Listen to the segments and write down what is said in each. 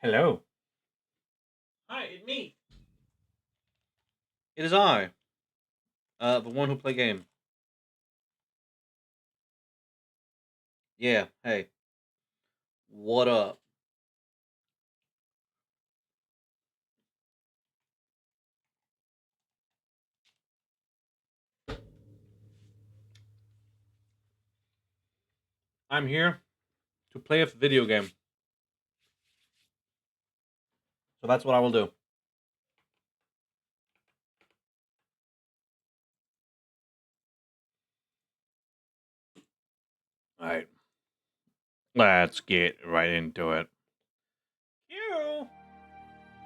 Hello. Hi, it's me. It is I, the one who play game. Yeah, hey, what up? I'm here to play a video game. So that's what I will do. Alright, let's get right into it. You?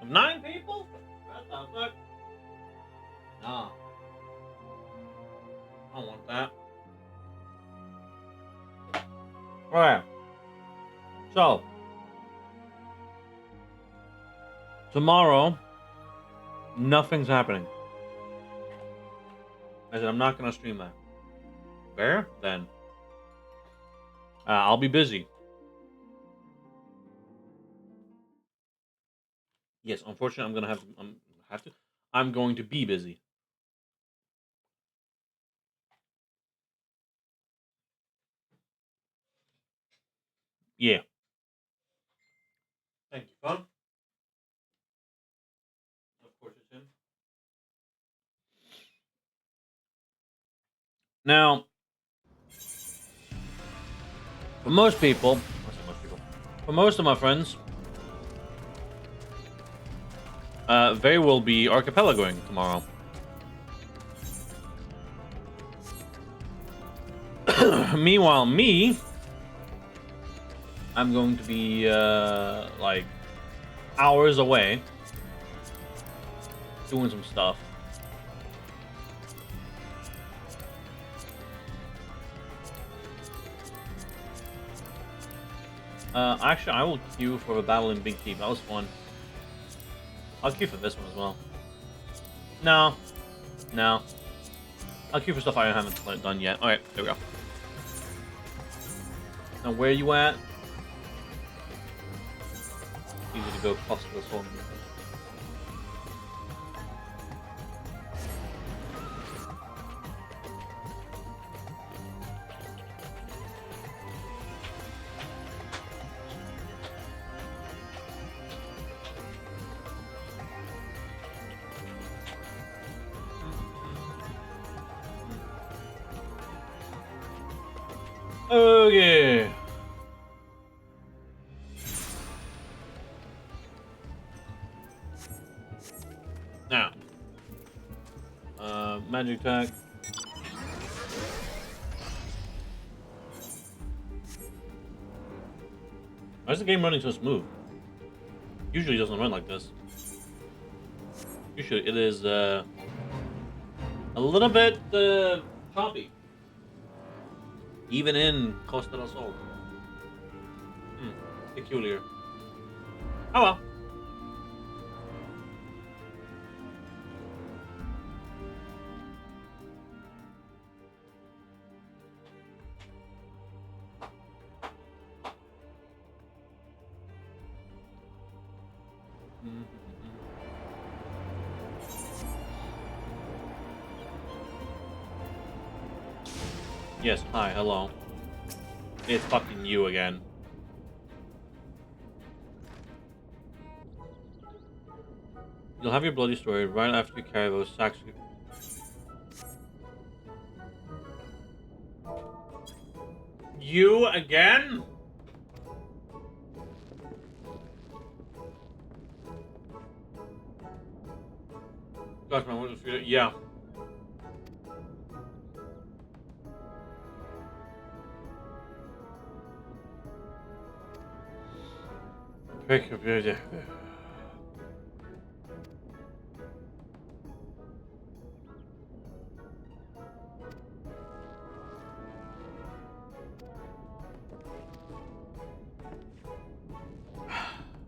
Of 9 people? That sounds good. Nah, I don't want that. Alright, so, tomorrow, nothing's happening. I said I'm not gonna stream that. Fair? Then. I'll be busy. Yes, unfortunately, I'm gonna have to. I'm going to be busy. Yeah. Thank you, fun. Of course, it's him. Now, for most people, for most of my friends, they will be archipelagoing tomorrow. Meanwhile, me, I'm going to be like hours away doing some stuff. Actually, I will queue for the battle in Big Keep. That was fun. I'll queue for this one as well. No, no. I'll queue for stuff I haven't done yet. All right, there we go. Now, where you at? Easy to go across this one. Okay. Now, magic attack. Why is the game running so smooth? Usually it doesn't run like this. Usually it is a little bit choppy. Even in Costa del Sol. Peculiar. Oh well. Yes, hi, hello. It's fucking you again. You'll have your bloody story right after you carry those sacks. You again? Gosh, man, what is it? Yeah.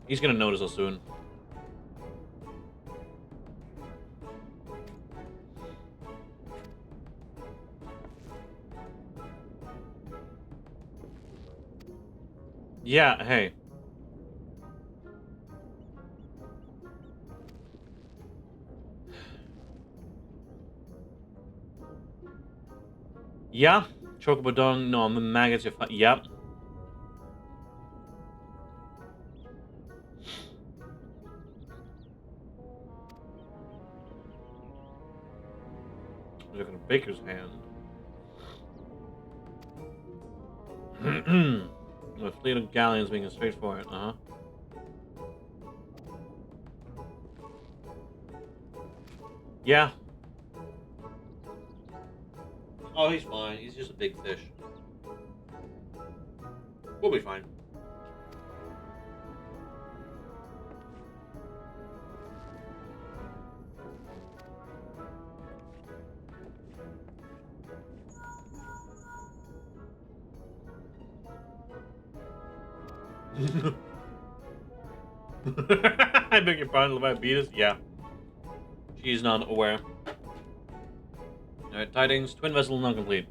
He's gonna notice us soon. Yeah, hey. Yeah. Chocobo dung. No, I'm the maggots. You're fine. Yep. Look at a baker's hand. A fleet of galleons being straight for it. Yeah. Oh, he's fine. He's just a big fish. We'll be fine. I beg your pardon, Levi Beatus? Yeah. She's not aware. Alright, tidings. Twin vessel not complete.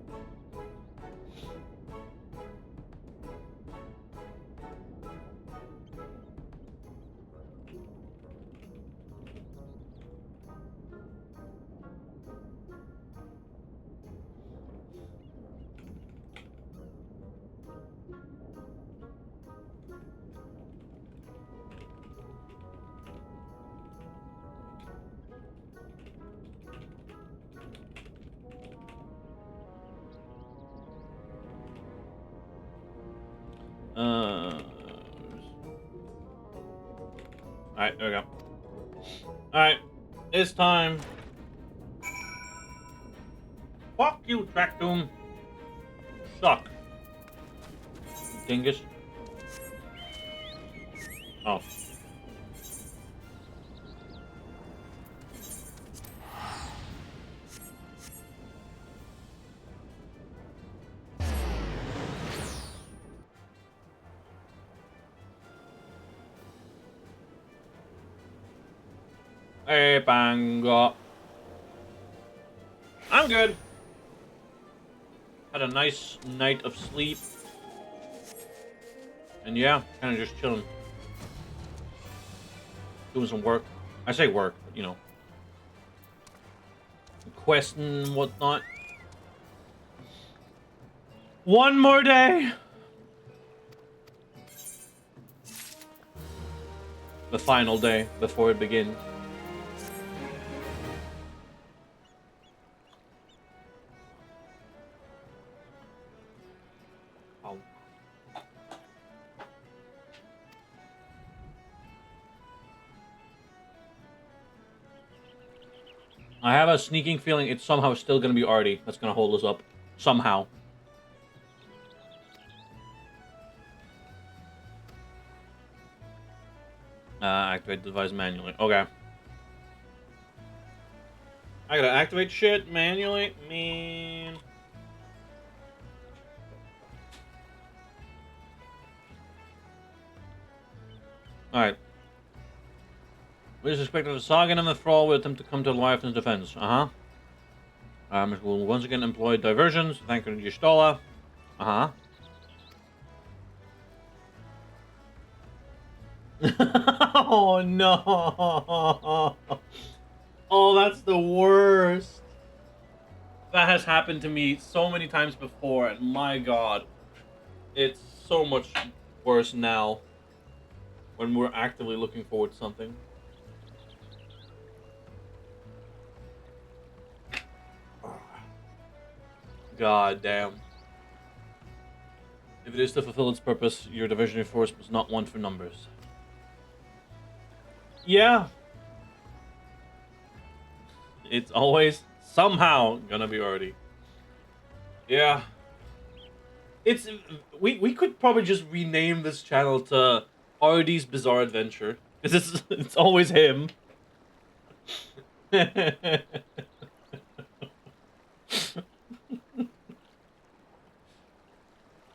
Alright, there we go. Alright, it's time. Fuck you, Tractoon. Suck. Dingus. Oh. Hey, Bango. I'm good. Had a nice night of sleep. And yeah, kind of just chilling. Doing some work. I say work, but you know. Questing and whatnot. One more day. The final day before it begins. Oh. I have a sneaking feeling it's somehow still going to be Artie that's going to hold us up. Somehow. Activate the device manually. Okay. I gotta activate shit manually? Man. Alright. We suspected a Sagan and the Thrall will attempt to come to Leviathan's defense. It will once again employ diversions. Thank you, Gistola. Oh no. Oh, that's the worst. That has happened to me so many times before, and my god. It's so much worse now when we're actively looking forward to something. God damn. If it is to fulfill its purpose, your divisionary force was not one for numbers. Yeah. It's always somehow gonna be Artie. Yeah. It's we could probably just rename this channel to Artie's Bizarre Adventure. Because it's always him.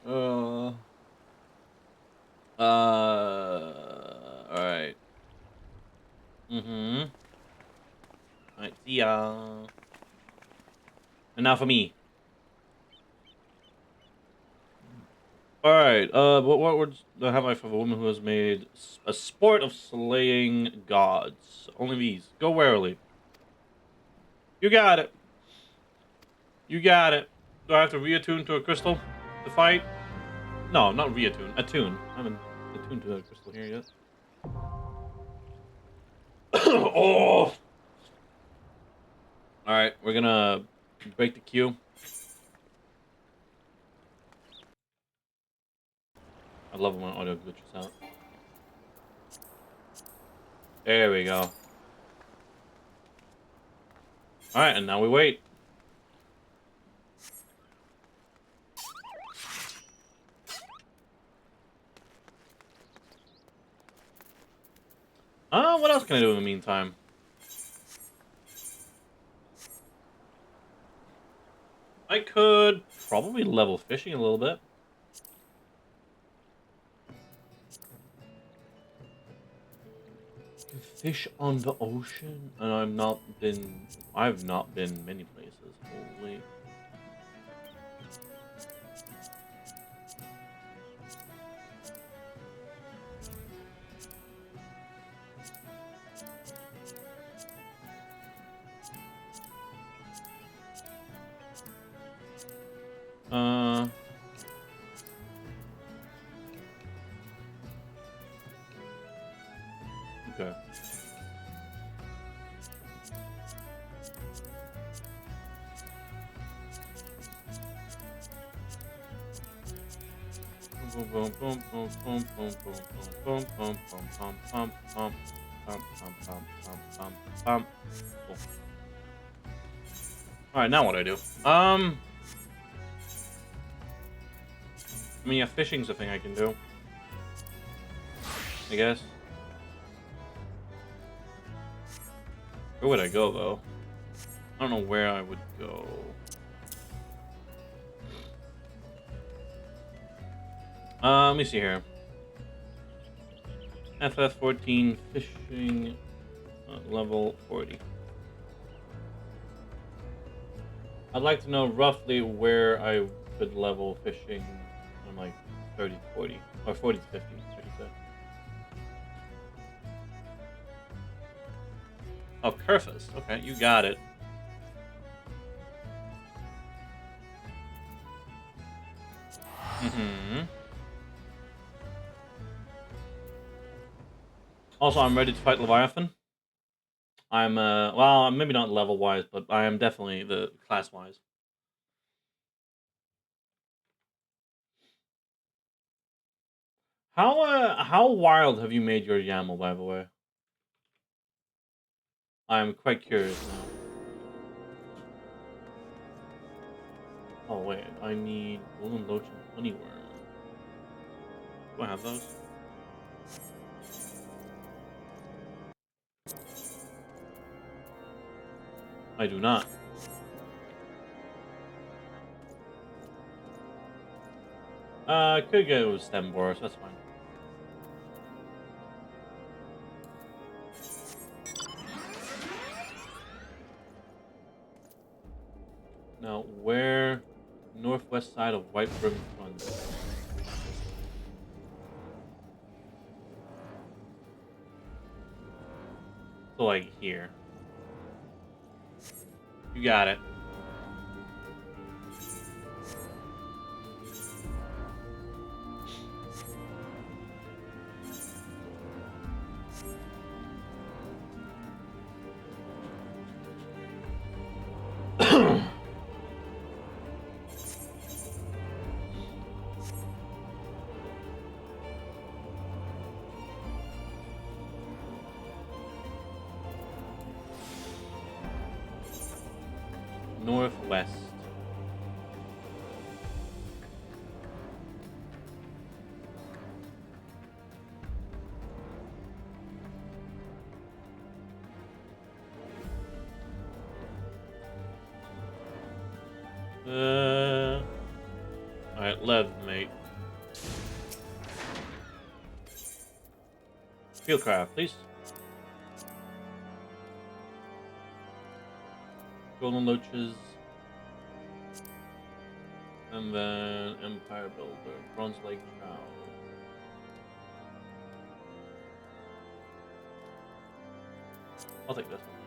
uh alright. Alright, see ya. And now for me. Alright, what words have I for a woman who has made a sport of slaying gods? Only these. Go warily. You got it. You got it. Do I have to reattune to a crystal to fight? No, not reattune. Attune. I haven't attuned to a crystal here yet. Oh! Alright, we're gonna break the queue. I love when audio glitches out. There we go. Alright, and now we wait. What else can I do in the meantime? I could probably level fishing a little bit. Fish on the ocean? And I've not been many places. Holy. Okay. Alright, now what do I do? I mean, yeah, fishing's a thing I can do. I guess. Where would I go, though? I don't know where I would go. Let me see here. FF14 fishing level 40. I'd like to know roughly where I could level fishing on like 30 to 40 or 40 to 50, I should say. Oh, Kerfus. Okay, you got it. Also, I'm ready to fight Leviathan. I'm, well, maybe not level-wise, but I am definitely the class-wise. How wild have you made your YAML, by the way? I'm quite curious now. Oh, wait, I need Golden Loach and Honeyworm. Do I have those? I do not. I could go with Stem Boris, that's fine. Now, where northwest side of White Brim Front? So, like, here. You got it. Northwest. Alright, lev, mate. Fieldcraft, please. Golden Loaches. And then Empire Builder. Bronze Lake Trout. I'll take this one.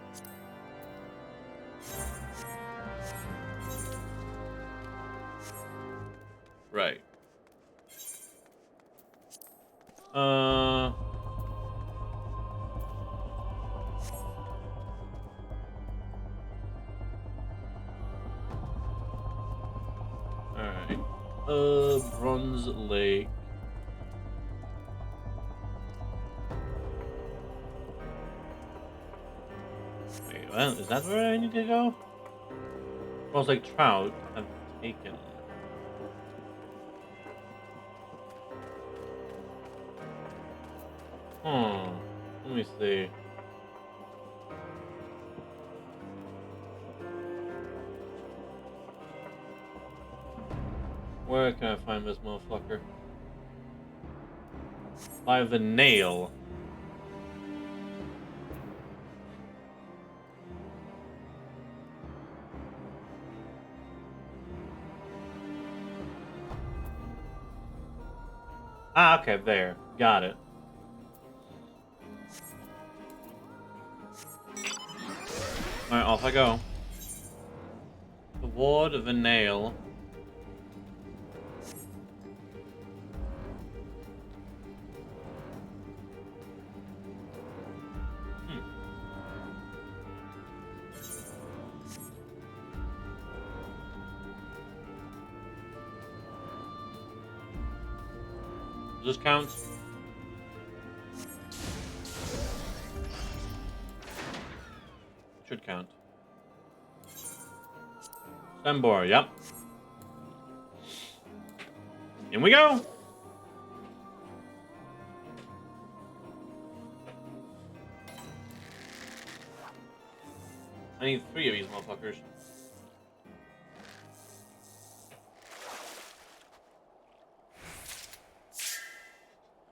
Right. Uh. Alright. Bronze Lake. Wait, what? Is that where I need to go? Bronze Lake Trout have taken. Hmm. Let me see. Where can I find this motherfucker? By the nail. Ah, okay, there. Got it. Alright, off I go. Toward the nail. Hmm. Does this count? Should count. Stembor, yep. In we go! I need 3 of these motherfuckers.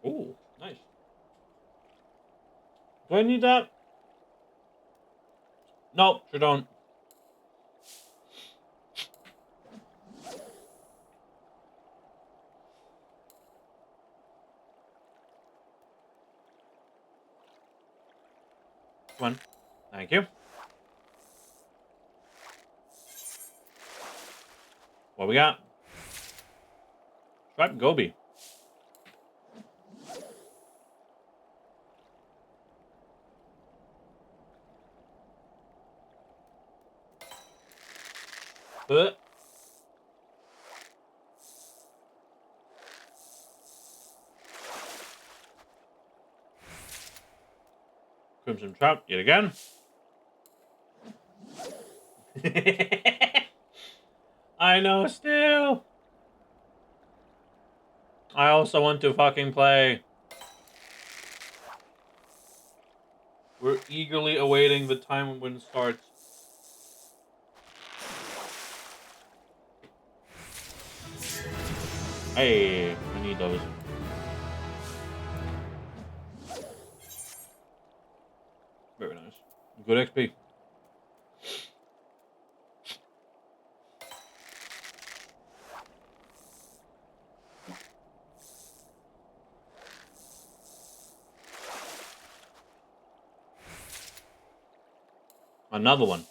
Ooh, nice. Do I need that? Nope, sure don't. Come on. Thank you. What we got? Striped Goby. But Crimson Trout yet again. I know still. I also want to fucking play. We're eagerly awaiting the time when it starts. Hey, I need those. Very nice. Good XP. Another one.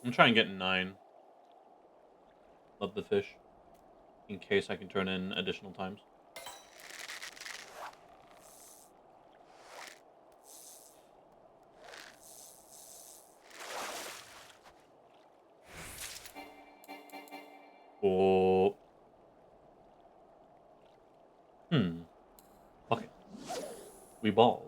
I'm trying to get 9 of the fish. In case I can turn in additional times. Oh. Fuck it. We ball.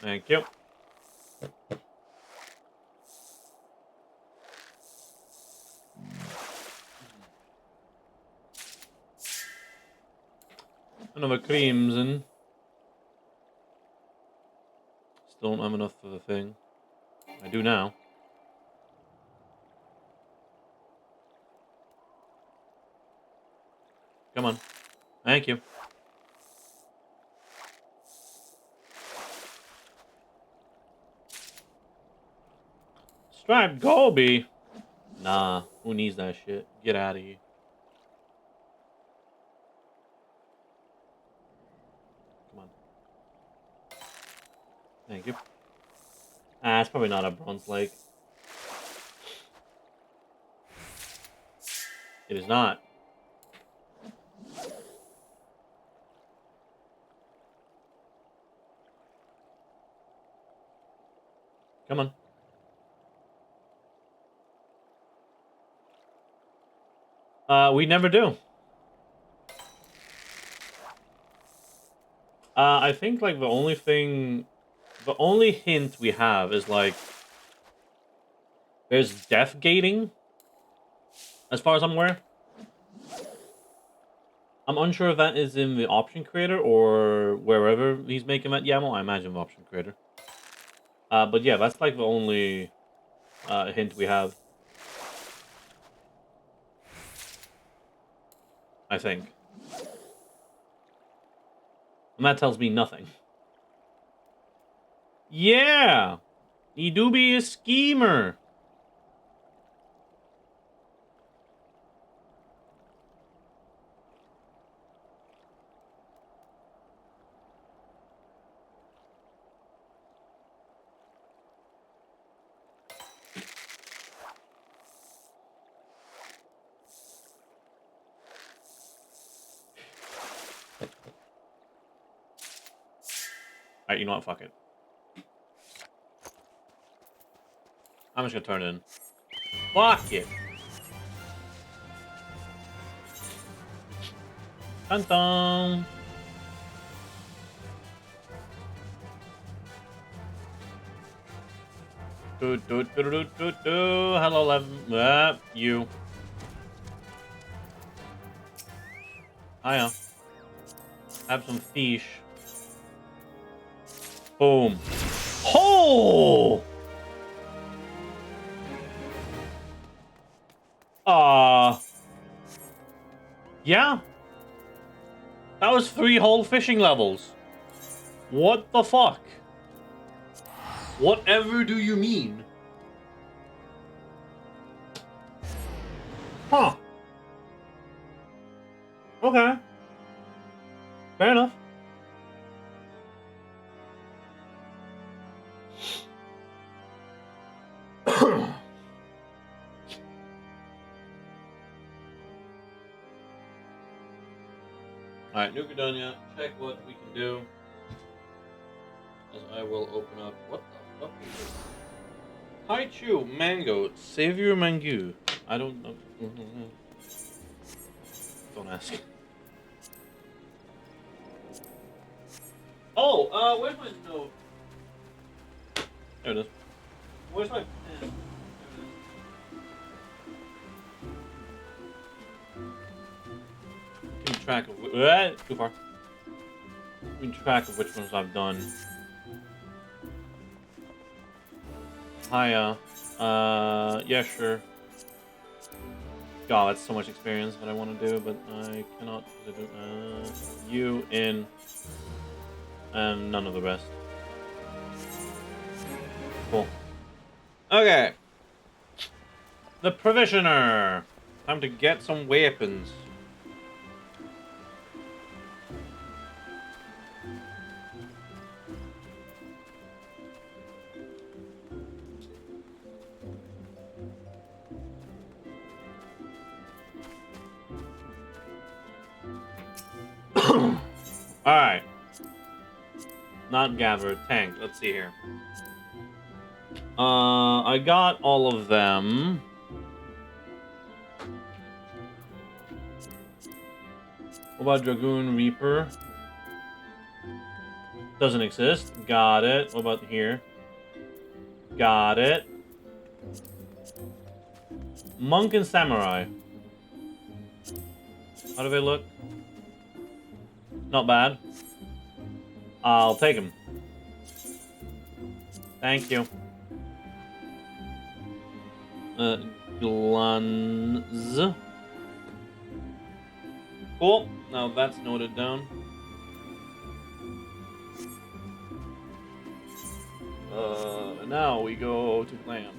Thank you. Another creams and still don't have enough for the thing. I do now. Come on. Thank you. Striped Gobi? Nah, who needs that shit? Get out of here. Come on. Thank you. Ah, it's probably not a bronze lake. It is not. Come on. We never do. I think, like, the only hint we have is, like, there's death gating, as far as I'm aware. I'm unsure if that is in the option creator or wherever he's making that YAML. I imagine the option creator. But yeah, that's, like, the only hint we have. I think. And that tells me nothing. Yeah! He do be a schemer. Alright, you know what? Fuck it. I'm just gonna turn it in. Fuck it. Dun dun. Hello, Levin. You. Hiya. Have some fish. Boom. Oh! Yeah. That was 3 whole fishing levels. What the fuck? Whatever do you mean? Huh. Okay. Fair enough. Alright, Nukadonia, check what we can do. As I will open up. What the fuck is this? Haichu Mango. Savior Mango. I don't know. Don't ask. Oh, where's my note? There it is. Where's my pen? Keep track of too far. Keep track of which ones I've done. Hiya. Yeah, sure. God, that's so much experience that I want to do, but I cannot. You in, and none of the rest. Cool. Okay. The Provisioner. Time to get some weapons. Alright. Not gather, tank. Let's see here. I got all of them. What about Dragoon Reaper? Doesn't exist. Got it. What about here? Got it. Monk and Samurai. How do they look? Not bad. I'll take them. Thank you. Gluns. Cool. Now that's noted down. Now we go to Glam.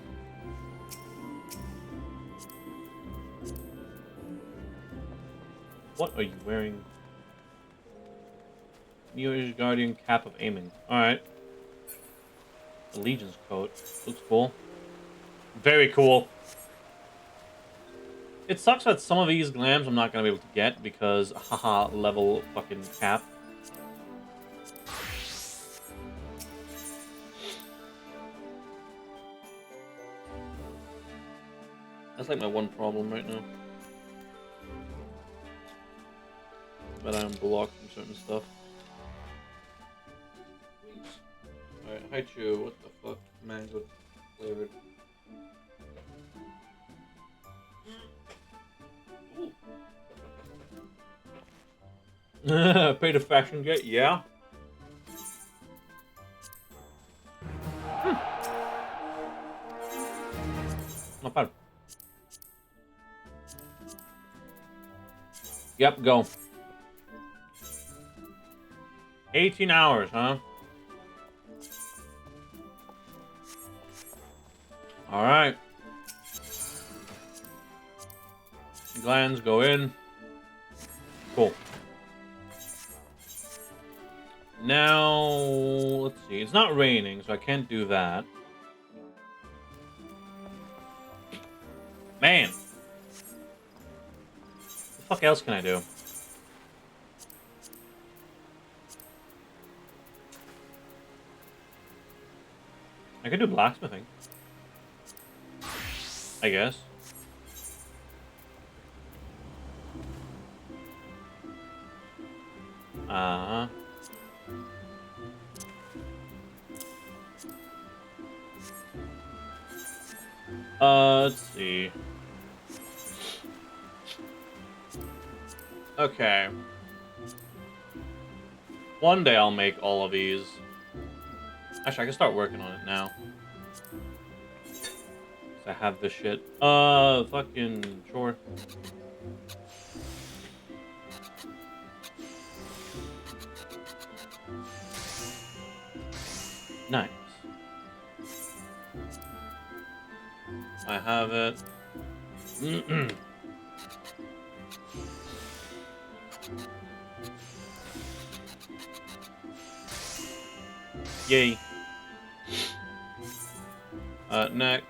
What are you wearing? Neo's Guardian Cap of Aiming. Alright. Allegiance coat. Looks cool. Very cool. It sucks that some of these glams I'm not going to be able to get because, haha, level fucking cap. That's like my one problem right now. But I'm blocked from certain stuff. Alright, Haichu, what the fuck? Mango flavored. Pay the fashion gate, yeah. Not bad. Yep, go. 18 hours, huh? Alright. Glands go in. Cool. Now, let's see. It's not raining, so I can't do that. Man. What the fuck else can I do? I could do blacksmithing. I guess. Uh-huh. Let's see. Okay. One day I'll make all of these. Actually, I can start working on it now. I have this shit. Fucking sure. Nice. I have it. Yay. Next.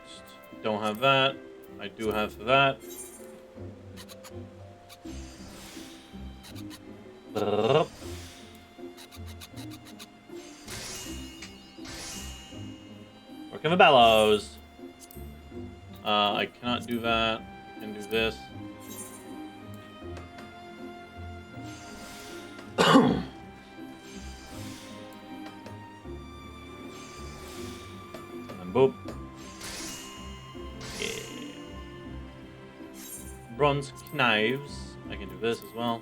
Don't have that. I do have that. Working the bellows. I cannot do that. I can do this. And boop. Yeah. Bronze knives. I can do this as well.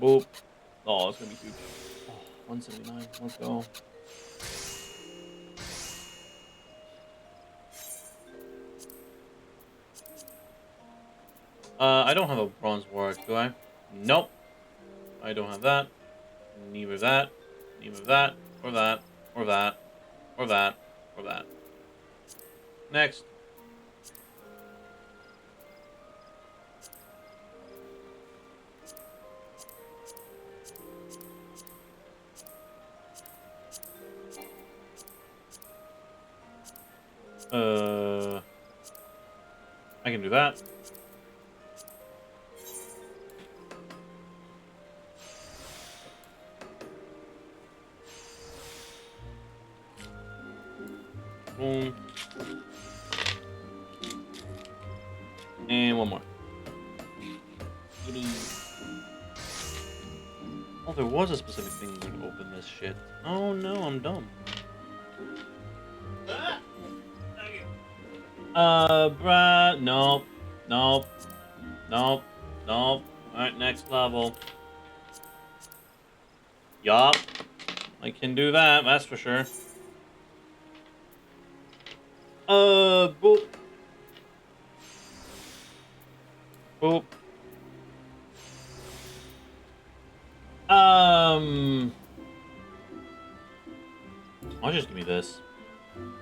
Boop. Oh, it's gonna be huge. Oh, 179. Let's go. I don't have a bronze warwick, do I? Nope. I don't have that. Neither that. Neither that. Or that. Or that. Or that. Or that. Next. I can do that. Boom. And one more. Oh, there was a specific thing that would open this shit. Oh no, I'm dumb. Bruh. Nope. Nope. Nope. Nope. Alright, next level. Yup. I can do that, that's for sure. Boop. Boop. I'll just give me this. And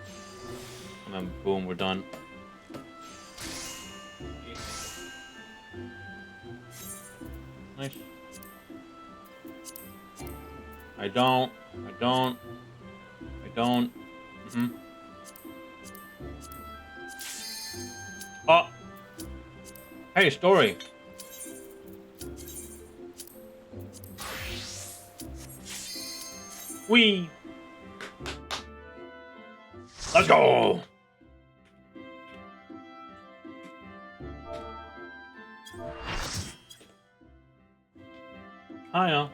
then boom, we're done. Nice. I don't. Oh. Hey, story. Wee. Let's go. Hiya.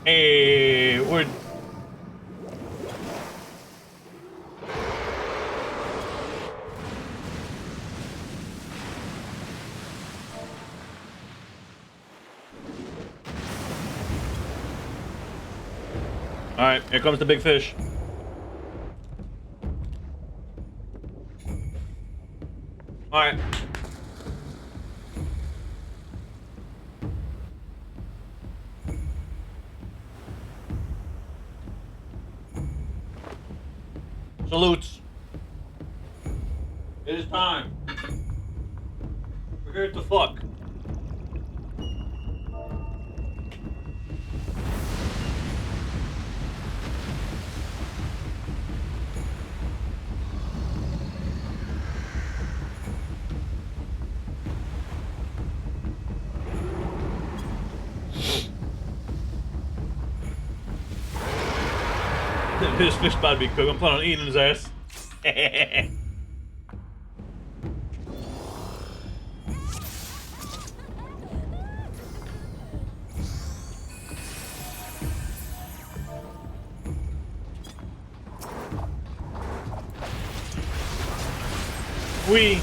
Hey, we're... Alright, here comes the big fish. Alright. Salutes. It is time. We're here to fuck. This fish about to be cooked. I'm planning on eating his ass. Wee.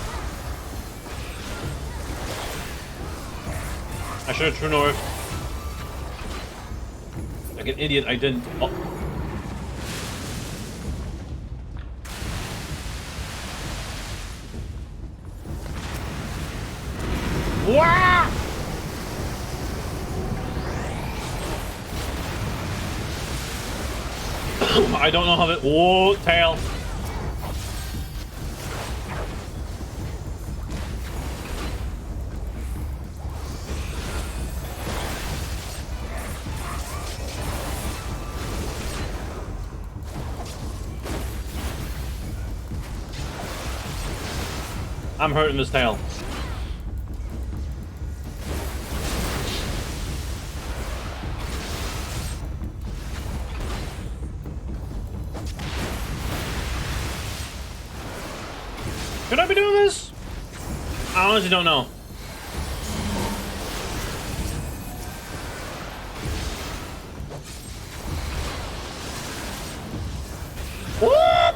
I should have true north. Like an idiot, I didn't. Oh. Wow! I don't know how to. Whoa, tail. I'm hurting this tail. Should I be doing this? I honestly don't know. What?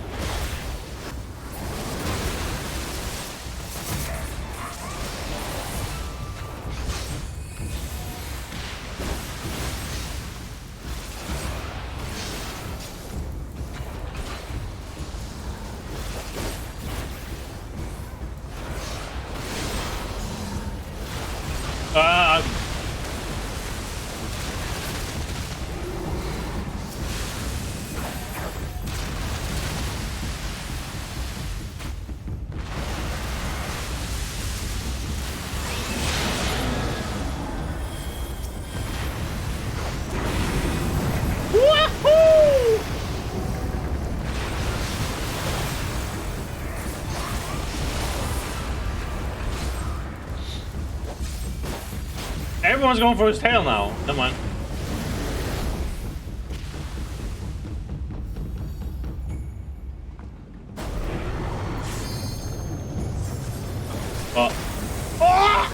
Everyone's going for his tail now. Never mind. Ah!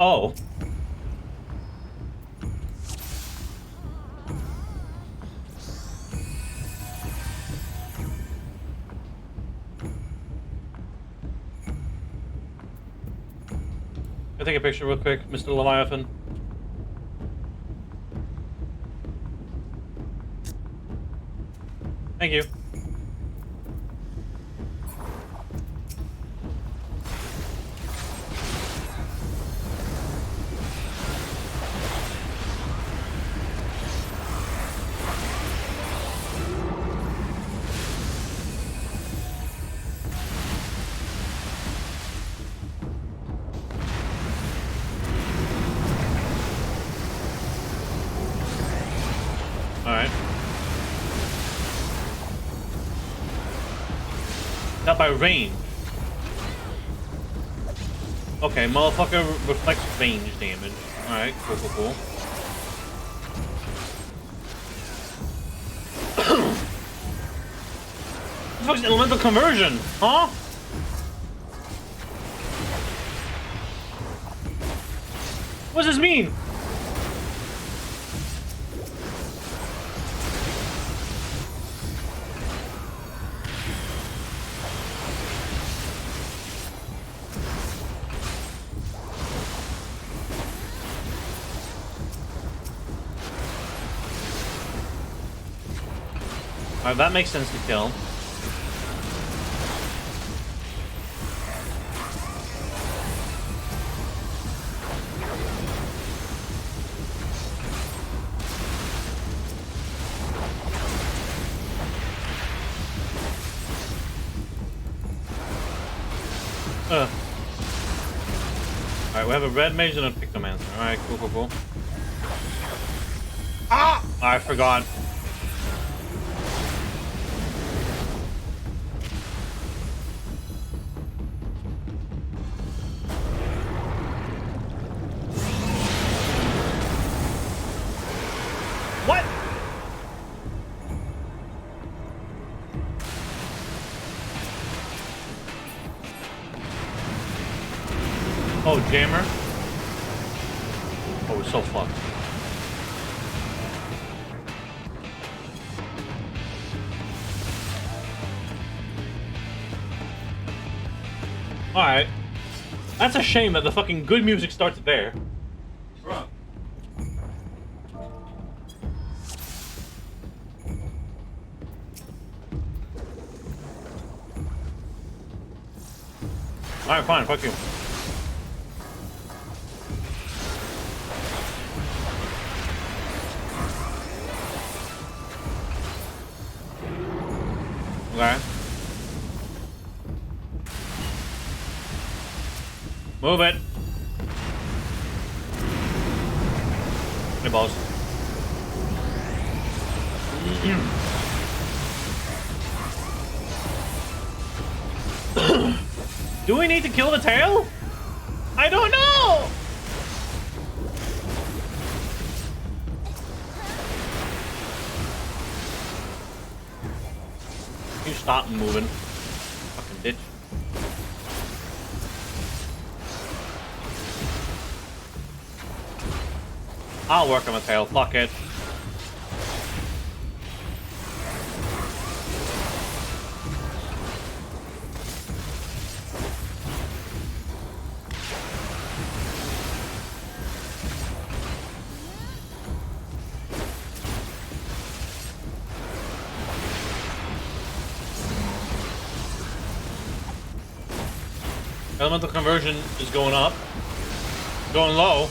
Oh. Can I take a picture real quick, Mr. Leviathan? Thank you. Alright. Not by range. Okay, motherfucker reflects range damage. Alright, cool, cool, cool. What the fuck's elemental conversion? Huh? What does this mean? Alright, that makes sense to kill. Alright, we have a red mage and a pictomancer. Alright, cool, cool, cool. Ah! I forgot. What? Oh, jammer? Oh, we're so fucked. Alright. That's a shame that the fucking good music starts there. Bruh. Alright, fine, fuck you. Okay. Move it. Hey, boss. Do we need to kill the tail? I don't know! You stop moving. Fucking bitch. I'll work on my tail. Fuck it. Elemental conversion is going up. Going low.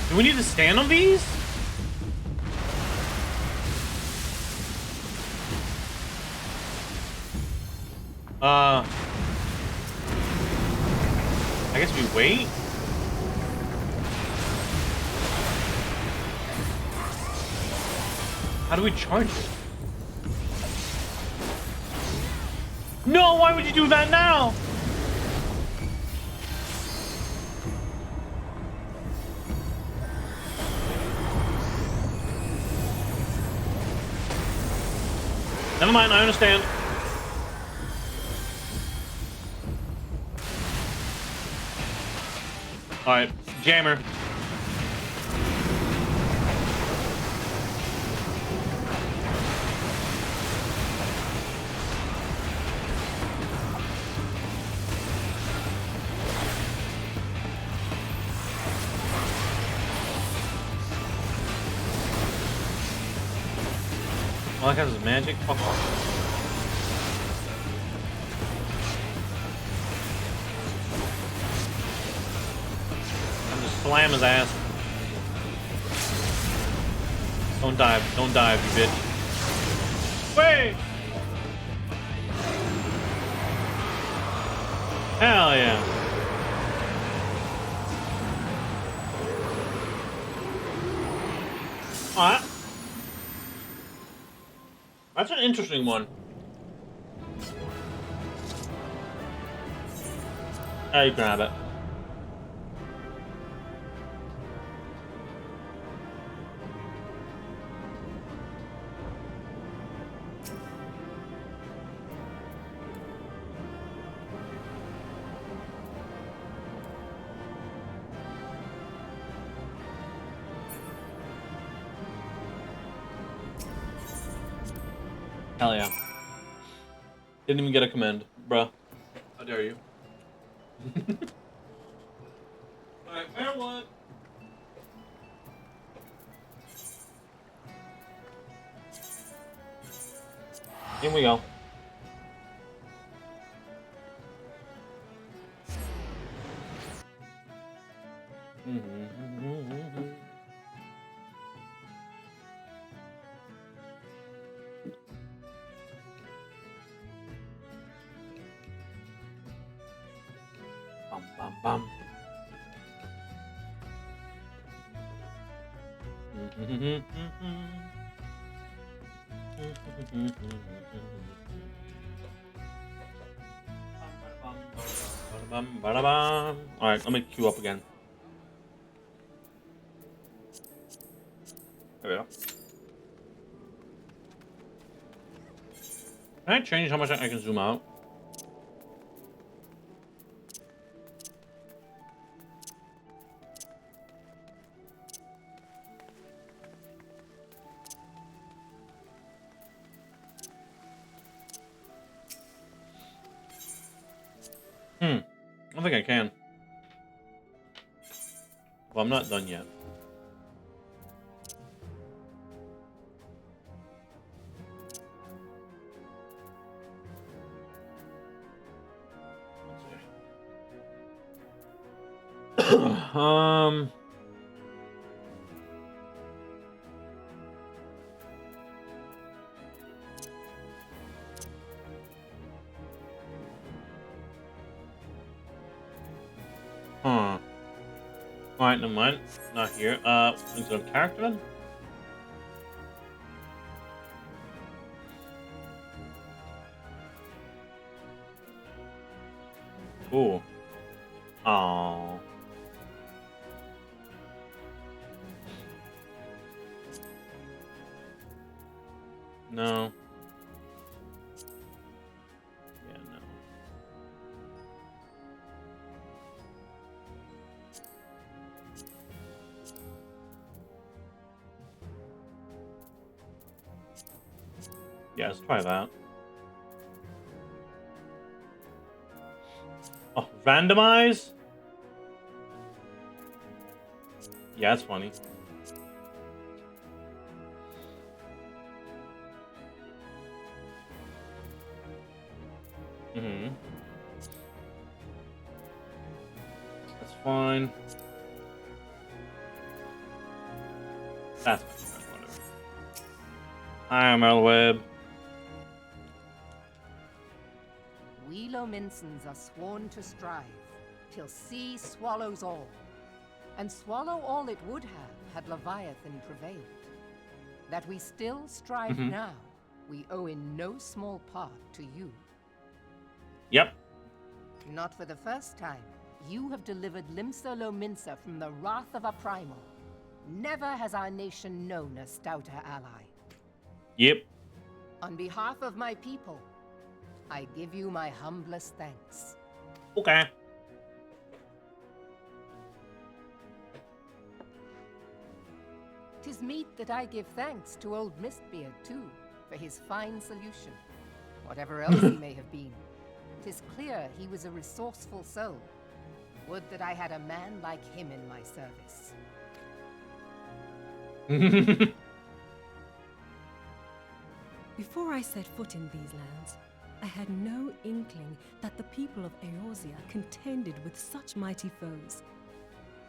Do we need to stand on these? I guess we wait. How do we charge it? No, why would you do that now? Never mind, I understand. Alright, jammer. All that has is magic? Fuck off. Slam his ass. Don't dive, you bitch. Wait! Hell yeah. Alright. That's an interesting one. Hey, grab it. Hell yeah. Didn't even get a command, bruh. How dare you? Alright, fair one. Here we go. Bum bum bum. Alright, let me queue up again. There we go. Can I change how much I can zoom out? I don't think I can. Well, I'm not done yet. Huh. Alright, never mind. Not here. Instead of character then? Ooh. Aww. No. Yeah, no. Yeah, let's try that. Oh, randomize? Yeah, that's funny. That's fine. That's fine, whatever. Hi, I'm Web. Lominsons are sworn to strive, till sea swallows all. And swallow all it would have, had Leviathan prevailed. That we still strive now, we owe in no small part to you. Yep. Not for the first time, you have delivered Limsa Lominsa from the wrath of a primal. Never has our nation known a stouter ally. Yep. On behalf of my people, I give you my humblest thanks. Okay. 'Tis meet that I give thanks to old Mistbeard, too, for his fine solution. Whatever else he may have been, 'tis clear he was a resourceful soul. Would that I had a man like him in my service. Before I set foot in these lands, I had no inkling that the people of Eorzea contended with such mighty foes.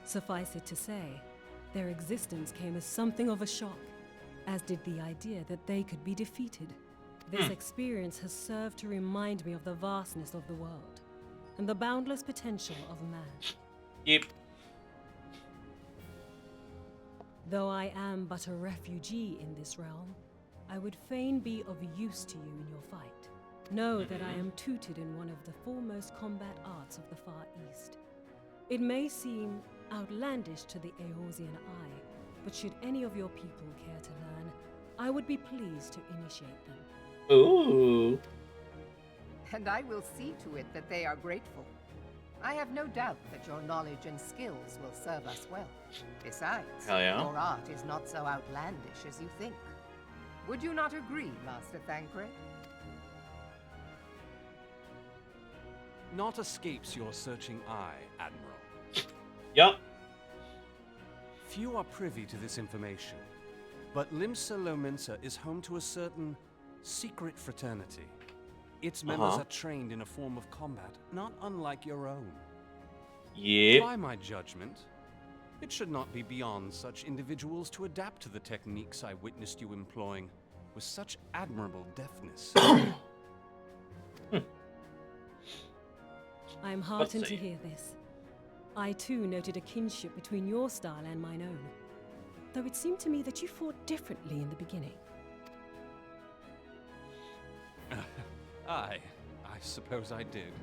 Suffice it to say, their existence came as something of a shock, as did the idea that they could be defeated. This experience has served to remind me of the vastness of the world, and the boundless potential of man. Yep. Though I am but a refugee in this realm, I would fain be of use to you in your fight. Know that I am tutored in one of the foremost combat arts of the Far East. It may seem outlandish to the Eorzean eye, but should any of your people care to learn, I would be pleased to initiate them. Ooh. And I will see to it that they are grateful. I have no doubt that your knowledge and skills will serve us well. Besides, Hell yeah. your art is not so outlandish as you think. Would you not agree, Master Thancred? Naught escapes your searching eye, Admiral. Yup. Few are privy to this information, but Limsa Lominsa is home to a certain secret fraternity. Its members are trained in a form of combat not unlike your own. Yep. By my judgment, it should not be beyond such individuals to adapt to the techniques I witnessed you employing with such admirable deftness. I am heartened to hear this. I too noted a kinship between your style and mine own, though it seemed to me that you fought differently in the beginning. I suppose I did.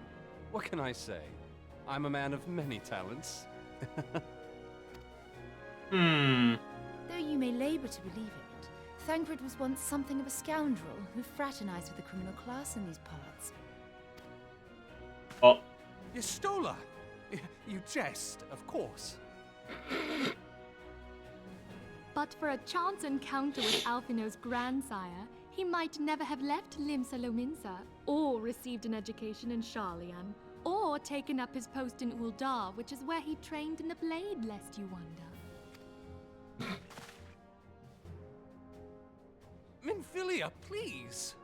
What can I say? I'm a man of many talents. Though you may labor to believe it, Thancred was once something of a scoundrel who fraternized with the criminal class in these parts. Oh. Yestola! You jest, of course. But for a chance encounter with Alphino's grandsire, he might never have left Limsa Lominsa, or received an education in Sharlayan, or taken up his post in Uldar, which is where he trained in the blade, lest you wonder. Minfilia, please!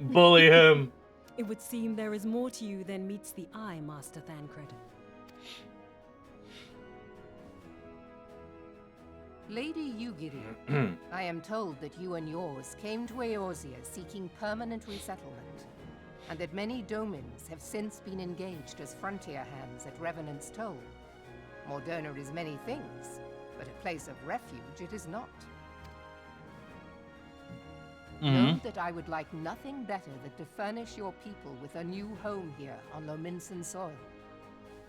Bully him. It would seem there is more to you than meets the eye, Master Thancred. Lady Yugiri, I am told that you and yours came to Eorzea seeking permanent resettlement, and that many domins have since been engaged as frontier hands at Revenant's Toll. Moderna is many things, but a place of refuge it is not. Know that I would like nothing better than to furnish your people with a new home here on Lominsan soil.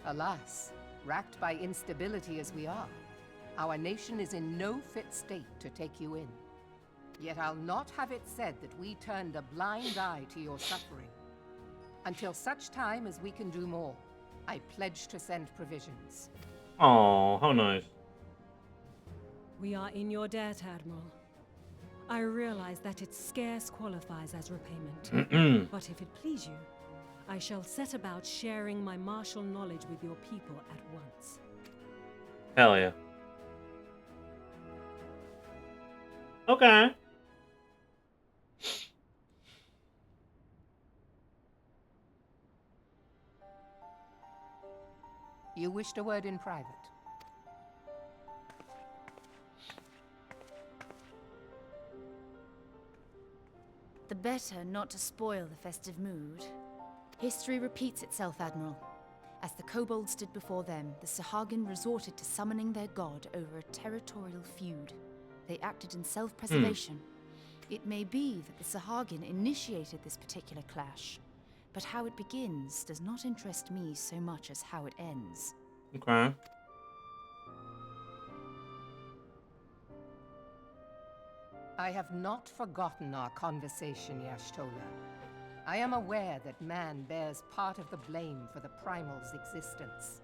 Alas, racked by instability as we are, our nation is in no fit state to take you in. Yet I'll not have it said that we turned a blind eye to your suffering. Until such time as we can do more, I pledge to send provisions. Oh, how nice. We are in your debt, Admiral. I realize that it scarce qualifies as repayment. But if it please you, I shall set about sharing my martial knowledge with your people at once. Hell yeah. Okay. You wished a word in private. The better not to spoil the festive mood. History repeats itself, Admiral. As the kobolds did before them, the Sahagin resorted to summoning their god over a territorial feud. They acted in self-preservation. It may be that the Sahagin initiated this particular clash, but how it begins does not interest me so much as how it ends. Okay. I have not forgotten our conversation, Yashtola. I am aware that man bears part of the blame for the Primal's existence.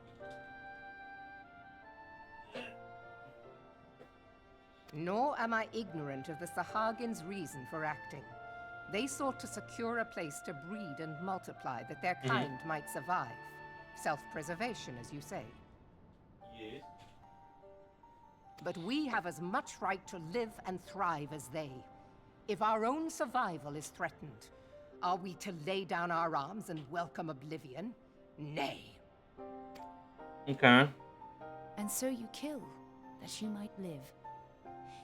Nor am I ignorant of the Sahagin's reason for acting. They sought to secure a place to breed and multiply that their kind might survive. Self-preservation, as you say. Yes. But we have as much right to live and thrive as they. If our own survival is threatened, are we to lay down our arms and welcome oblivion? Nay. Okay. And so you kill, that you might live.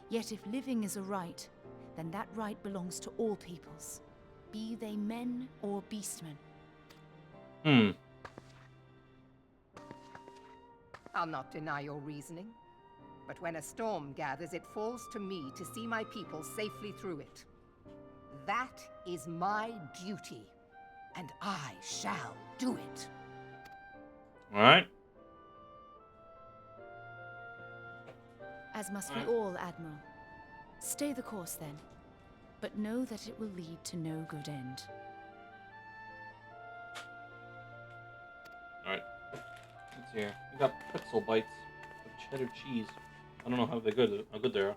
Yet if living is a right, then that right belongs to all peoples, be they men or beastmen. I'll not deny your reasoning. But when a storm gathers, it falls to me to see my people safely through it. That is my duty, and I shall do it. All right. As must we all, Admiral. Stay the course, then. But know that it will lead to no good end. All right. Let's see here. We got pretzel bites with cheddar cheese. I don't know how good they are.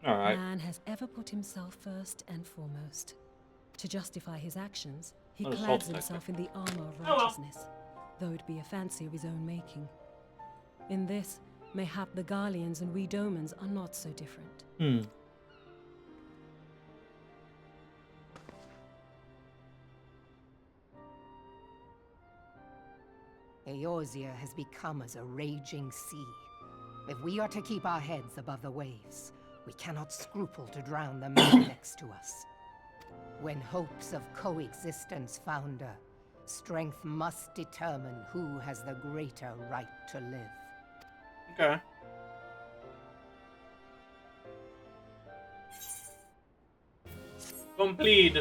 All right. Man has ever put himself first and foremost. To justify his actions, he What a clads salt himself in the armor of well. righteousness, though it be a fancy of his own making. In this, mayhap the Garleans and we Domans are not so different. Eorzea has become as a raging sea. If we are to keep our heads above the waves, we cannot scruple to drown the man next to us. When hopes of coexistence founder, strength must determine who has the greater right to live. Okay. Complete.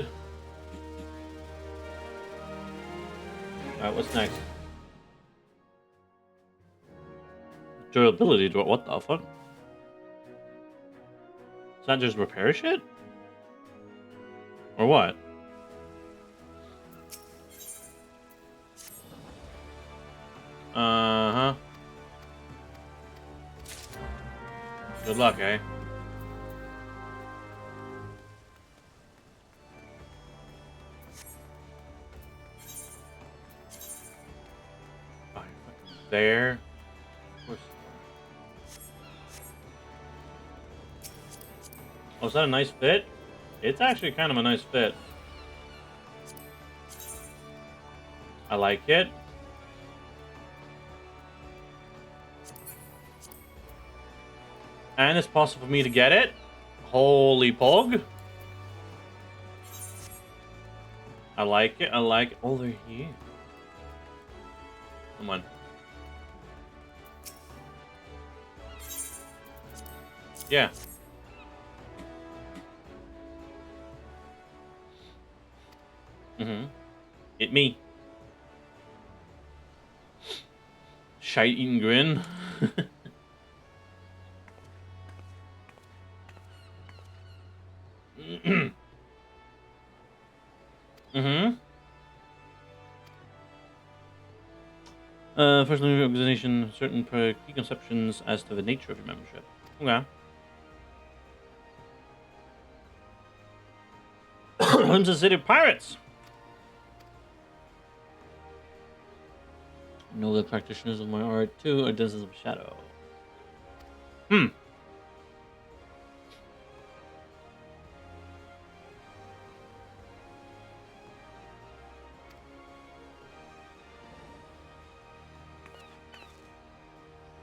Alright, what's next? Durability draw. What the fuck? Is that just repair shit? Or what? Uh-huh. Good luck, eh? Oh, you're fucking there. Of course. Oh, is that a nice fit? It's actually kind of a nice fit. I like it. And it's possible for me to get it. Holy pog. I like it. I like it. Oh, they're here. Come on. Yeah. Hit me. Shite-eating grin. First organization, certain preconceptions as to the nature of your membership. Okay. Crimson City Pirates. Know the practitioners of my art too, or Dances of Shadow.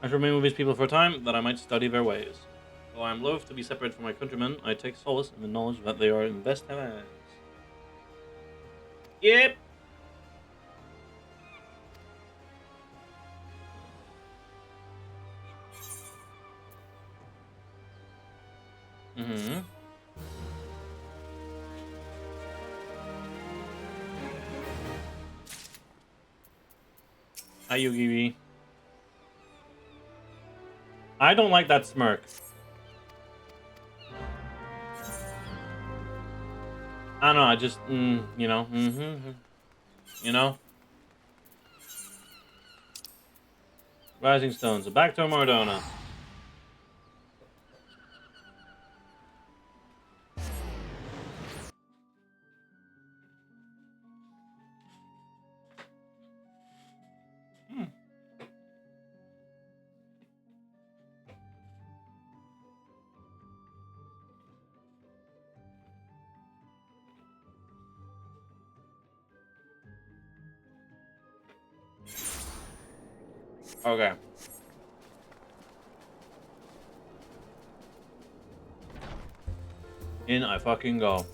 I should remain with these people for a time, that I might study their ways. Though I am loath to be separated from my countrymen, I take solace in the knowledge that they are in best hands. Yep. Mm-hmm. Ayugi. I don't like that smirk. I don't know, I just, you know, you know? Rising Stones, back to Mardona. Okay. In I fucking go.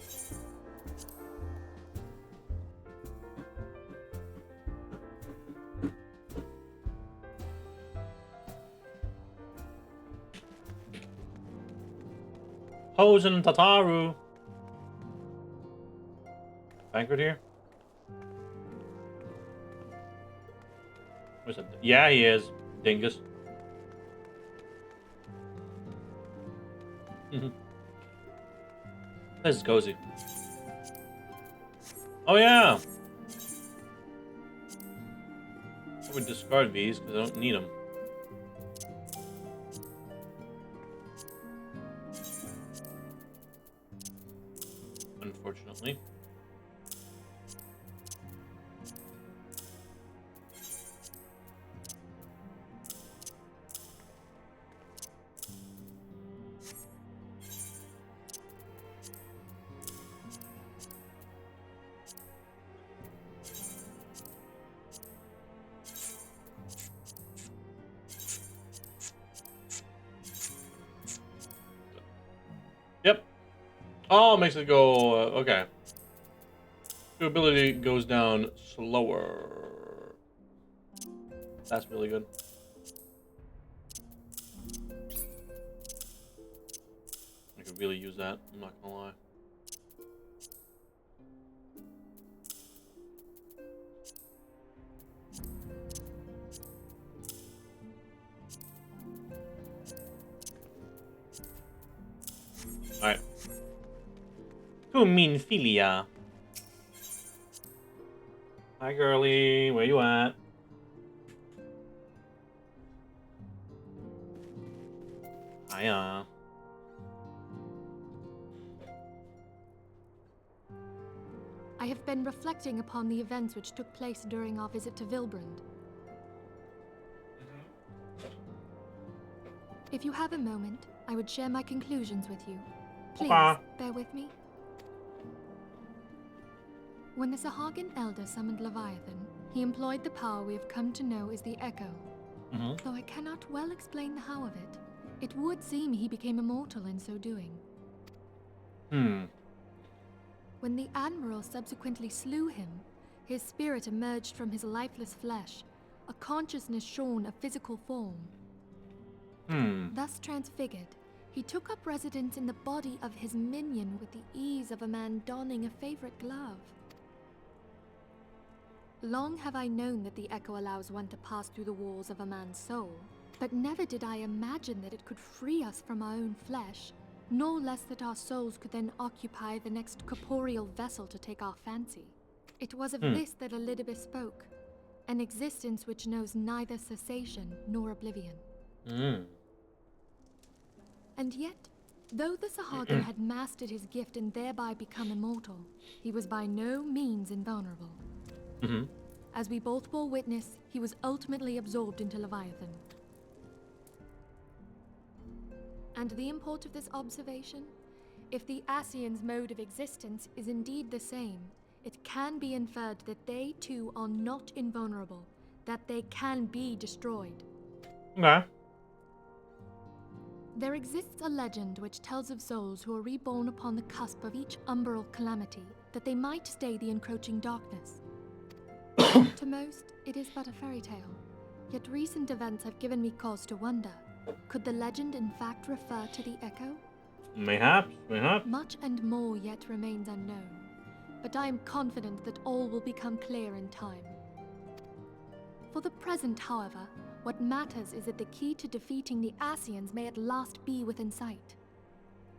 Hosen Tataru. Banquet here? What's that? Yeah, he is. Dingus. This is cozy. Oh yeah! I would discard these because I don't need them. Unfortunately. Yep. Oh, makes it go, okay. Durability goes down slower. That's really good. I could really use that, I'm not gonna lie. Alright. To Minfilia. Hi, girly. Where you at? Hiya. I have been reflecting upon the events which took place during our visit to Vilbrand. If you have a moment, I would share my conclusions with you. Please, bear with me. When the Sahagin Elder summoned Leviathan, he employed the power we have come to know as the Echo. Though I cannot well explain the how of it, it would seem he became immortal in so doing. When the Admiral subsequently slew him, his spirit emerged from his lifeless flesh, a consciousness shorn of physical form. Thus transfigured, he took up residence in the body of his minion with the ease of a man donning a favorite glove. Long have I known that the Echo allows one to pass through the walls of a man's soul, but never did I imagine that it could free us from our own flesh, nor less that our souls could then occupy the next corporeal vessel to take our fancy. It was of this that Elidibus spoke, an existence which knows neither cessation nor oblivion. And yet, though the Sahagin had mastered his gift and thereby become immortal, he was by no means invulnerable. As we both bore witness, he was ultimately absorbed into Leviathan. And the import of this observation? If the Asians' mode of existence is indeed the same, it can be inferred that they too are not invulnerable, that they can be destroyed. Okay. There exists a legend which tells of souls who are reborn upon the cusp of each umbral calamity, that they might stay the encroaching darkness. To most, it is but a fairy tale. Yet recent events have given me cause to wonder. Could the legend in fact refer to the Echo? Mayhaps, mayhaps. Much and more yet remains unknown, but I am confident that all will become clear in time. For the present, however, what matters is that the key to defeating the Ascians may at last be within sight.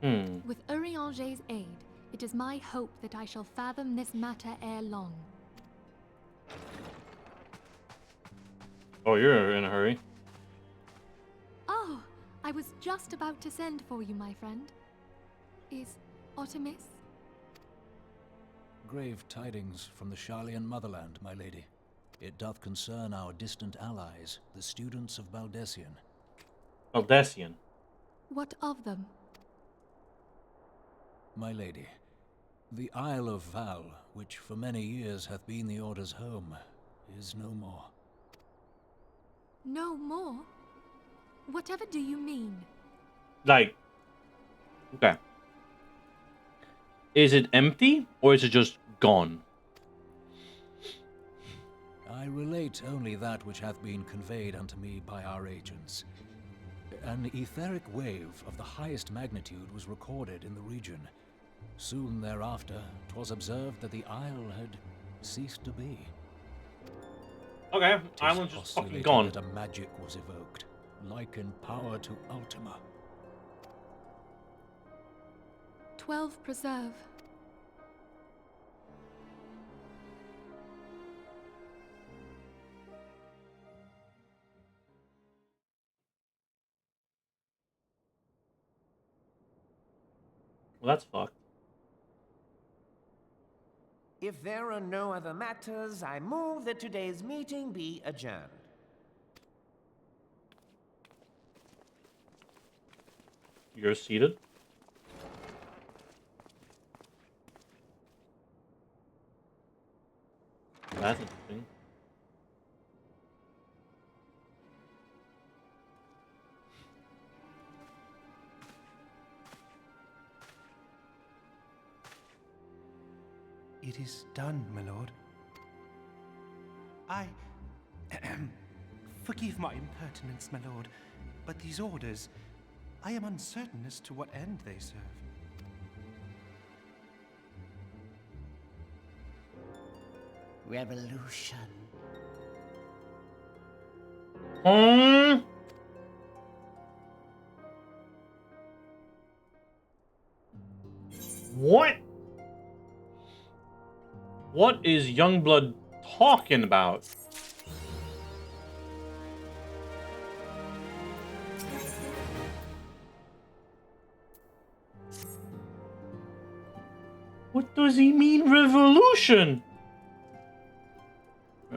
With Urianger's aid, it is my hope that I shall fathom this matter ere long. Oh, you're in a hurry. Oh, I was just about to send for you, my friend. Is Artemis? Grave tidings from the Sharlayan motherland, my lady. It doth concern our distant allies, the students of Baldessian. Baldessian. What of them? My lady, the Isle of Val, which for many years hath been the Order's home, is no more. No more? Whatever do you mean? Like, okay. Is it empty or is it just gone? I relate only that which hath been conveyed unto me by our agents. An etheric wave of the highest magnitude was recorded in the region. Soon thereafter, 'twas observed that the isle had ceased to be. Okay, 'Tis island's just fucking postulated gone. that a magic was evoked, like in power to Ultima. 12 preserve. Well, that's fucked. If there are no other matters, I move that today's meeting be adjourned. You're seated. That's interesting. It is done, my lord. I... Forgive my impertinence, my lord, but these orders, I am uncertain as to what end they serve. Revolution. What? What is Youngblood talking about? What does he mean, revolution?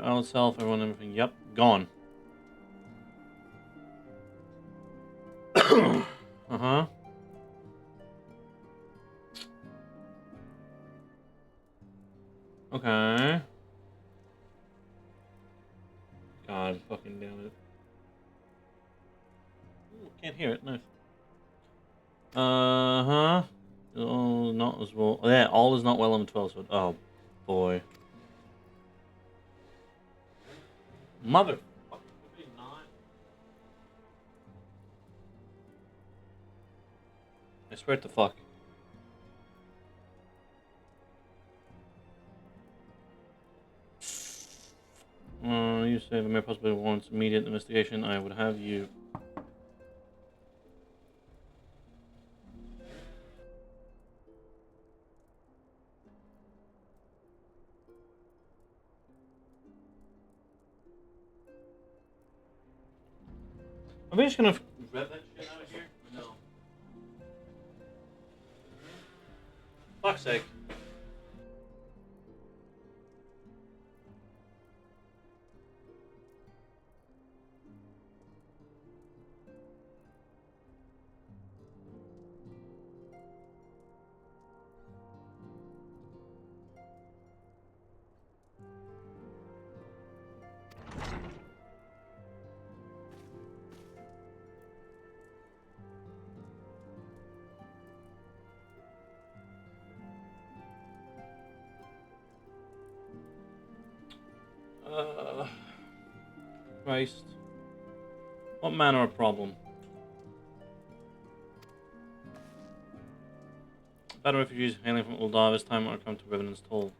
Our self, everyone, everything. Yep, gone. Uh-huh. Okay. God fucking damn it. Ooh, can't hear it. Nice. Uh-huh. Oh, not as well. Yeah, all is not well on the 12th. So, oh, boy. Mother. I swear to fuck. You say the mayor possibly wants immediate investigation. I would have you. Are we just gonna rev that shit out of here? No. Fuck's sake. Christ. What manner of problem? Battle refugees hailing from Ul'dah this time are come to Revenant's Toll.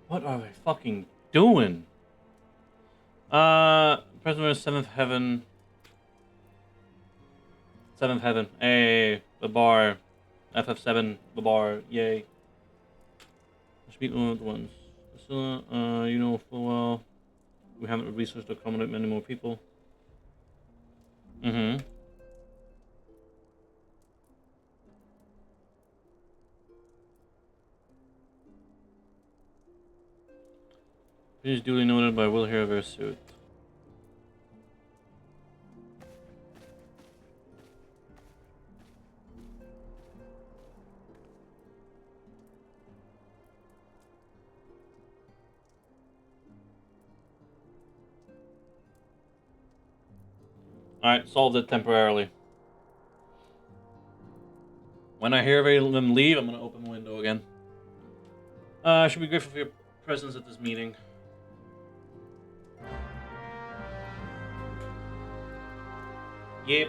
What are they fucking doing? Prisoner of Seventh Heaven. Seventh Heaven. Hey, the bar. FF7, the bar. Yay. Speak with the ones. You know full well we haven't resourced to accommodate many more people. Mm-hmm. Please duly noted by Will here very soon. Alright, solved it temporarily. When I hear them leave, I'm gonna open the window again. I should be grateful for your presence at this meeting. Yep.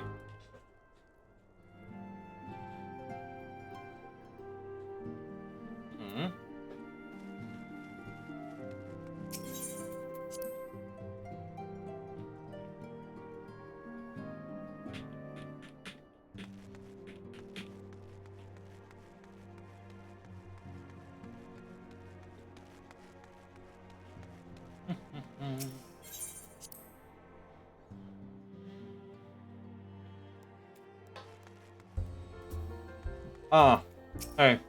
Hmm. Ah, hey.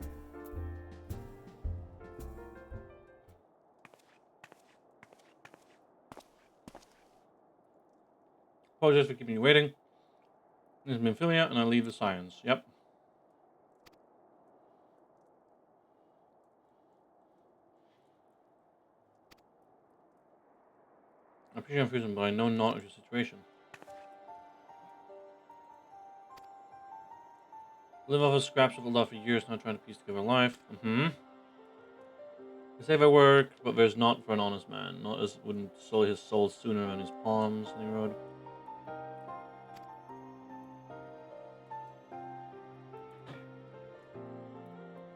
Apologize for keeping you waiting. This is Minfilia, and I leave the science. Yep. I appreciate your confusion, but I know not of your situation. Live off of scraps of the love for years, not trying to piece together life. Mm-hmm. They say I work, but there's not for an honest man. Not as wouldn't soil his soul sooner than his palms, they wrote.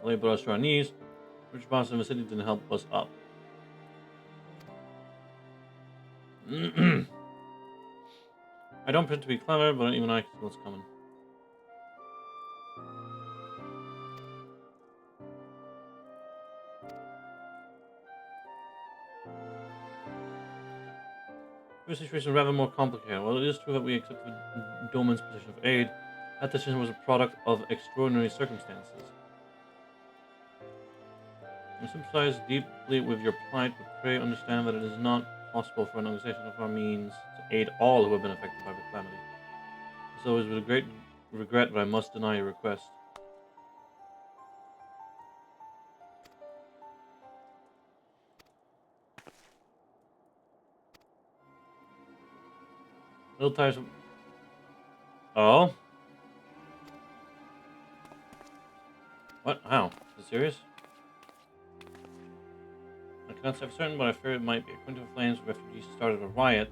Lay brought us to our knees. Rich boss in the city didn't help us up. I don't pretend to be clever, but even I can see what's coming. The situation is rather more complicated. While it is true that we accepted Doman's position of aid, that decision was a product of extraordinary circumstances. I sympathize deeply with your plight, but pray understand that it is not possible for an organization of our means to aid all who have been affected by the calamity. So it is with a great regret that I must deny your request. A little tiresome. Oh? What? How? Is it serious? I cannot say for certain, but I fear it might be. According to the flames, refugees started a riot.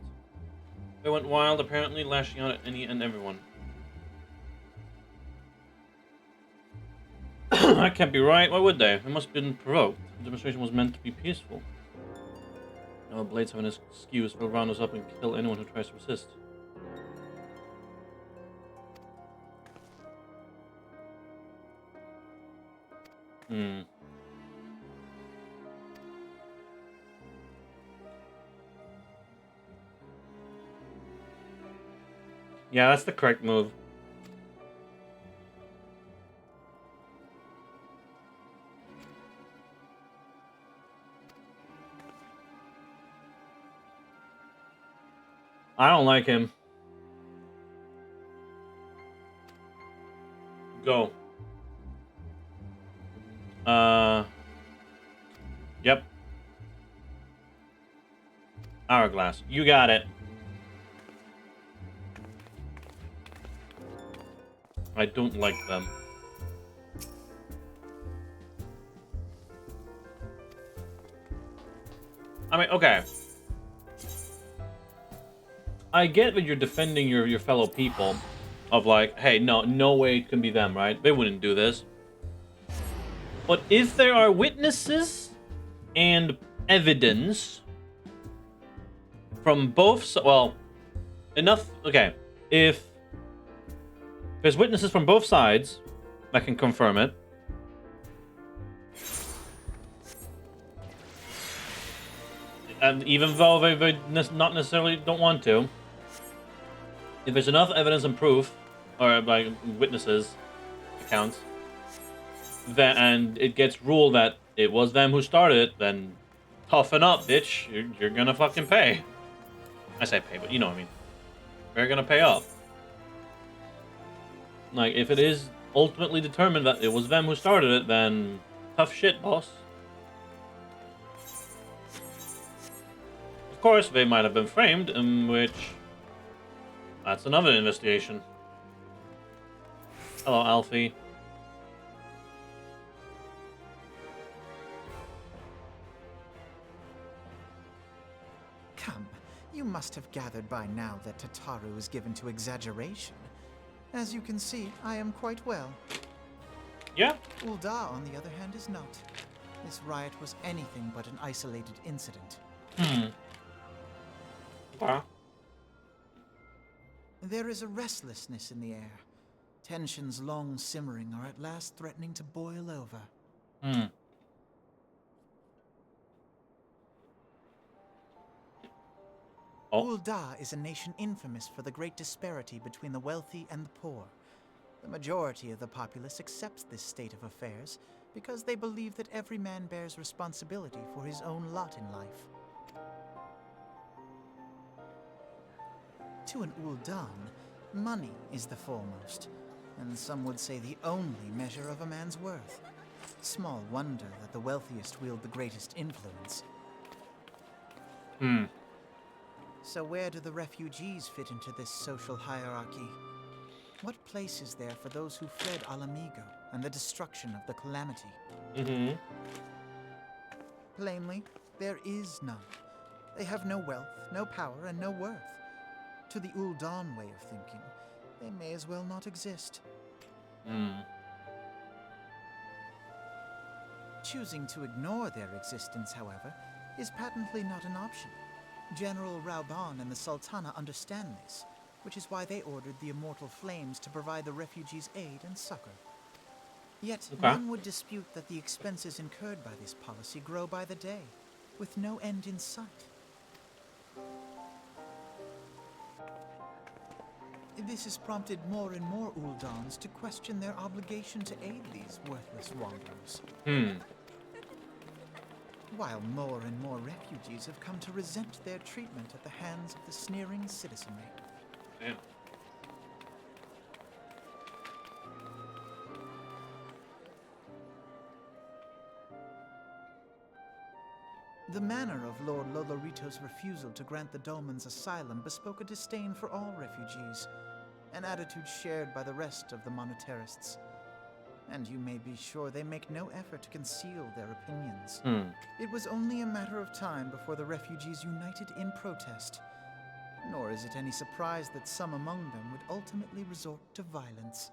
They went wild, apparently lashing out at any and everyone. That can't be right. Why would they? They must have been provoked. The demonstration was meant to be peaceful. Now the blades have an excuse. They'll round us up and kill anyone who tries to resist. Hmm. Yeah, that's the correct move. I don't like him. Go. Yep. Hourglass. You got it. I don't like them. I mean, okay. I get that you're defending your fellow people. Of like, hey, no way it can be them, right? They wouldn't do this. But if there are witnesses and evidence from both, well, enough, okay. If there's witnesses from both sides that can confirm it, and even though they not necessarily don't want to, if there's enough evidence and proof, or like witnesses, accounts, that and it gets ruled that it was them who started it, then toughen up, bitch. You're gonna fucking pay. I say pay, but you know what I mean. They're gonna pay up. Like, if it is ultimately determined that it was them who started it, then tough shit, boss. Of course, they might have been framed, in which that's another investigation. Hello, Alfie. Come, you must have gathered by now that Tataru is given to exaggeration. As you can see, I am quite well. Yeah. Ul'dah, on the other hand, is not. This riot was anything but an isolated incident. Wow. There is a restlessness in the air. Tensions long simmering are at last threatening to boil over. Oh. Ul'dah is a nation infamous for the great disparity between the wealthy and the poor. The majority of the populace accepts this state of affairs because they believe that every man bears responsibility for his own lot in life. To an Ul'dan, money is the foremost, and some would say the only measure of a man's worth. Small wonder that the wealthiest wield the greatest influence. So where do the refugees fit into this social hierarchy? What place is there for those who fled Alamigo and the destruction of the Calamity? Plainly, there is none. They have no wealth, no power, and no worth. To the Ul'dan way of thinking, they may as well not exist. Choosing to ignore their existence, however, is patently not an option. General Rauban and the Sultana understand this, which is why they ordered the Immortal Flames to provide the refugees aid and succor. Yet, none would dispute that the expenses incurred by this policy grow by the day, with no end in sight. This has prompted more and more Uldans to question their obligation to aid these worthless wanderers. While more and more refugees have come to resent their treatment at the hands of the sneering citizenry. Damn. The manner of Lord Lolorito's refusal to grant the Dolmens asylum bespoke a disdain for all refugees, an attitude shared by the rest of the monetarists. And you may be sure they make no effort to conceal their opinions. It was only a matter of time before the refugees united in protest. Nor is it any surprise that some among them would ultimately resort to violence.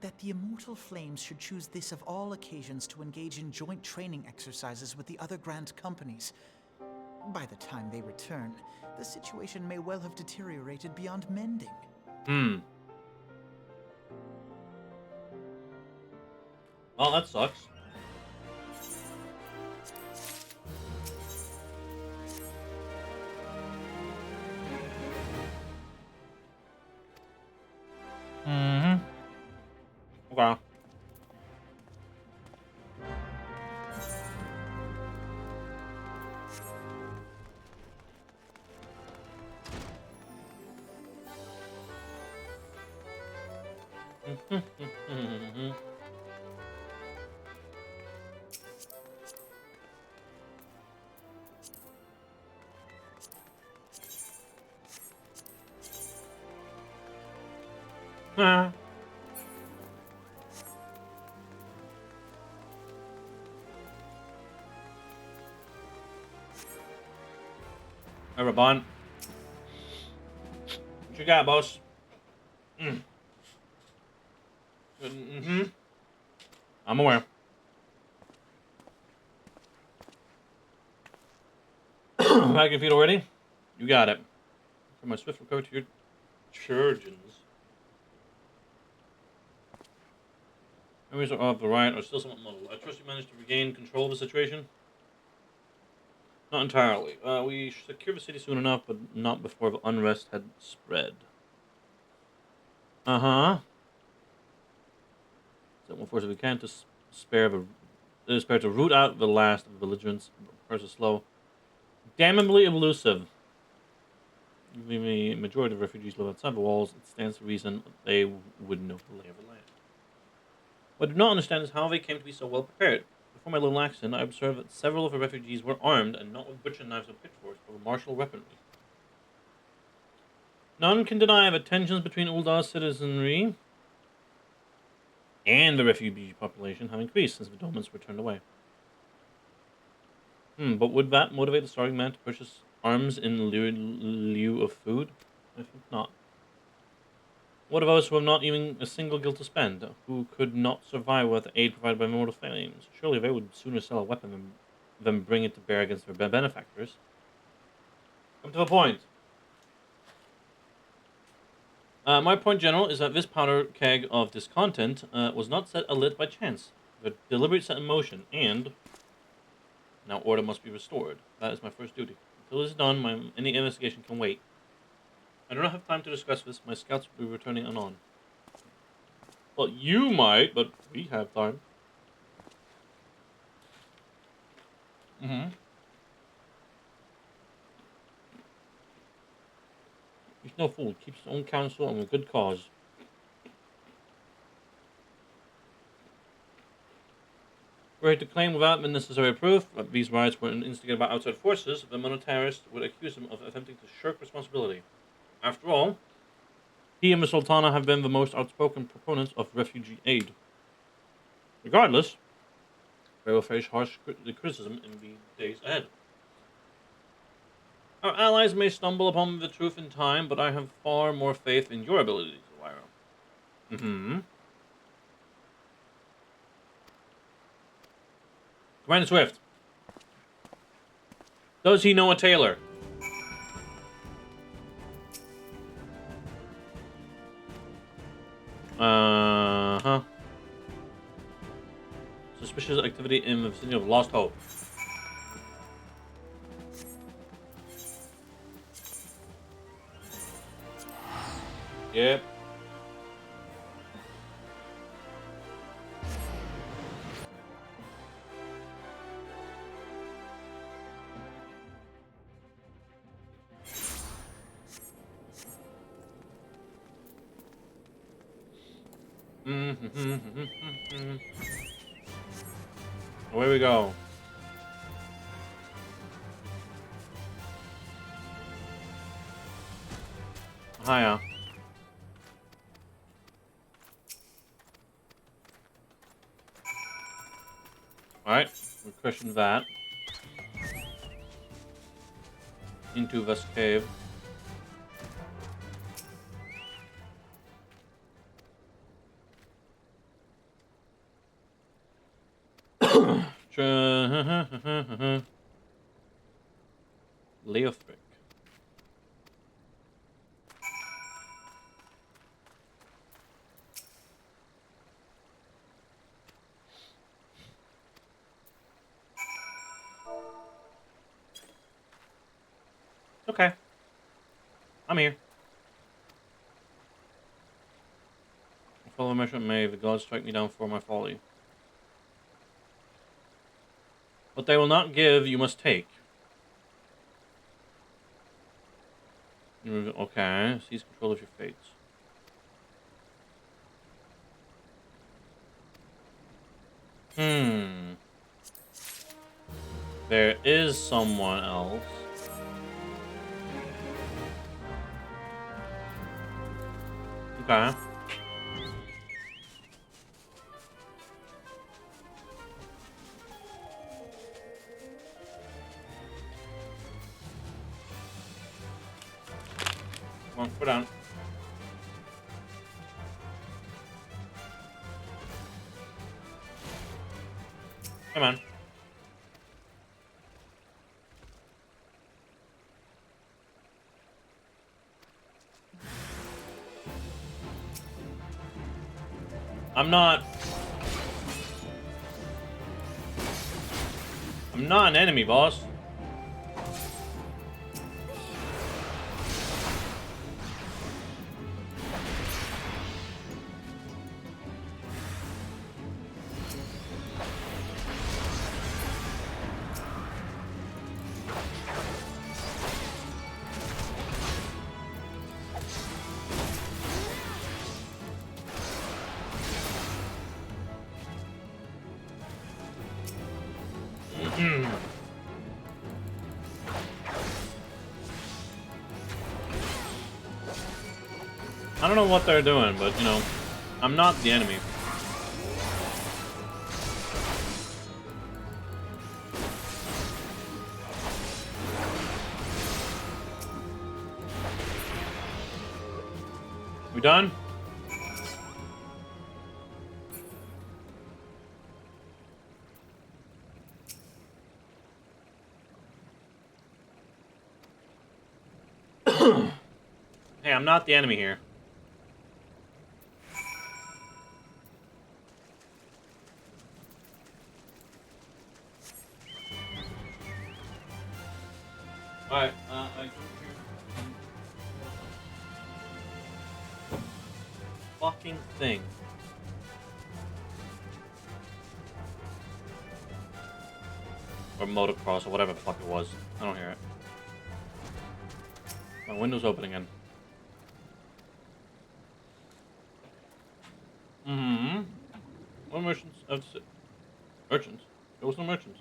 That the Immortal Flames should choose this of all occasions to engage in joint training exercises with the other Grand Companies. By the time they return, the situation may well have deteriorated beyond mending. Well, that sucks. Okay. Hey, Rabon. What you got, boss? Mm-hmm. I'm aware. Back your feet already? You got it. For my swift recovery to your Churgeons. Enemies are off the right are still somewhat muddled. I trust you managed to regain control of the situation? Not entirely. We secured the city soon enough, but not before the unrest had spread. Uh-huh. So we'll force if we can to spare to root out the last of the belligerents. Press is slow. Damnably elusive. The majority of refugees live outside the walls. It stands to reason they would know the lay of the land. What I do not understand is how they came to be so well prepared. Before my little accident, I observed that several of the refugees were armed, and not with butcher knives or pitchforks, but with martial weaponry. None can deny that tensions between Uldar's citizenry and the refugee population have increased since the Domans were turned away. But would that motivate the starving man to purchase arms in lieu of food? I think not. What of those who have not even a single guild to spend, who could not survive without the aid provided by mortal flames? Surely they would sooner sell a weapon than bring it to bear against their benefactors. Come to the point. My point, General, is that this powder keg of discontent was not set alit by chance, but deliberate set in motion, and now order must be restored. That is my first duty. Until this is done, any investigation can wait. I do not have time to discuss this. My scouts will be returning anon. Well, you might, but we have time. He's no fool. Keeps his own counsel and with good cause. Were it to claim without the necessary proof that these riots were instigated by outside forces, the monetarist would accuse him of attempting to shirk responsibility. After all, he and the Sultana have been the most outspoken proponents of refugee aid. Regardless, they will face harsh criticism in the days ahead. Our allies may stumble upon the truth in time, but I have far more faith in your abilities, Elvira. Commander Swift. Does he know a tailor? Suspicious activity in the vicinity of Lost Hope. Yep. Away we go. Hiya. Alright, we question that. Into this cave. Leothric. Okay. I'm here. I follow measurement may the gods strike me down for my folly. What they will not give, you must take. Okay, seize control of your fates. There is someone else. Okay. Come on, put down. Come on. I'm not an enemy, boss. I don't know what they're doing, but, you know, I'm not the enemy. We done? Hey, I'm not the enemy here. Alright, fucking thing. Or motocross or whatever the fuck it was. I don't hear it. My window's open again. What merchants? Merchants? There was no merchants.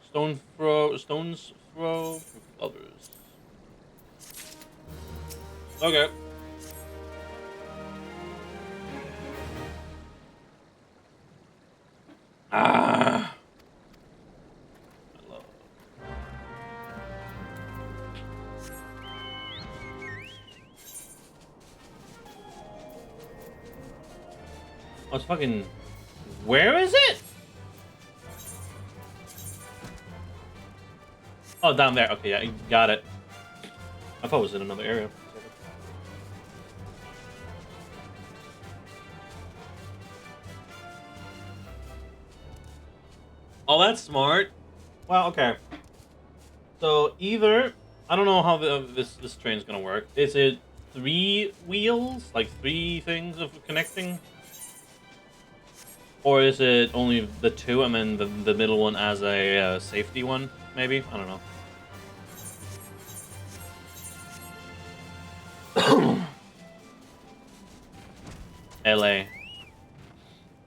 Stones throw, others. Okay. Ah. I love. Oh, it's fucking. Where is it? Oh, down there. Okay, yeah, got it. I thought it was in another area. Oh, that's smart. Well, okay. So either I don't know how this train's gonna work. Is it 3 wheels, like 3 things of connecting, or is it only the 2 and then the middle one as a safety one? Maybe, I don't know. LA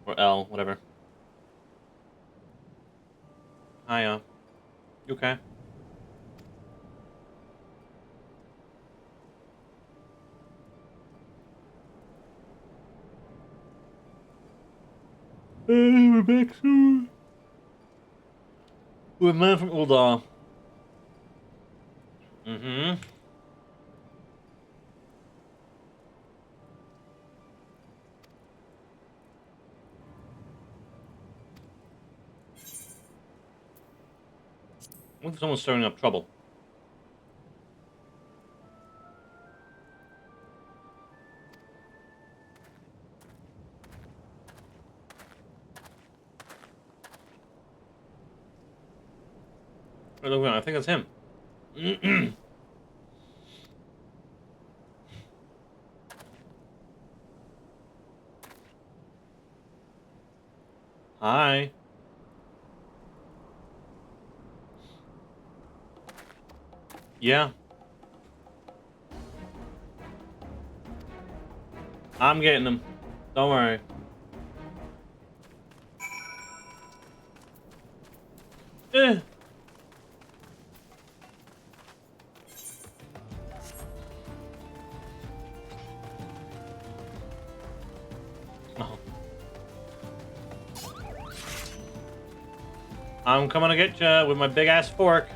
or L, whatever. Hiya. You okay? Hey, we're back soon. We're man from Uldar. Mm-hmm. What if someone's stirring up trouble? Look, I think it's him. Hi. Yeah. I'm getting them. Don't worry. Eh. Oh. I'm coming to get you with my big ass fork.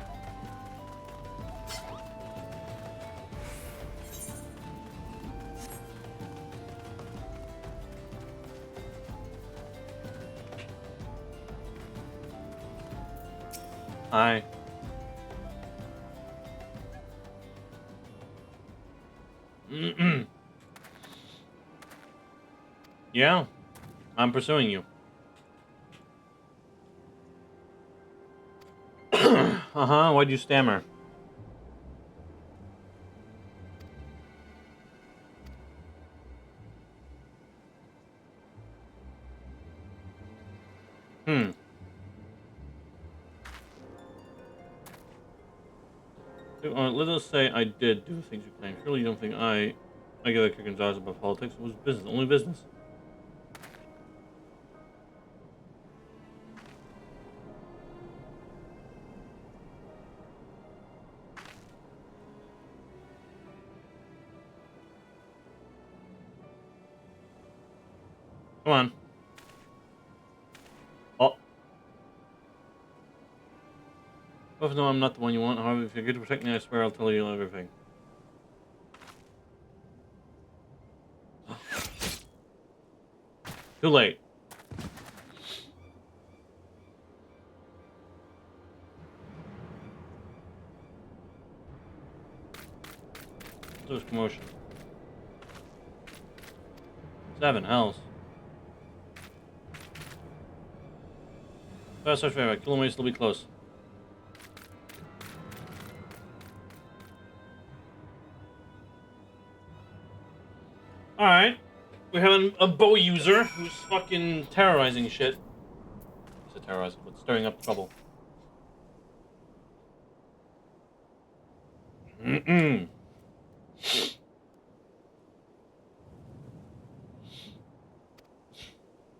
Hi. Yeah, I'm pursuing you. Uh-huh, why'd you stammer? Let us say I did do things you claim. Surely you don't think I give a kick in jars about politics. It was business, only business. Come on. Oh. Both know I'm not the one you want. However, if you're good to protect me, I swear I'll tell you everything. Too late. There's commotion. 7 hells. Fast search favor. Kill him while you still be close. Alright. We have a bow user who's fucking terrorizing shit. I said terrorizing, but stirring up trouble. Mm-mm.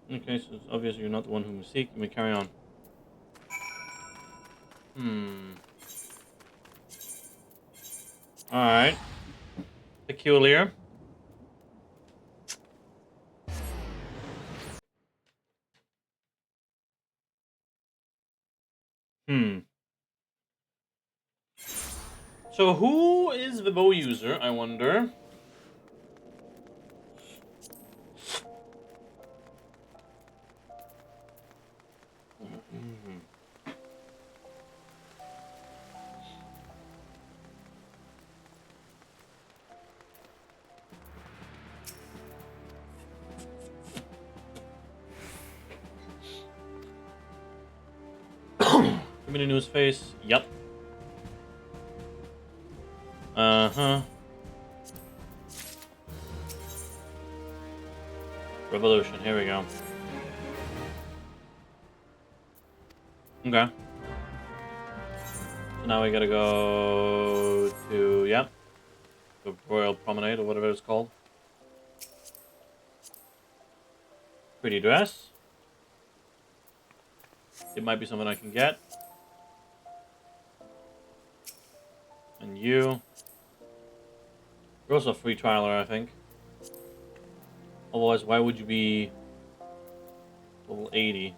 Okay, so it's obvious you're not the one whom we seek. Let me carry on. Alright. Peculiar. So who is the bow user, I wonder? Give me the news face. Yep. Uh-huh. Revolution. Here we go. Okay. So now we gotta go to, yep. The Royal Promenade or whatever it's called. Pretty dress. It might be something I can get. And you. You're also a free trialer, I think. Otherwise, why would you be level 80?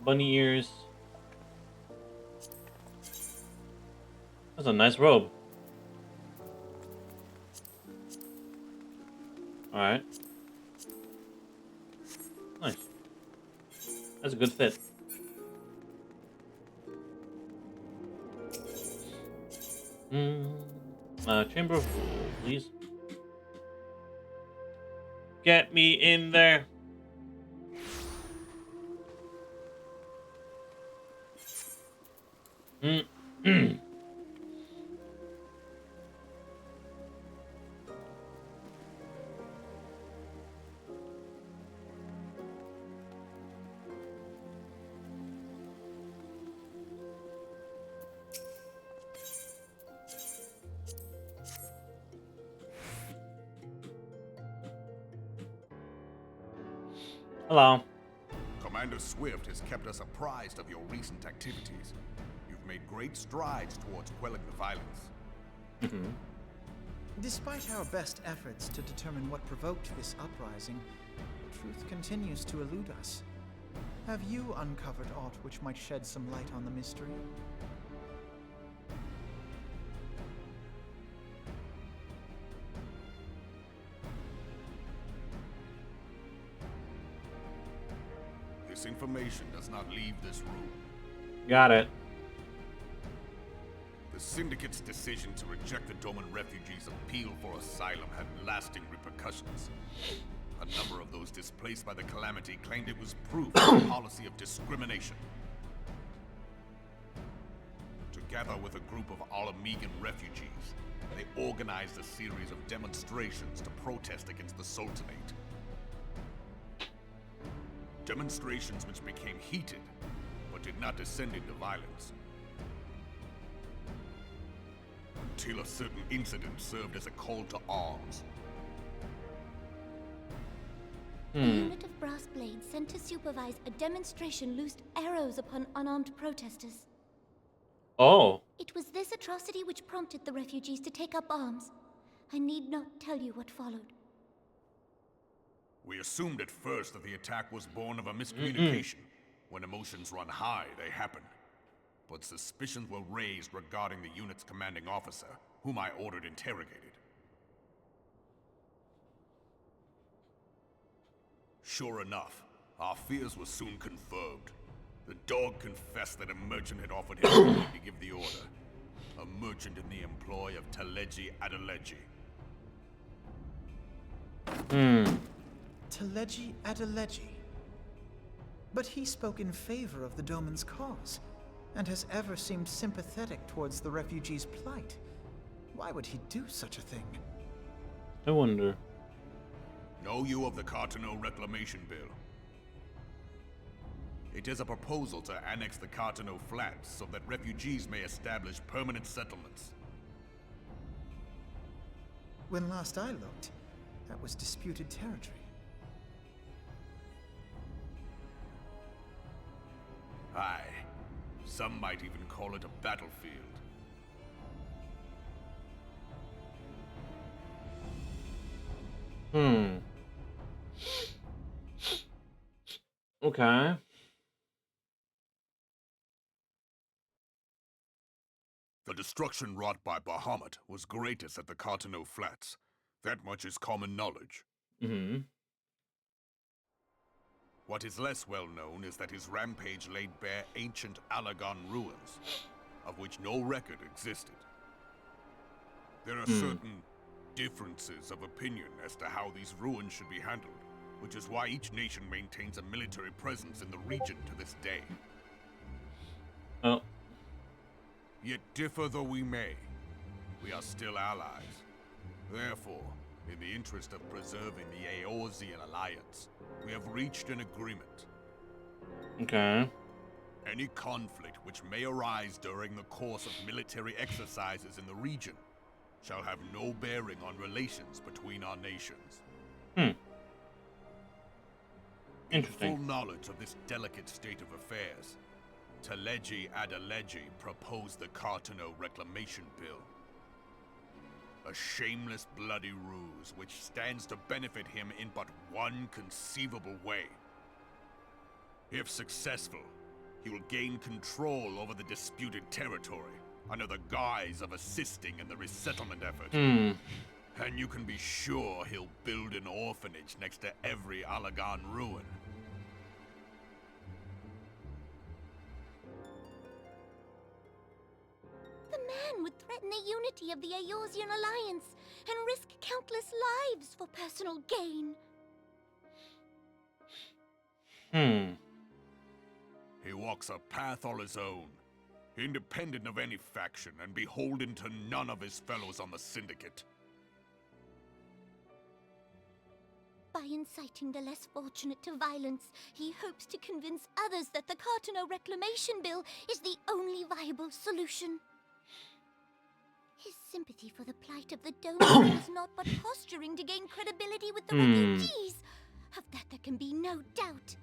Bunny ears. That's a nice robe. Alright. Nice. That's a good fit. Chamber of Rule, please. Get me in there. Hello. Commander Swift has kept us apprised of your recent activities. You've made great strides towards quelling the violence. Despite our best efforts to determine what provoked this uprising, the truth continues to elude us. Have you uncovered aught which might shed some light on the mystery? This information does not leave this room. Got it. The Syndicate's decision to reject the Doman refugees' appeal for asylum had lasting repercussions. A number of those displaced by the calamity claimed it was proof of a policy of discrimination. Together with a group of Alamegan refugees, they organized a series of demonstrations to protest against the Sultanate. Demonstrations which became heated, but did not descend into violence. Until a certain incident served as a call to arms. A unit of brass blades sent to supervise a demonstration loosed arrows upon unarmed protesters. Oh. It was this atrocity which prompted the refugees to take up arms. I need not tell you what followed. We assumed at first that the attack was born of a miscommunication. When emotions run high, they happen. But suspicions were raised regarding the unit's commanding officer, whom I ordered interrogated. Sure enough, our fears were soon confirmed. The dog confessed that a merchant had offered him money to give the order. A merchant in the employ of Teleji Adeleji. Teleji Adeleji. But he spoke in favor of the Doman's cause, and has ever seemed sympathetic towards the refugees' plight. Why would he do such a thing? I wonder. Know you of the Cartano Reclamation Bill? It is a proposal to annex the Cartano Flats so that refugees may establish permanent settlements. When last I looked, that was disputed territory. Aye. Some might even call it a battlefield. Okay. The destruction wrought by Bahamut was greatest at the Cartano Flats. That much is common knowledge. What is less well known is that his rampage laid bare ancient Alagon ruins, of which no record existed. There are certain differences of opinion as to how these ruins should be handled, which is why each nation maintains a military presence in the region to this day. Oh. Yet differ though we may, we are still allies. Therefore, in the interest of preserving the Eorzean alliance, we have reached an agreement. Okay. Any conflict which may arise during the course of military exercises in the region shall have no bearing on relations between our nations. Interesting. In full knowledge of this delicate state of affairs, Teleji Adeleji proposed the Cartano Reclamation Bill. A shameless bloody ruse which stands to benefit him in but one conceivable way. If successful, he will gain control over the disputed territory under the guise of assisting in the resettlement effort. And you can be sure he'll build an orphanage next to every Alagon ruin. The man would threaten the unity of the Eorzean alliance and risk countless lives for personal gain. He walks a path all his own, independent of any faction and beholden to none of his fellows on the Syndicate. By inciting the less fortunate to violence, he hopes to convince others that the Cartano Reclamation Bill is the only viable solution. His sympathy for the plight of the Doman is not but posturing to gain credibility with the refugees. Of that there can be no doubt.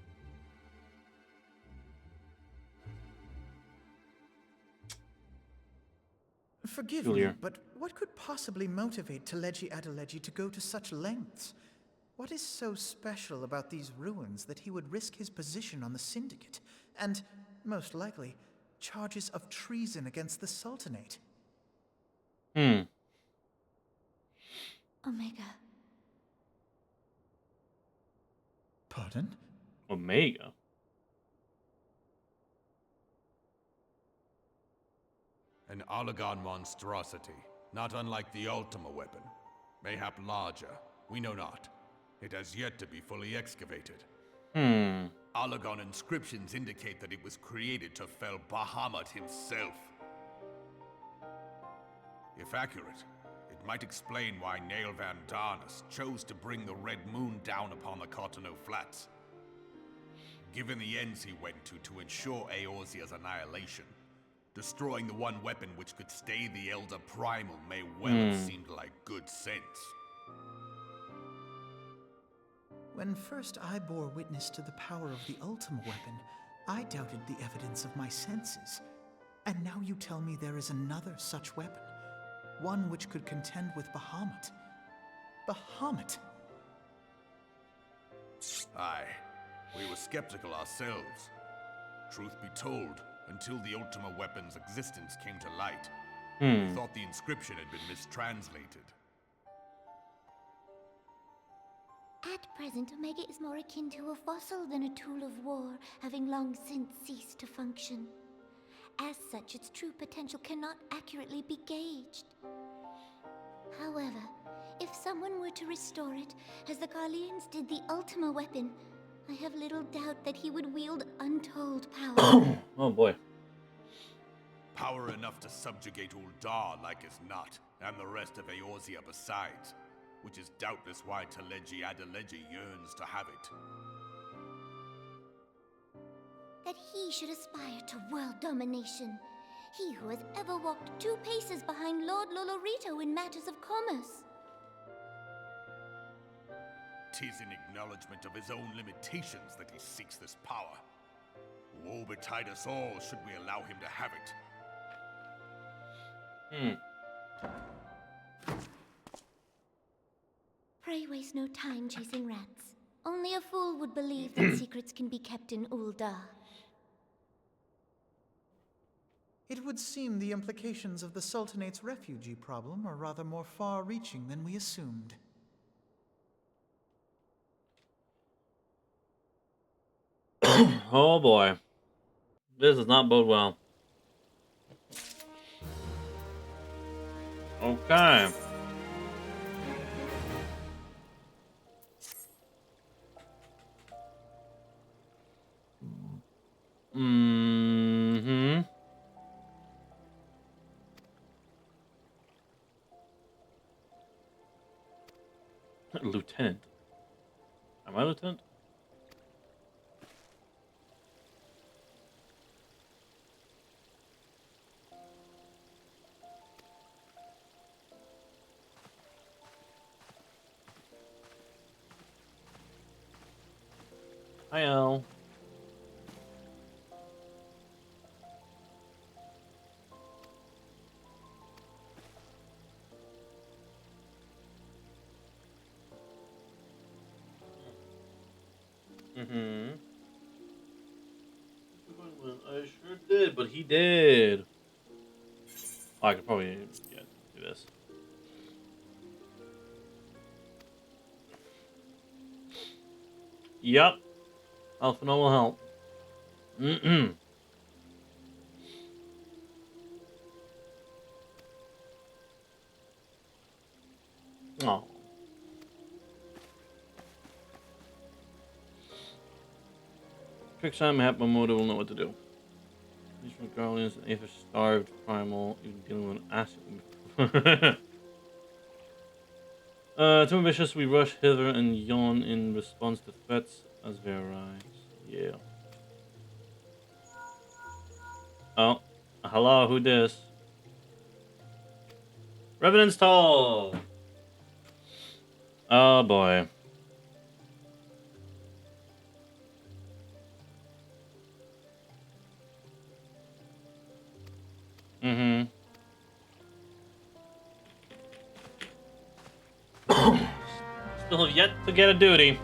Forgive me, but what could possibly motivate Teleji Adeleji to go to such lengths? What is so special about these ruins that he would risk his position on the Syndicate, and, most likely, charges of treason against the Sultanate? Omega. Pardon? Omega? An Allagan monstrosity, not unlike the Ultima weapon. Mayhap larger, we know not. It has yet to be fully excavated. Allagan inscriptions indicate that it was created to fell Bahamut himself. If accurate, it might explain why Nail Van Darnus chose to bring the Red Moon down upon the Cotonou Flats. Given the ends he went to ensure Eorzea's annihilation, destroying the one weapon which could stay the Elder Primal may well have seemed like good sense. When first I bore witness to the power of the Ultima weapon, I doubted the evidence of my senses. And now you tell me there is another such weapon. One which could contend with Bahamut. Bahamut! Aye, we were skeptical ourselves. Truth be told, until the Ultima weapon's existence came to light, we thought the inscription had been mistranslated. At present, Omega is more akin to a fossil than a tool of war, having long since ceased to function. As such, its true potential cannot accurately be gauged. However, if someone were to restore it, as the Garleans did the Ultima weapon, I have little doubt that he would wield untold power. Oh boy. Power enough to subjugate Uldar like as not, and the rest of Eorzea besides, which is doubtless why Teleji Adeleji yearns to have it. That he should aspire to world domination. He who has ever walked 2 paces behind Lord Lolorito in matters of commerce. 'Tis in acknowledgement of his own limitations that he seeks this power. Woe betide us all should we allow him to have it. Pray waste no time chasing rats. Only a fool would believe that secrets can be kept in Uldar. It would seem the implications of the Sultanate's refugee problem are rather more far-reaching than we assumed. Oh boy. This does not bode well. Okay. Lieutenant. Am I lieutenant? Hi, Al. I sure did, but he did. Oh, I could probably do this. Yep. Alpha will help. Oh. Trick Sam Hapmamoto will know what to do. These from Garlands, if a starved primal, you're dealing with an acid. Too ambitious, we rush hither and yawn in response to threats as they arise. Yeah. Oh. Hello, who dis? Revenant's Toll! Oh boy. Still have yet to get a duty.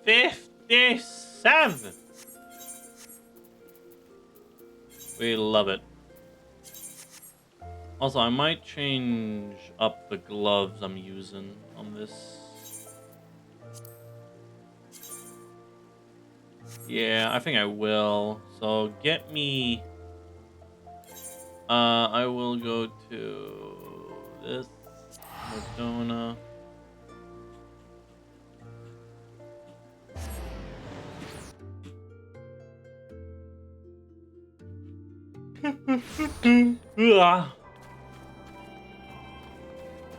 $57. We love it. Also, I might change up the gloves I'm using on this. Yeah, I think I will. So get me. I will go to this Madonna.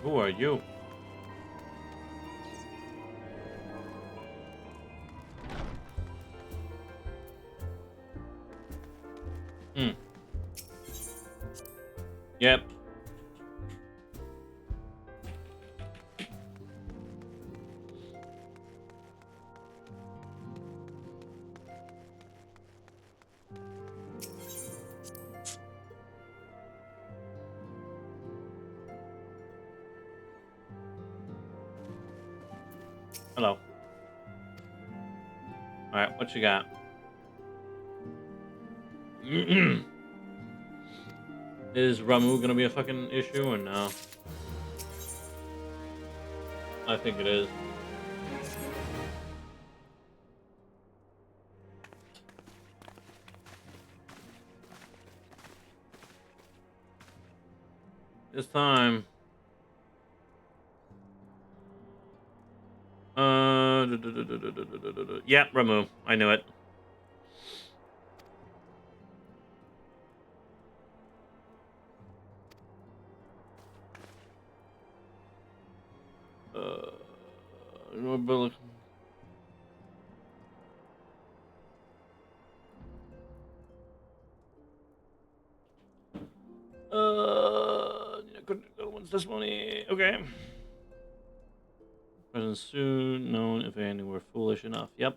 Who are you? Yep. Hello. Alright, what you got? Is Ramu gonna be a fucking issue or no? I think it is. This time. Yep, Ramu. I knew it. What's this money? Okay. Present soon, known if any were foolish enough. Yep.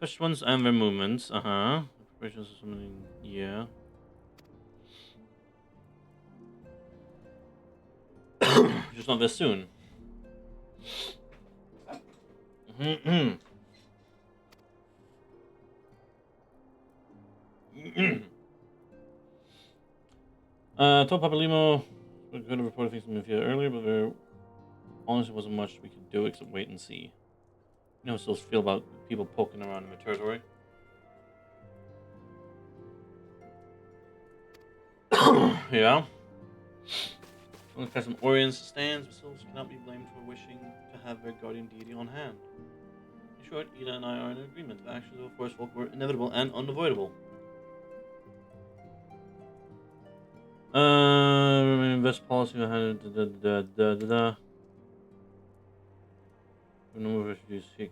Touch ones and their movements. Preparations for summoning. Yeah. Just not this soon. Told Papa Limo we could have reported things from Mafia earlier, but there honestly wasn't much we could do except wait and see. You know how still feel about people poking around in my territory. Yeah. Only cast some Orients stands, but souls cannot be blamed for wishing to have their guardian deity on hand. In short, Ida and I are in agreement. The actions of Forest Folk were inevitable and unavoidable. Remaining best policy I had no refugees seek.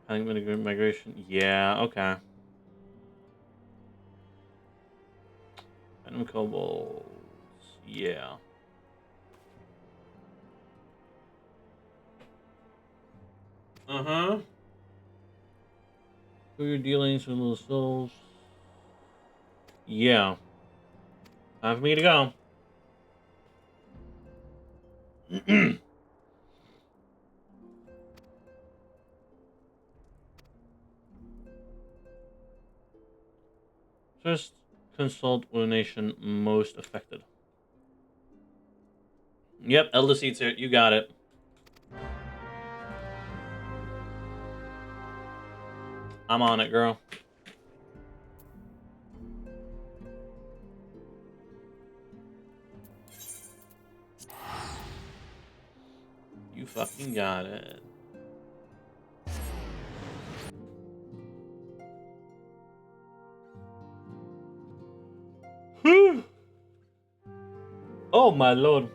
Panic migration. Yeah, okay. Phantom kobolds. Yeah. Who your dealings with little souls? Yeah. Time for me to go. Just consult with a nation most affected. Yep, Elder Seat's here. You got it. I'm on it, girl. You fucking got it. Oh my lord.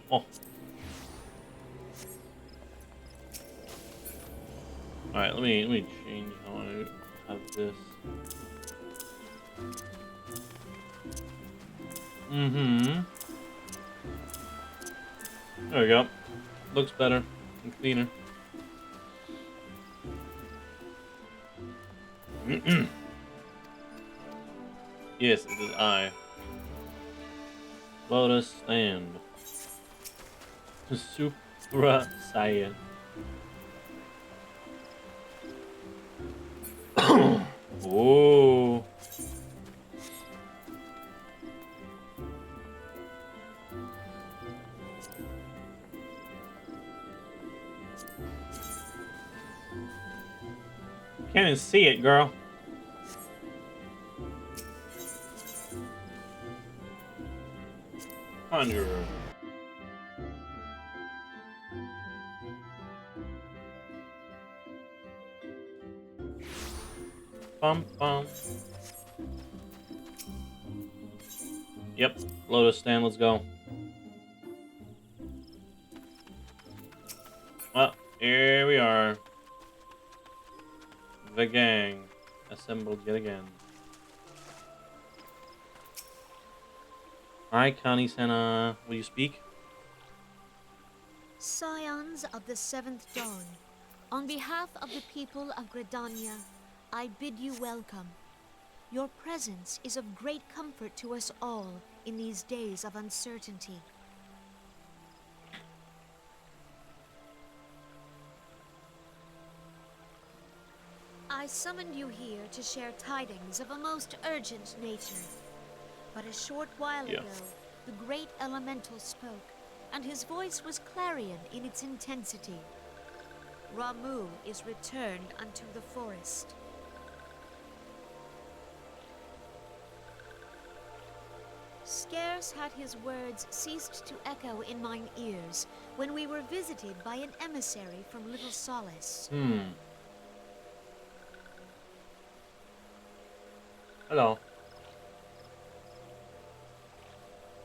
Oh. Alright, let me change how I have this. There we go. Looks better and cleaner. Yes, it is I. Lotus stand. Supra Saiyan. Oh. Can't even see it, girl. Conjurer. Bum bum. Yep, Lotus stand, let's go. Well, here we are. The gang. Assembled yet again. Hi, Connie Senna. Will you speak? Scions of the Seventh Dawn, on behalf of the people of Gridania, I bid you welcome. Your presence is of great comfort to us all in these days of uncertainty. I summoned you here to share tidings of a most urgent nature. But a short while ago, the great elemental spoke, and his voice was clarion in its intensity. Ramu is returned unto the forest. Scarce had his words ceased to echo in mine ears when we were visited by an emissary from Little Solace. Hello.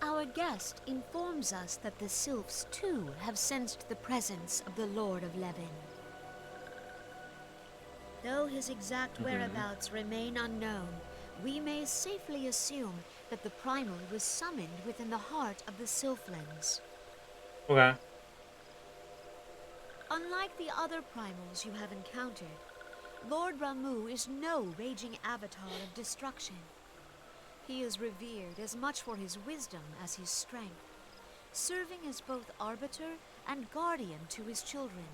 Our guest informs us that the sylphs, too, have sensed the presence of the Lord of Levin. Though his exact whereabouts remain unknown, we may safely assume that the primal was summoned within the heart of the Sylphlands. Okay. Unlike the other primals you have encountered, Lord Ramu is no raging avatar of destruction. He is revered as much for his wisdom as his strength, serving as both arbiter and guardian to his children.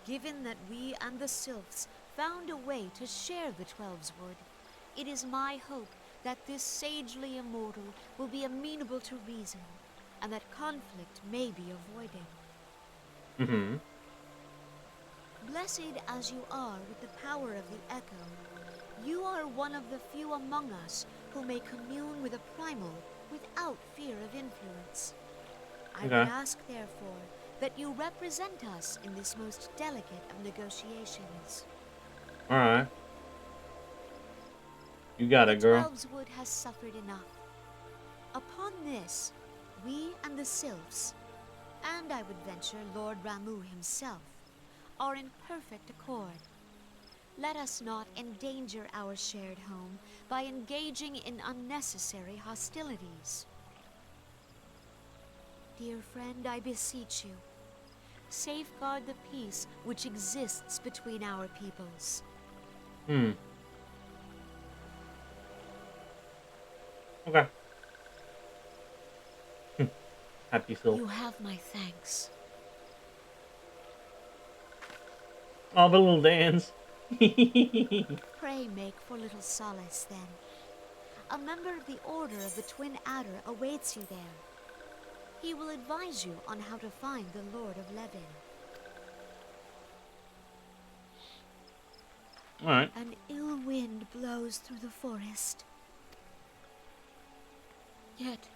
Given that we and the Sylphs found a way to share the Twelveswood, it is my hope that this sagely immortal will be amenable to reason, and that conflict may be avoided. Blessed as you are with the power of the Echo, you are one of the few among us who may commune with a primal without fear of influence. I would ask, therefore, that you represent us in this most delicate of negotiations. Alright. You got it, girl. The Twelveswood has suffered enough. Upon this, we and the Sylphs, and I would venture Lord Ramu himself, are in perfect accord. Let us not endanger our shared home by engaging in unnecessary hostilities. Dear friend, I beseech you, safeguard the peace which exists between our peoples. Okay. Happy Sylph. You have my thanks. Oh, the little dance. Pray make for Little Solace, then. A member of the Order of the Twin Adder awaits you there. He will advise you on how to find the Lord of Levin. Alright. An ill wind blows through the forest. Yet,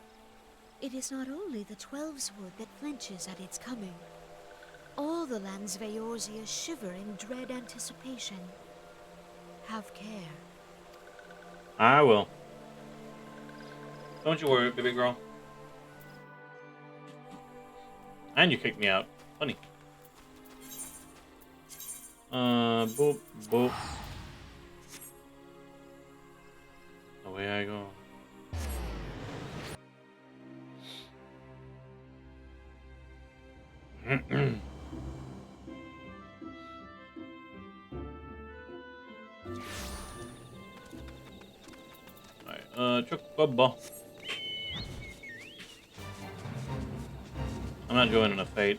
it is not only the Twelveswood that flinches at its coming. All the lands of Eorzea shiver in dread anticipation. Have care. I will. Don't you worry, baby girl. And you kicked me out. Funny. Boop, boop. Away I go. Alright, Chocobo. I'm not joining a fate.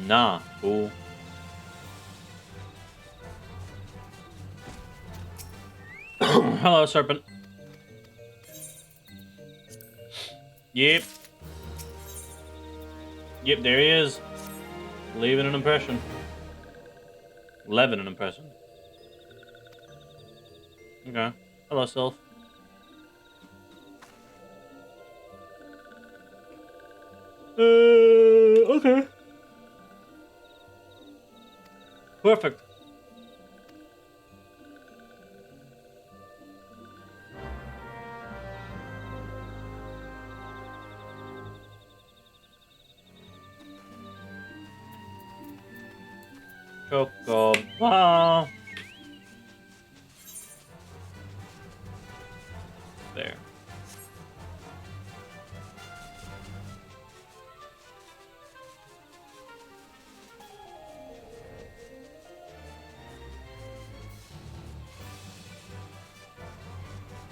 Nah, fool. Hello, serpent. Yep. Yep, there he is. Leaving an impression. Leaving an impression. Okay. Hello, Sylph. Okay. Perfect. Chocobo. There.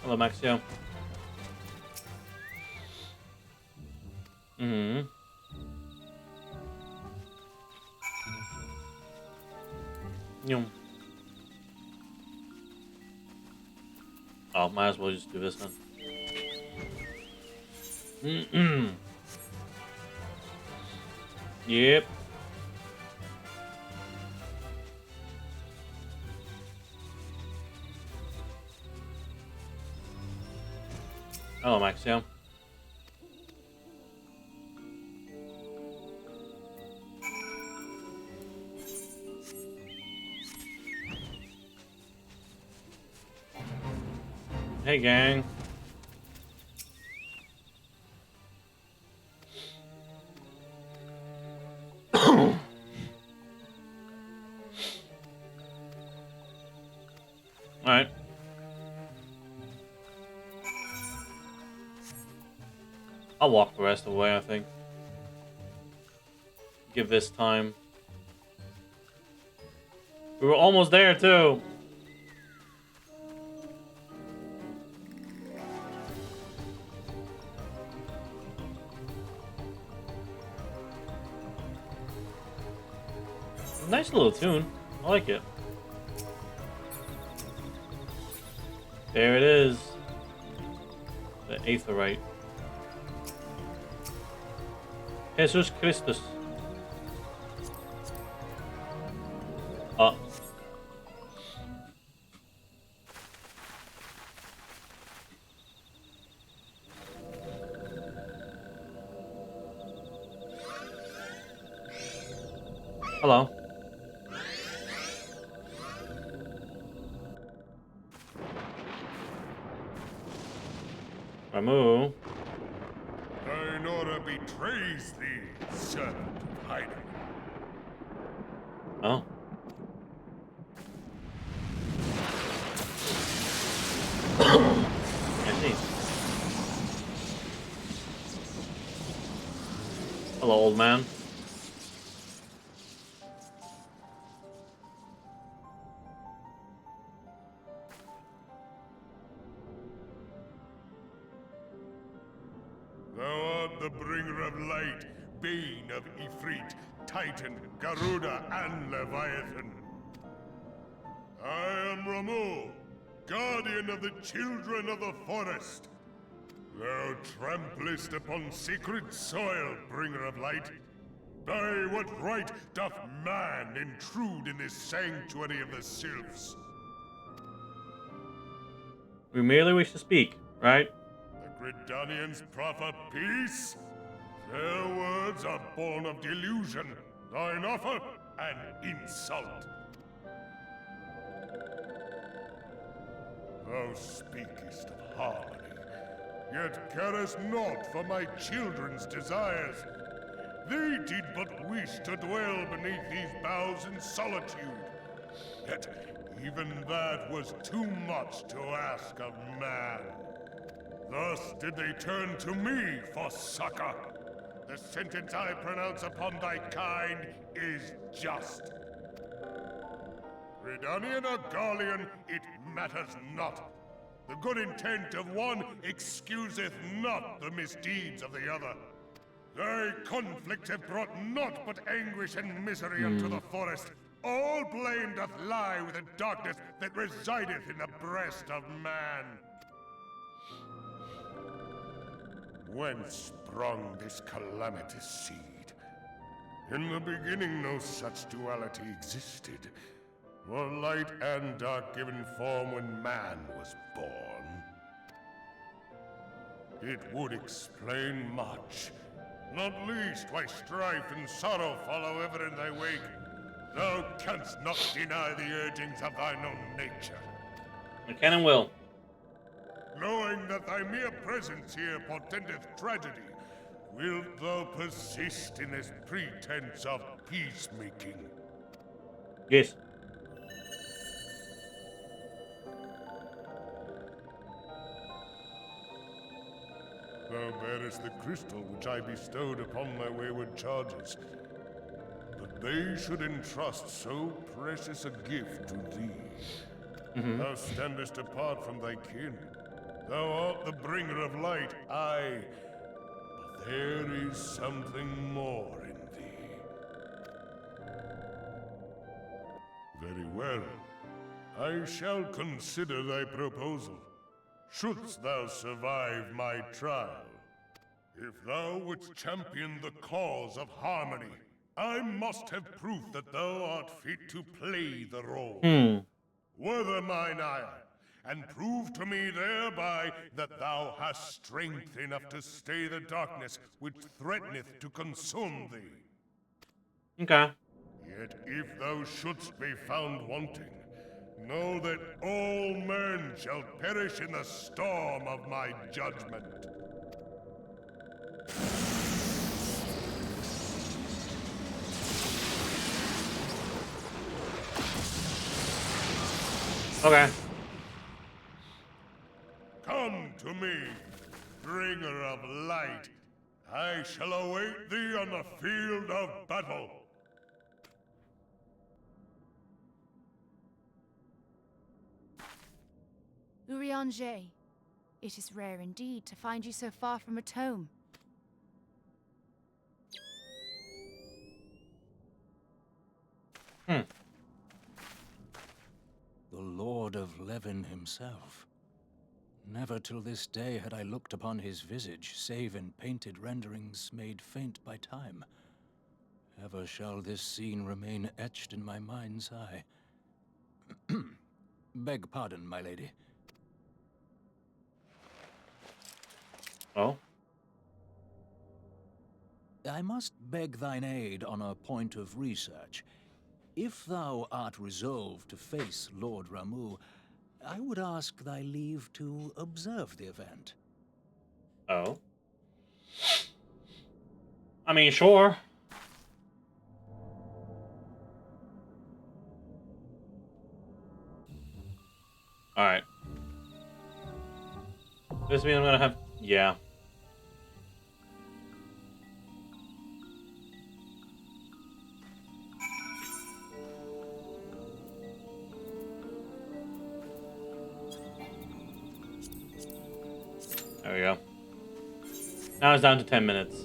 Hello, Maxio. Mm-hmm. Yum. Oh, might as well just do this then. Yep. Hello, Maxio. Hey, gang. Alright. I'll walk the rest of the way, I think. Give this time. We were almost there, too. Nice little tune. I like it. There it is. The Aetherite. Jesus Christus. Hello. Ramu. Tynora betrays thee, servant of hiding. Oh. I see. Hello, old man. Thou art the bringer of light, bane of Ifrit, Titan, Garuda, and Leviathan. I am Ramu, guardian of the children of the forest. Thou tramplest upon sacred soil, bringer of light. By what right doth man intrude in this sanctuary of the sylphs? We merely wish to speak, right? The Gridanians proffer peace? Their words are born of delusion, thine offer an insult. Thou speakest of harmony, yet carest not for my children's desires. They did but wish to dwell beneath these boughs in solitude. Yet even that was too much to ask of man. Thus did they turn to me for succor. The sentence I pronounce upon thy kind is just. Gridanian or Garlean, it matters not. The good intent of one excuseth not the misdeeds of the other. Thy conflicts have brought naught but anguish and misery unto the forest. All blame doth lie with the darkness that resideth in the breast of man. Whence sprung this calamitous seed? In the beginning no such duality existed. Were light and dark given form when man was born? It would explain much. Not least why strife and sorrow follow ever in thy wake. Thou canst not deny the urgings of thine own nature. I can and will. Knowing that thy mere presence here portendeth tragedy, wilt thou persist in this pretense of peacemaking? Yes. Thou bearest the crystal which I bestowed upon thy wayward charges. But they should entrust so precious a gift to thee. Thou standest apart from thy kin. Thou art the bringer of light, aye. But there is something more in thee. Very well. I shall consider thy proposal. Shouldst thou survive my trial. If thou wouldst champion the cause of harmony, I must have proof that thou art fit to play the role. Wither mine ire, and prove to me thereby that thou hast strength enough to stay the darkness which threateneth to consume thee. Okay. Yet if thou shouldst be found wanting, know that all men shall perish in the storm of my judgment. Okay. Come to me, bringer of light. I shall await thee on the field of battle. Urianger, it is rare indeed to find you so far from at home. The Lord of Levin himself. Never till this day had I looked upon his visage, save in painted renderings made faint by time. Ever shall this scene remain etched in my mind's eye. Beg pardon, my lady. Oh? I must beg thine aid on a point of research. If thou art resolved to face Lord Ramu, I would ask thy leave to observe the event. Oh? I mean, sure. Alright. This means I'm gonna have... Yeah. There we go. Now it's down to 10 minutes.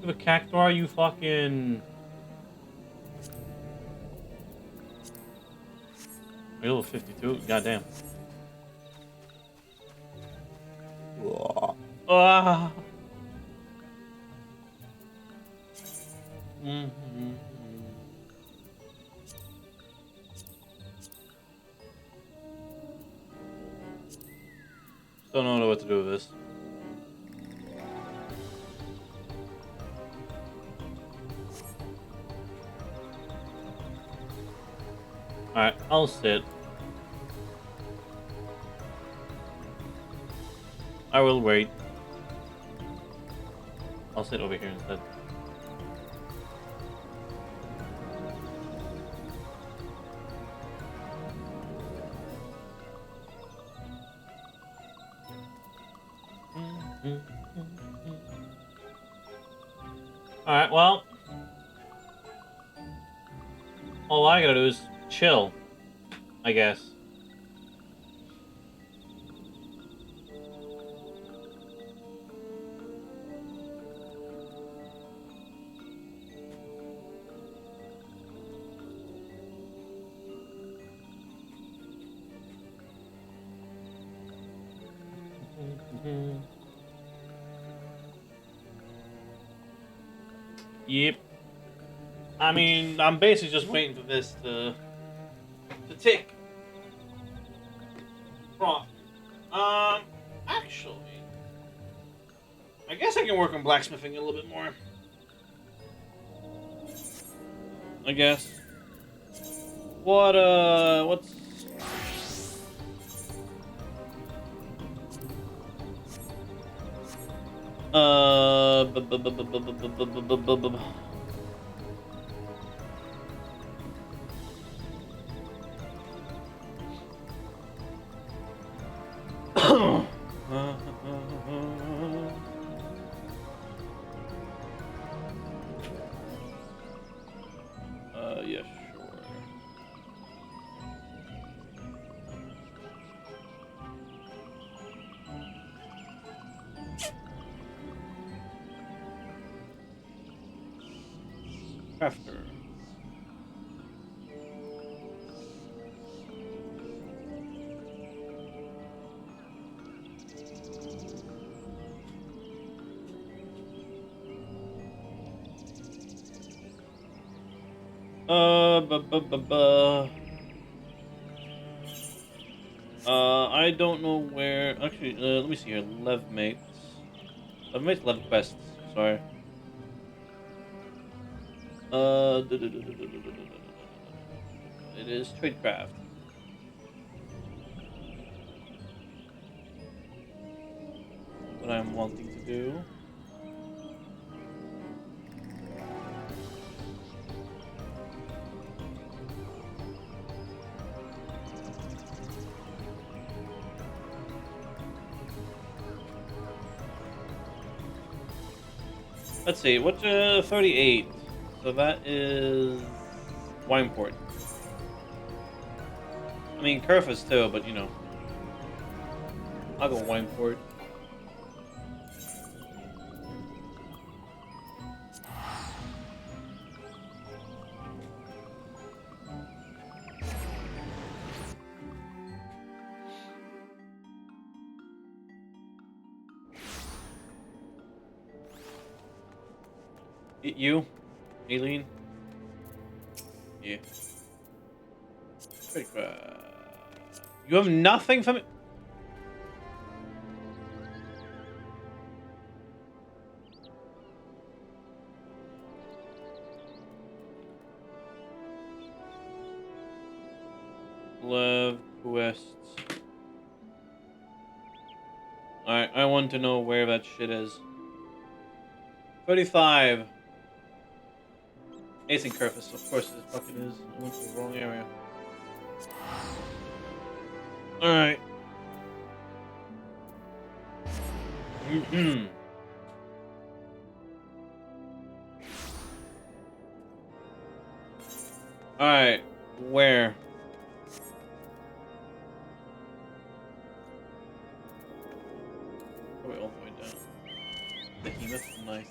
You have a cactuar, you fucking... You're level 52? Goddamn. Ah. Don't know what to do with this. Alright, I'll sit. I will wait. I'll sit over here instead. Alright, well. All I gotta do is chill. I guess. Yep. I mean, I'm basically just waiting for this to tick. Wrong. Actually, I guess I can work on blacksmithing a little bit more. I guess. What's... yeah, sure. Crafter. I don't know where. Actually, let me see here. Lev mates. Lev mates, Lev quests. Sorry. It is tradecraft. What I'm wanting to do. Let's see, what's 38? So that is Wineport. I mean, Kerfus too, but you know. I'll go Wineport. You? Aileen? Yeah. You have nothing for me? Lev quests. Alright, I want to know where that shit is. 35. Acing Kerfus, of course it fucking is. I went to the wrong area. Alright. Alright, where? Probably all the way down. Behemoth, nice.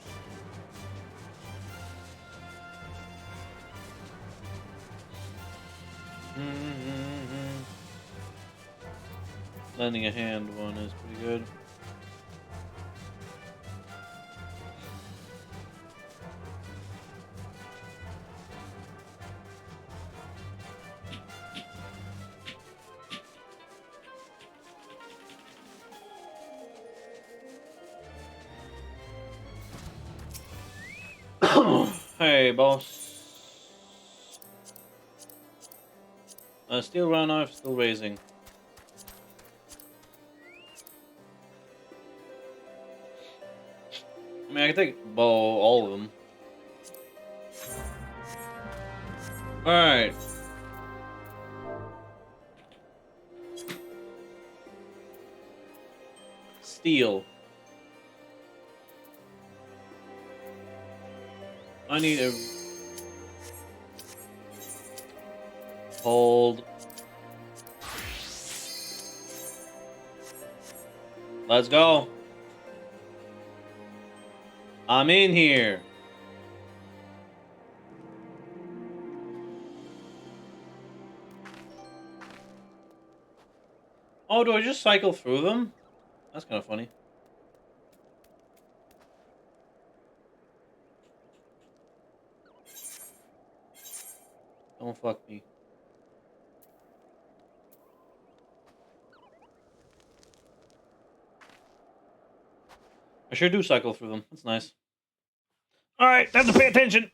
Lending a hand one is pretty good. Hey, boss. Steel round knife, still raising. I mean, I can take all of them. Alright. Steel. I need a... Hold. Let's go. I'm in here. Oh, do I just cycle through them? That's kind of funny. Don't fuck me. I sure do cycle through them. That's nice. Alright, time to pay attention.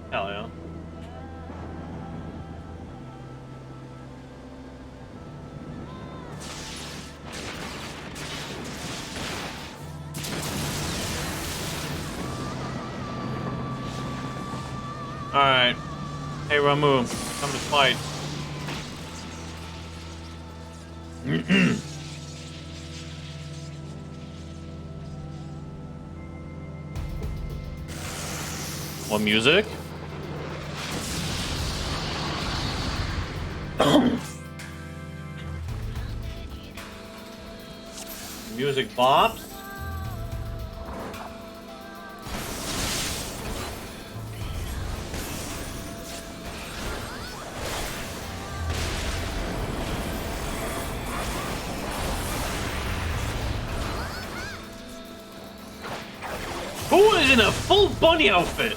Hell yeah. Alright. Hey, Ramu. Come to fight. What music? Music bops. Who is in a full bunny outfit?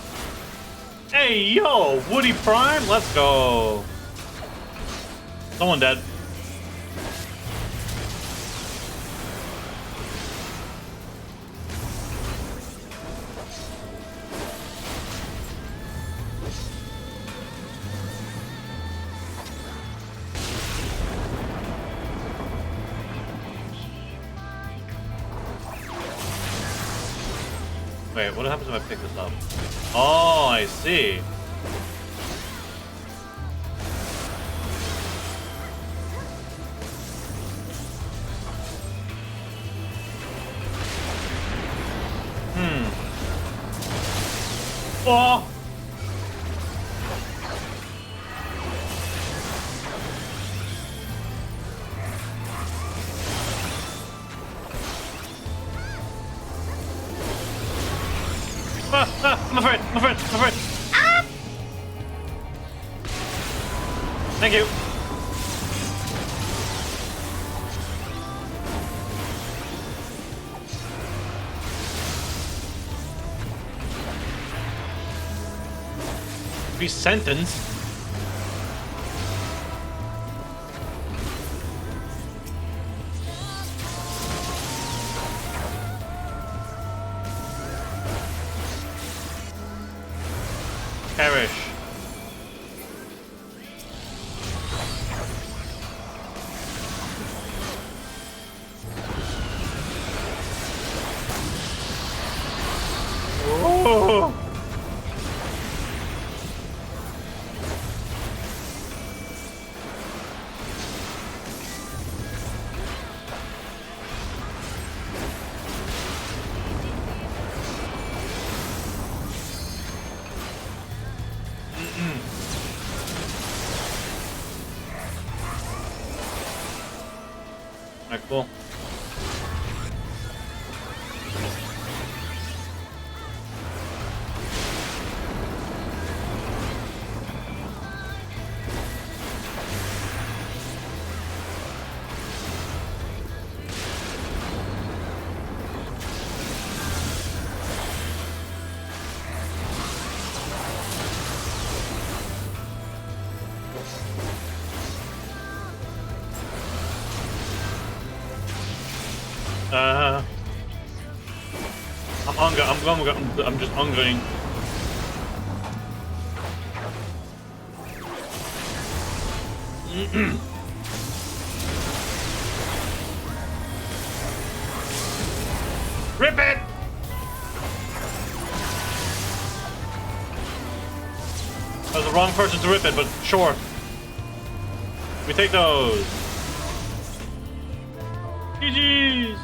Hey, yo, Woody Prime, let's go. Someone dead. Wait, what happens if I pick this up? Oh, I see. Oh! My friend! Ah! Thank you. Be sentenced. Perish. Oh. Alright, cool. I'm just hungering. Rip it! wrong person to rip it, but sure. We take those. GG's.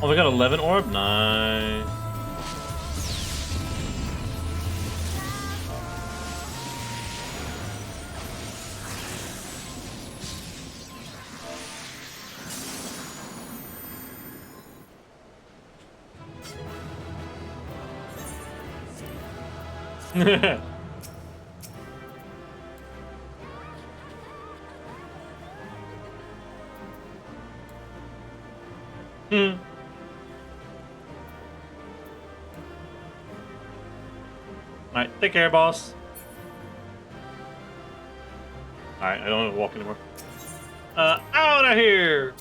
Oh, we got 11 orb. Nice. Alright, take care, boss. Alright, I don't want to walk anymore. Out of here!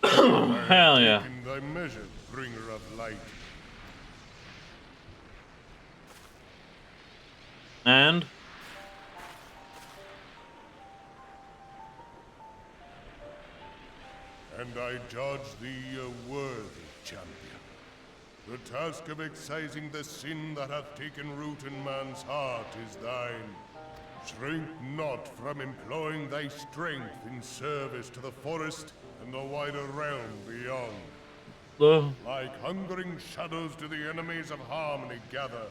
Hell yeah. Thy measure, bringer of light. And? And I judge thee a worthy champion. The task of excising the sin that hath taken root in man's heart is thine. Shrink not from employing thy strength in service to the forest and the wider realm beyond. Like hungering shadows do the enemies of harmony gather,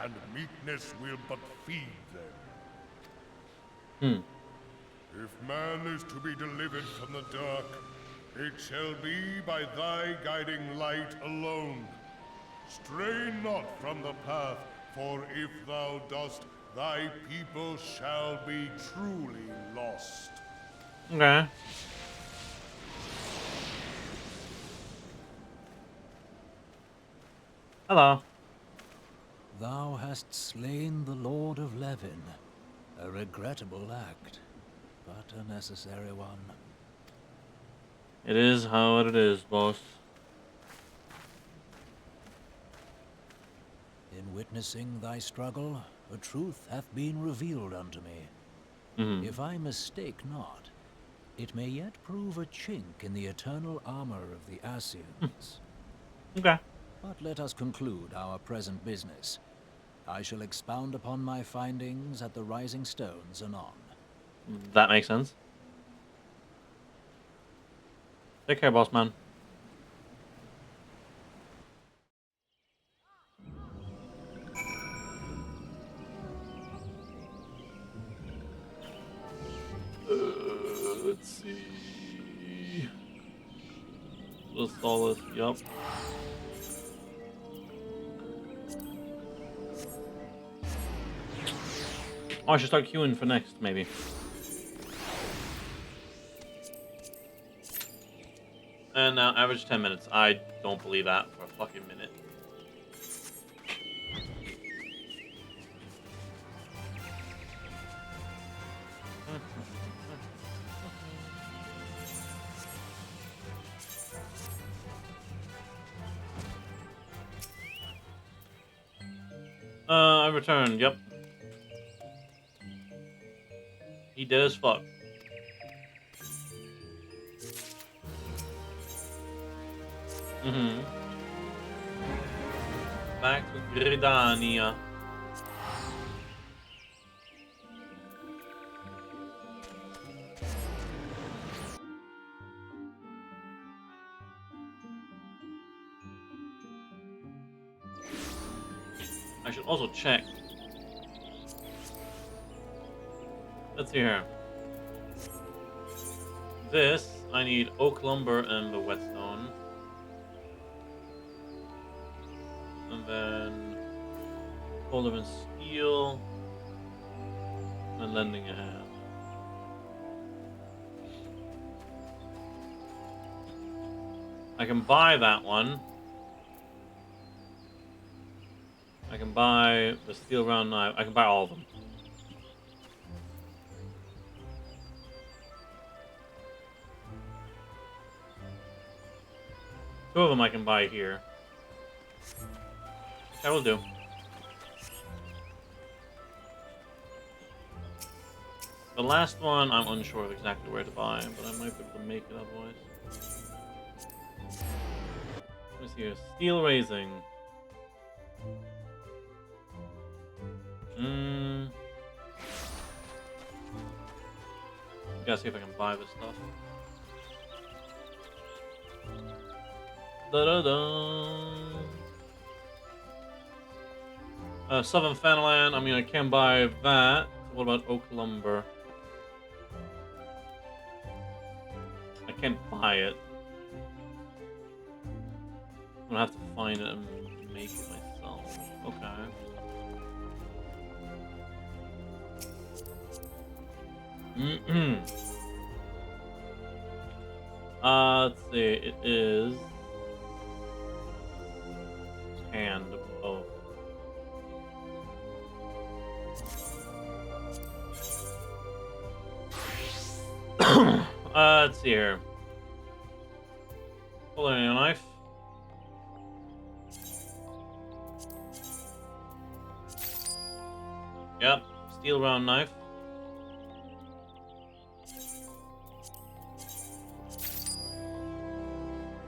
and meekness will but feed them. If man is to be delivered from the dark, it shall be by thy guiding light alone. Stray not from the path, for if thou dost, thy people shall be truly lost. Okay. Hello. Thou hast slain the Lord of Levin. A regrettable act, but a necessary one. It is how it is, boss. In witnessing thy struggle, a truth hath been revealed unto me. If I mistake not, it may yet prove a chink in the eternal armor of the Assyrians. Okay. But let us conclude our present business. I shall expound upon my findings at the Rising Stones anon. That makes sense. Take care, boss man. Let's see. The Solace, yup. Oh, I should start queuing for next, maybe. And now, average 10 minutes. I don't believe that for a fucking minute. I returned, yep. He dead as fuck. Back to Gridania. I should also check. Let's see here. This, I need oak lumber and the whetstone. And then Polar and steel. And lending a hand. I can buy that one. I can buy the steel round knife. I can buy all of them. Two of them I can buy here. That will do. The last one, I'm unsure of exactly where to buy, but I might be able to make it otherwise. Let me see here. Steel raising. Gotta see if I can buy this stuff. Da-da-da. Southern Fenland, I mean, I can buy that. What about oak lumber? I can't buy it. I'm gonna have to find it and make it myself. Okay. Let's see. It is and both. Let's see here. Pulling a knife. Yep, steel round knife.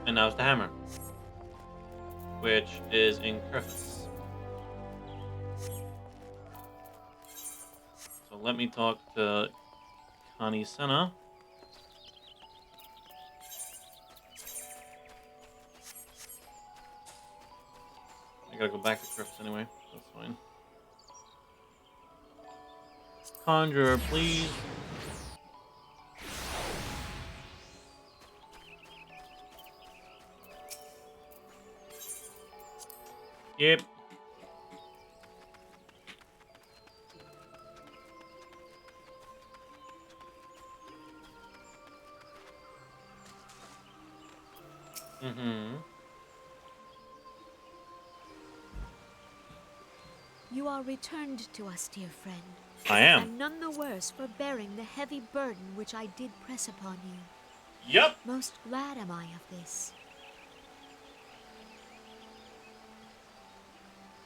And now it's the hammer, which is in Griffiths. So let me talk to Connie Senna. I gotta go back to Griffiths anyway. That's fine. Conjurer, please. Yep. You are returned to us, dear friend. I am. And none the worse for bearing the heavy burden which I did press upon you. Yep. Most glad am I of this.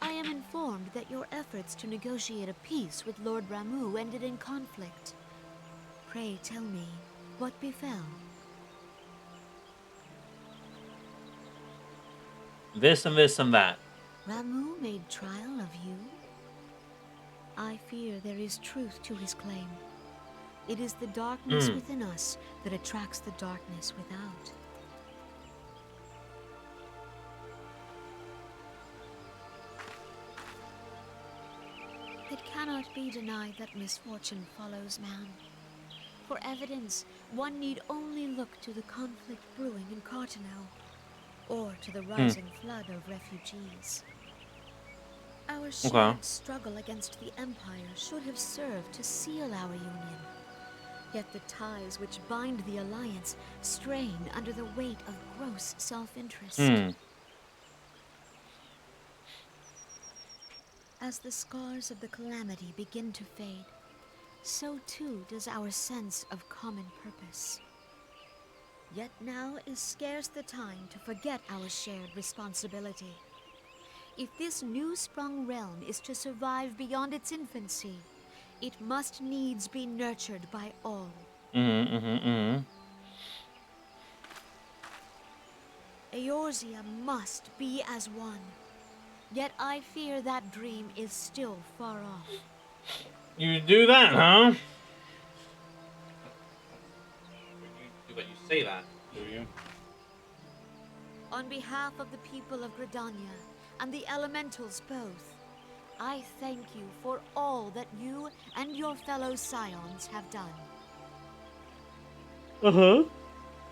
I am informed that your efforts to negotiate a peace with Lord Ramuh ended in conflict. Pray tell me, what befell? This and this and that. Ramuh made trial of you? I fear there is truth to his claim. It is the darkness within us that attracts the darkness without. It cannot be denied that misfortune follows man. For evidence, one need only look to the conflict brewing in Cartano, or to the rising flood of refugees. Our shared struggle against the Empire should have served to seal our union. Yet the ties which bind the Alliance strain under the weight of gross self-interest. As the scars of the calamity begin to fade, so too does our sense of common purpose. Yet now is scarce the time to forget our shared responsibility. If this new-sprung realm is to survive beyond its infancy, it must needs be nurtured by all. Eorzea must be as one. Yet I fear that dream is still far off. You do that, huh? But you say that, do you? On behalf of the people of Gridania and the elementals both, I thank you for all that you and your fellow scions have done.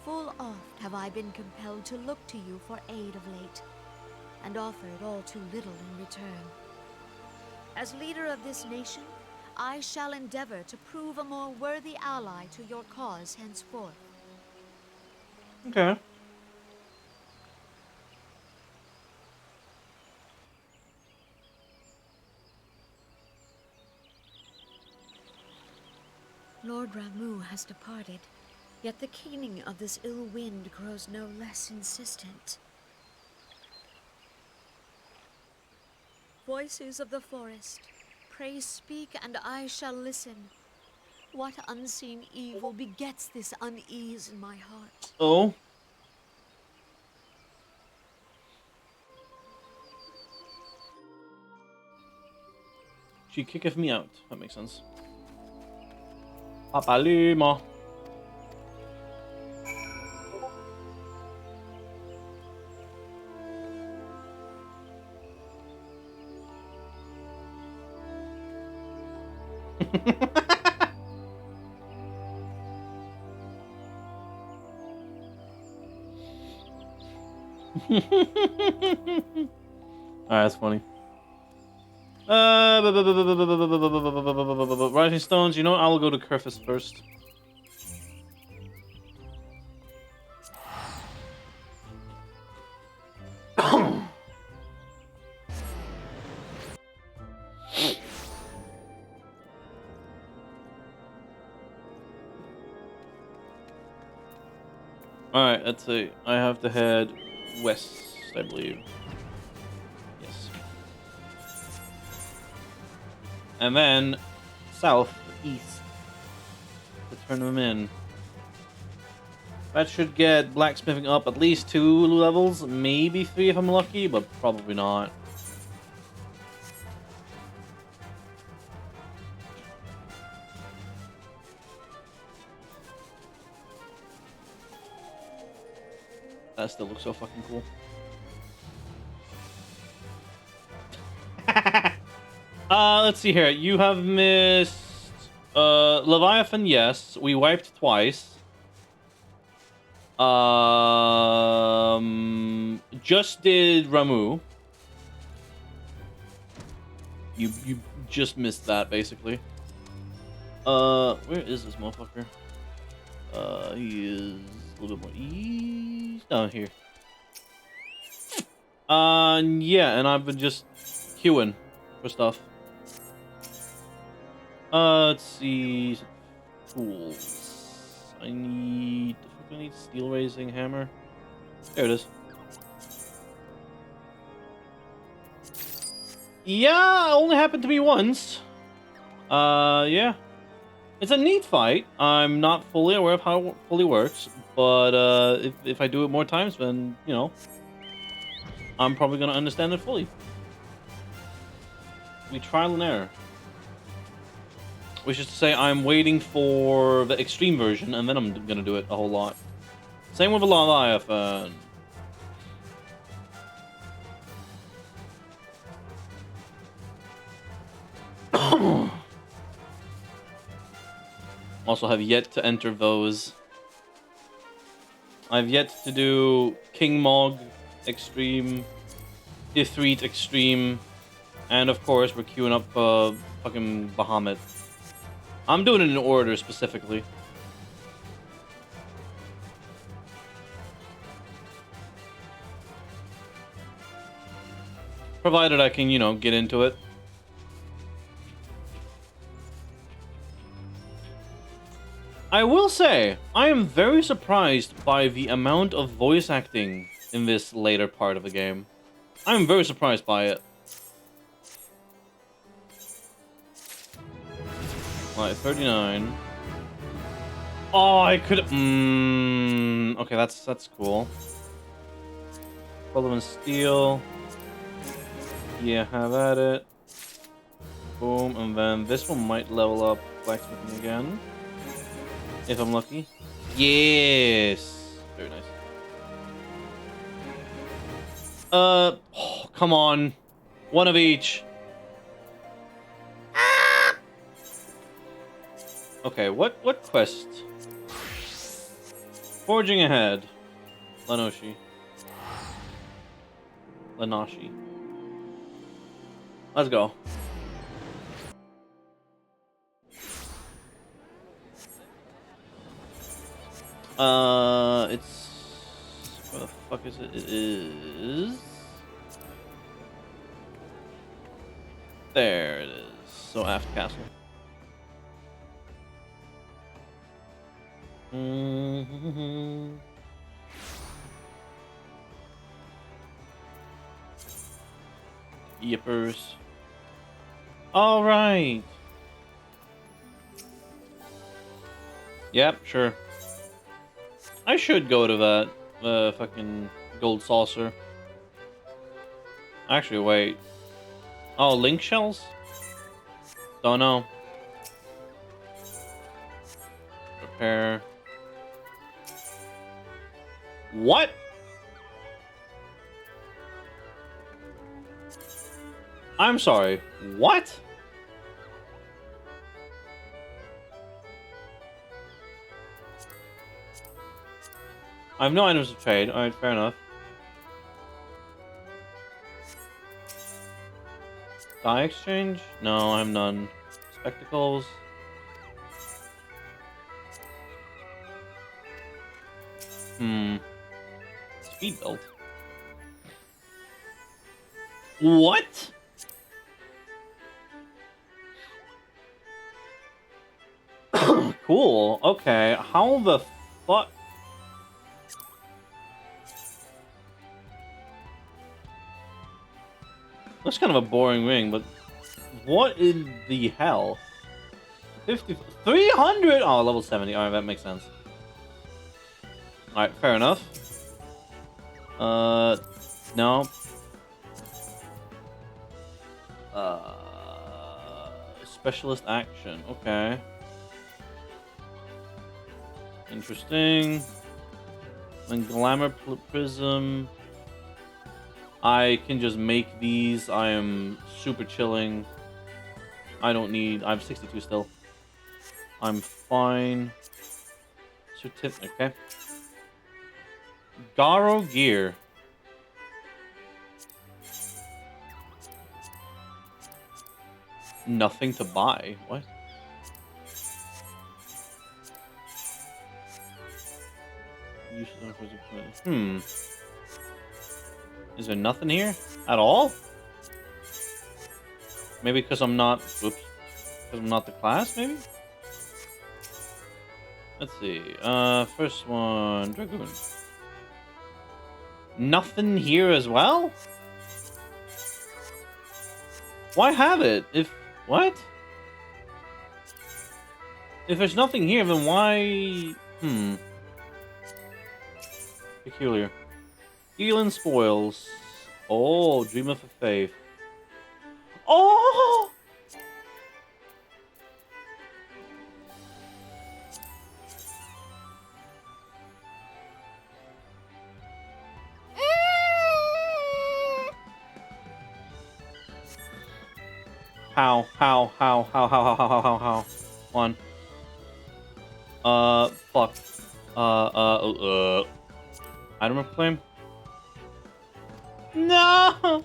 Full oft have I been compelled to look to you for aid of late, and offered all too little in return. As leader of this nation, I shall endeavor to prove a more worthy ally to your cause henceforth. Okay. Lord Ramuh has departed, yet the keening of this ill wind grows no less insistent. Voices of the forest, pray speak and I shall listen. What unseen evil begets this unease in my heart? Oh? She kicketh me out. That makes sense. Papa Lima. Alright, that's funny. Rising Stones, you know what? I'll go to Kerfus first. Alright, let's see. I have to head west, I believe. Yes. And then south, east, to turn them in. That should get blacksmithing up at least 2 levels, maybe 3 if I'm lucky, but probably not. That still looks so fucking cool. Let's see here. You have missed Leviathan, yes. We wiped twice. Just did Ramu. You just missed that basically. Where is this motherfucker? He is a little bit more east down here. Yeah, and I've been just queuing for stuff. Let's see. Tools. I need steel raising hammer. There it is. Yeah, only happened to me once. Yeah. It's a neat fight. I'm not fully aware of how it fully works, but if I do it more times, then, you know, I'm probably gonna understand it fully. We trial and error. Which is to say, I'm waiting for the extreme version, and then I'm gonna do it a whole lot. Same with a Leviathan. Also have yet to enter those. I've yet to do King Mog Extreme, Ifrit Extreme, and of course we're queuing up fucking Bahamut. I'm doing it in order specifically. Provided I can, you know, get into it. I will say, I am very surprised by the amount of voice acting in this later part of the game. I'm very surprised by it. Alright, 39. Oh, I could... okay, that's cool. Golden Steel. Yeah, have at it. Boom, and then this one might level up blacksmithing again. If I'm lucky. Yes! Very nice. Oh, come on. One of each. Okay, what quest? Forging ahead. Lenoshi. Let's go. It's... Where the fuck is it? It is... There it is. So, Aft Castle. Yippers. Alright. Yep, sure. I should go to that fucking gold saucer. Actually, wait. Oh, link shells? Don't know. Repair. What? I'm sorry. What? I have no items to trade. Alright, fair enough. Die exchange? No, I have none. Spectacles. Speed belt. What? Cool. Okay. How the fuck? Looks kind of a boring ring, but what in the hell? 50, 300? Oh, level 70. Alright, that makes sense. Alright, fair enough. No. Specialist action. Okay. Interesting. Then glamour prism. I can just make these. I am super chilling. I don't need... I have 62 still. I'm fine. Certificate. Okay. Garo gear. Nothing to buy. What? Is there nothing here at all? Maybe because I'm not... Oops. Because I'm not the class, maybe? Let's see. First one. Dragoon. Nothing here as well? Why have it? If... What? If there's nothing here, then why... Peculiar. Elin spoils. Oh, dream of a faith. Oh! How? One. Fuck. Item of claim? No!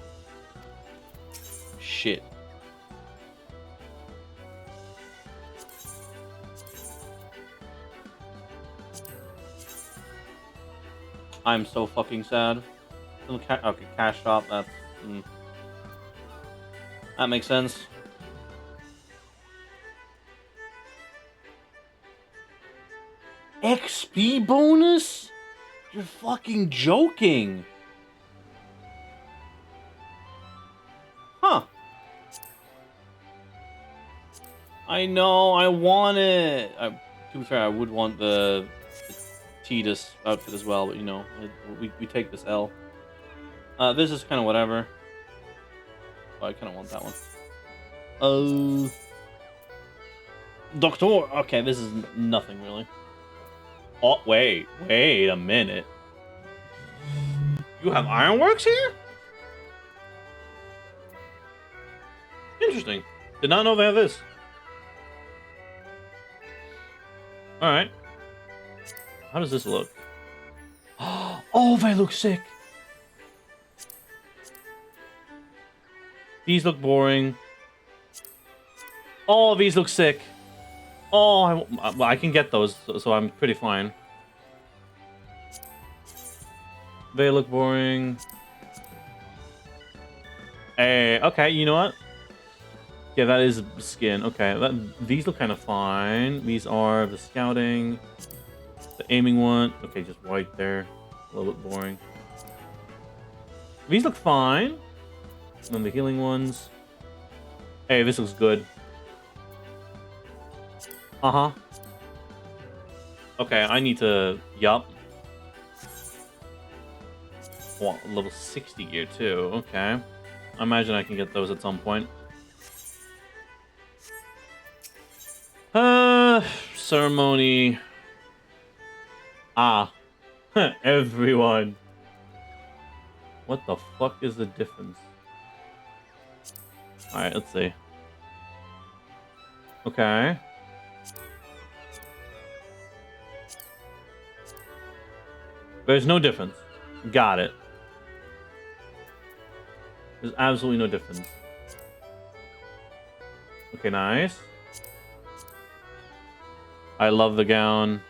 Shit. I'm so fucking sad. Okay, cash shop, that's... That makes sense. XP bonus? You're fucking joking. Huh. I know, I want it. To be fair, I would want the Tidus outfit as well, but you know, we take this L. This is kind of whatever. Oh, I kind of want that one. Doctor. Okay, this is nothing really. Oh, wait a minute. You have ironworks here? Interesting. Did not know they have this. Alright. How does this look? Oh, they look sick. These look boring. Oh, these look sick. Oh, I can get those, so I'm pretty fine. They look boring. Hey, okay, you know what? Yeah, that is skin. Okay, these look kind of fine. These are the scouting, the aiming one. Okay, just white there. A little bit boring. These look fine. And then the healing ones. Hey, this looks good. Uh-huh. Okay, I need to... Yup. Well, level 60 gear, too. Okay. I imagine I can get those at some point. Ceremony. Ah. Everyone. What the fuck is the difference? Alright, let's see. Okay. There's no difference. Got it. There's absolutely no difference. Okay, nice. I love the gown.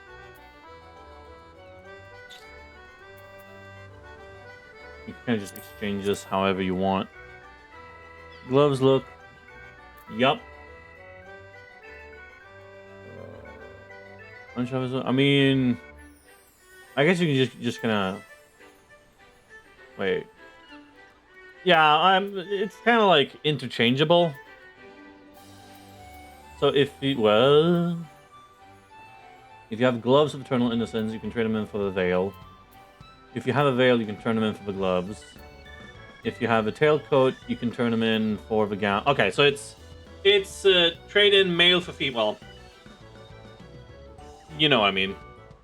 You can kind of just exchange this however you want. Gloves look. Yup. I mean, I guess you can just kind of wait. Yeah, it's kind of like interchangeable. So if you have gloves of eternal innocence, you can trade them in for the veil. If you have a veil, you can turn them in for the gloves. If you have a tailcoat, you can turn them in for the gown. Okay, so it's trade in male for female. You know what I mean.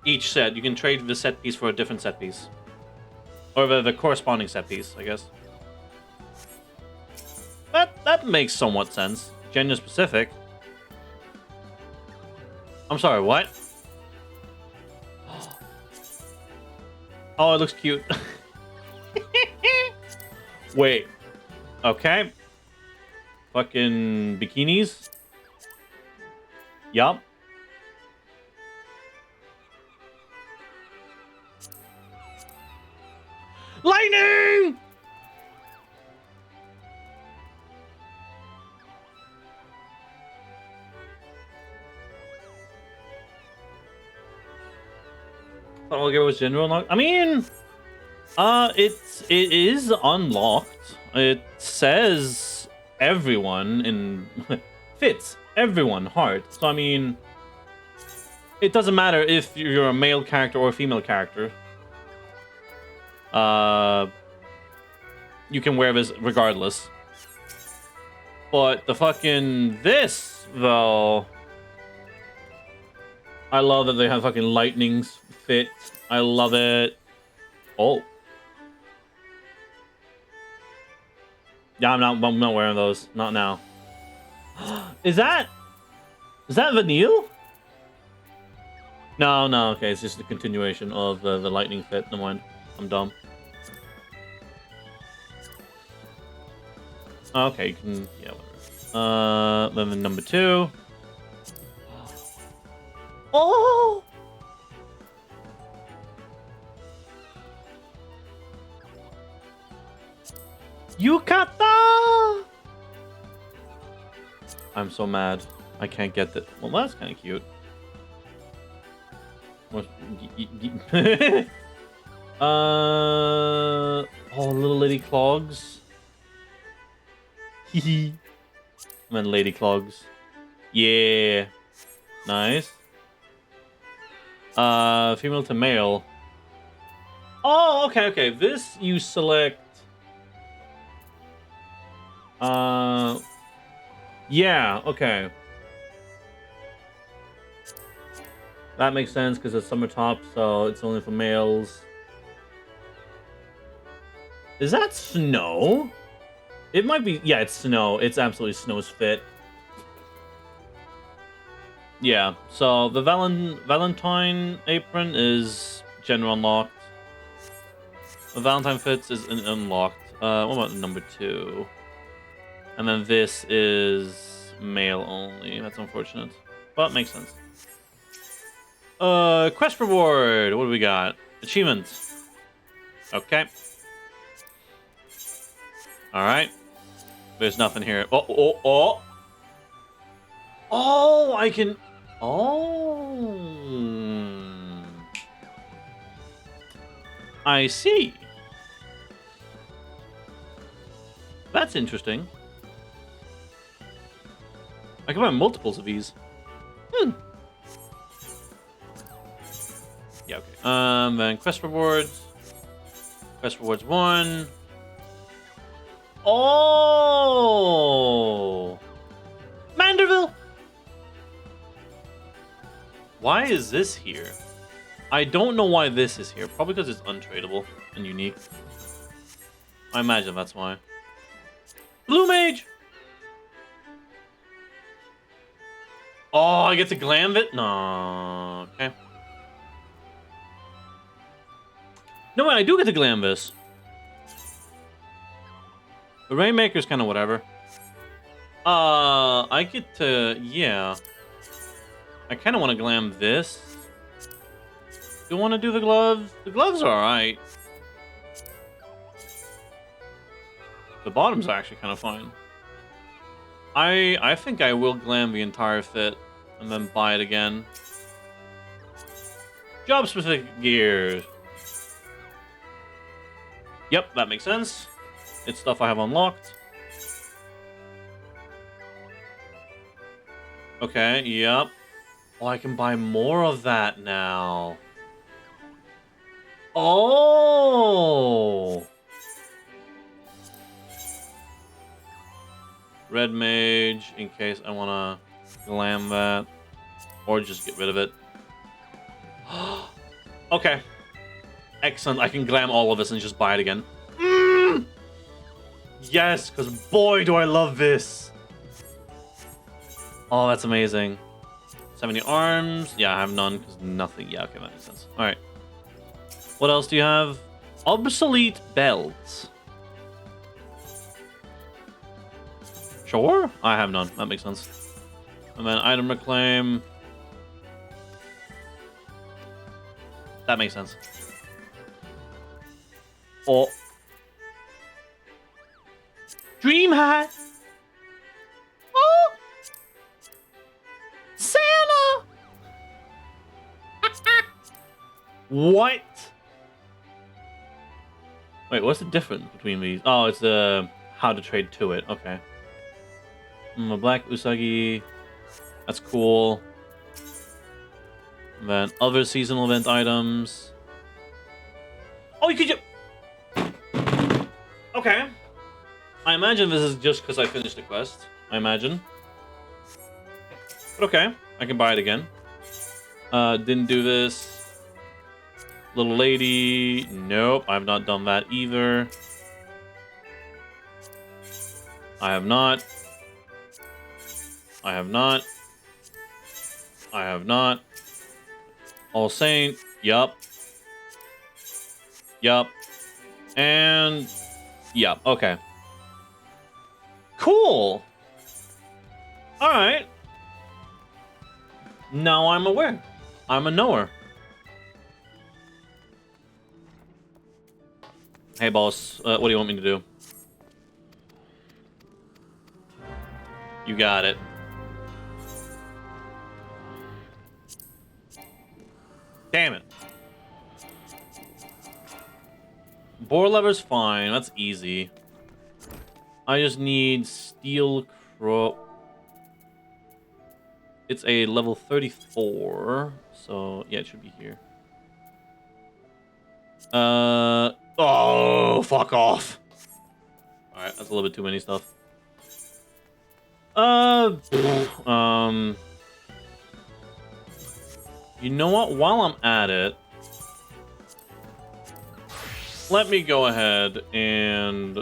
Each set, you can trade the set piece for a different set piece. Or the corresponding set piece, I guess. That makes somewhat sense. Gender specific. I'm sorry, what? Oh, it looks cute. Wait. Okay. Fucking bikinis. Yup. Lightning! I'll give it general unlock. I mean, it is unlocked. It says everyone in fits everyone hard. So I mean, it doesn't matter if you're a male character or a female character. You can wear this regardless. But the fucking this though, I love that they have fucking lightnings fit. I love it. Oh. Yeah, I'm not wearing those. Not now. Is that Vanille? No, okay, it's just a continuation of the lightning fit. Never mind. I'm dumb. Okay, you can, yeah, whatever. Then the number 2. Oh! Yukata! I'm so mad. I can't get that. Well, that's kind of cute. Oh, little lady clogs. Hehe. And then lady clogs. Yeah. Nice. Female to male. Oh, okay. This you select. Yeah, okay. That makes sense because it's summer top, so it's only for males. Is that snow? It might be. Yeah, it's snow. It's absolutely Snow's fit. Yeah, so the Valentine apron is general unlocked. The Valentine fits is unlocked. What about number 2? And then this is male only. That's unfortunate, but makes sense. Quest reward. What do we got? Achievements. Okay. All right. There's nothing here. Oh! Oh, I can. Oh. I see. That's interesting. I can buy multiples of these. Yeah, okay. Then quest rewards. Quest rewards 1. Oh! Manderville! Why is this here? I don't know why this is here. Probably because it's untradeable and unique. I imagine that's why. Blue Mage! Oh, I get to glam it? No. Okay. No, wait, I do get to glam this. The Rainmaker's kind of whatever. I get to... Yeah. I kind of want to glam this. Do you want to do the gloves? The gloves are alright. The bottoms are actually kind of fine. I think I will glam the entire fit and then buy it again. Job specific gears. Yep, that makes sense. It's stuff I have unlocked. Okay, yep. Oh, I can buy more of that now. Oh! Red Mage, in case I want to glam that. Or just get rid of it. Okay. Excellent. I can glam all of this and just buy it again. Mm! Yes, because boy, do I love this. Oh, that's amazing. 70 arms. Yeah, I have none because nothing. Yeah, okay, that makes sense. All right. What else do you have? Obsolete belts. Sure. I have none. That makes sense. And then item reclaim. That makes sense. Oh. Dream hat. Oh. Santa. What? Wait, what's the difference between these? Oh, it's the how to trade to it. Okay. A black Usagi. That's cool. And then other seasonal event items. Oh, you could just... Okay. I imagine this is just because I finished the quest. I imagine. But okay. I can buy it again. Didn't do this. Little lady. Nope. I have not done that either. I have not. I have not. I have not. All Saint. Yup. Yup. And... Yup. Okay. Cool! Alright. Now I'm aware. I'm a knower. Hey, boss. What do you want me to do? You got it. Damn it. Boar lever's fine. That's easy. I just need steel crow. It's a level 34. So, yeah, it should be here. Oh, fuck off. Alright, that's a little bit too many stuff. You know what? While I'm at it, let me go ahead and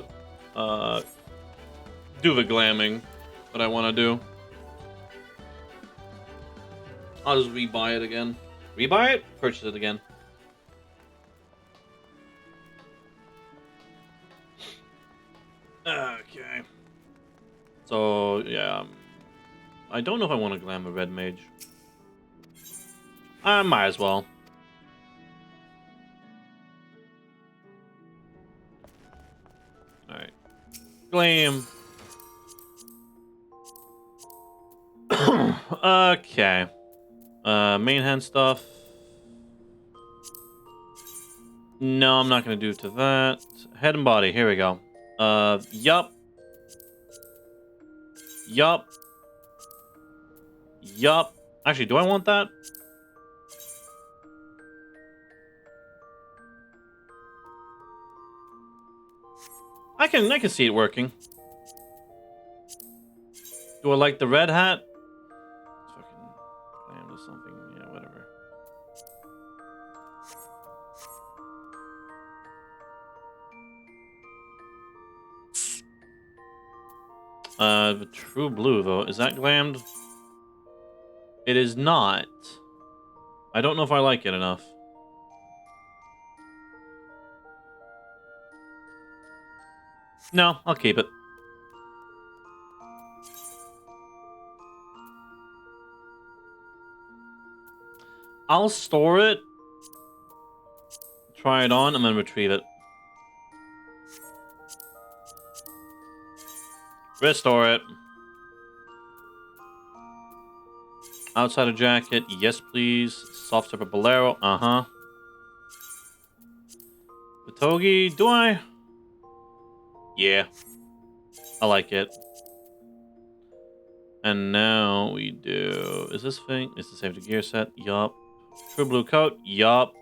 do the glamming that I want to do. I'll just rebuy it again. Rebuy it? Purchase it again. Okay. So, yeah. I don't know if I want to glam a red mage. I might as well. Alright. Glam. Okay. Main hand stuff. No, I'm not going to do to that. Head and body. Here we go. Yup. Yup. Yup. Actually, do I want that? I can see it working. Do I like the red hat? Fucking glam or something. Yeah, whatever. The true blue, though. Is that glammed? It is not. I don't know if I like it enough. No, I'll keep it. I'll store it, try it on, and then retrieve it. Restore it. Outsider jacket, yes please. Soft zipper bolero, uh-huh. The togi, do I? Yeah. I like it. And now we do... Is this thing? Is the safety gear set? Yup. True blue coat? Yup.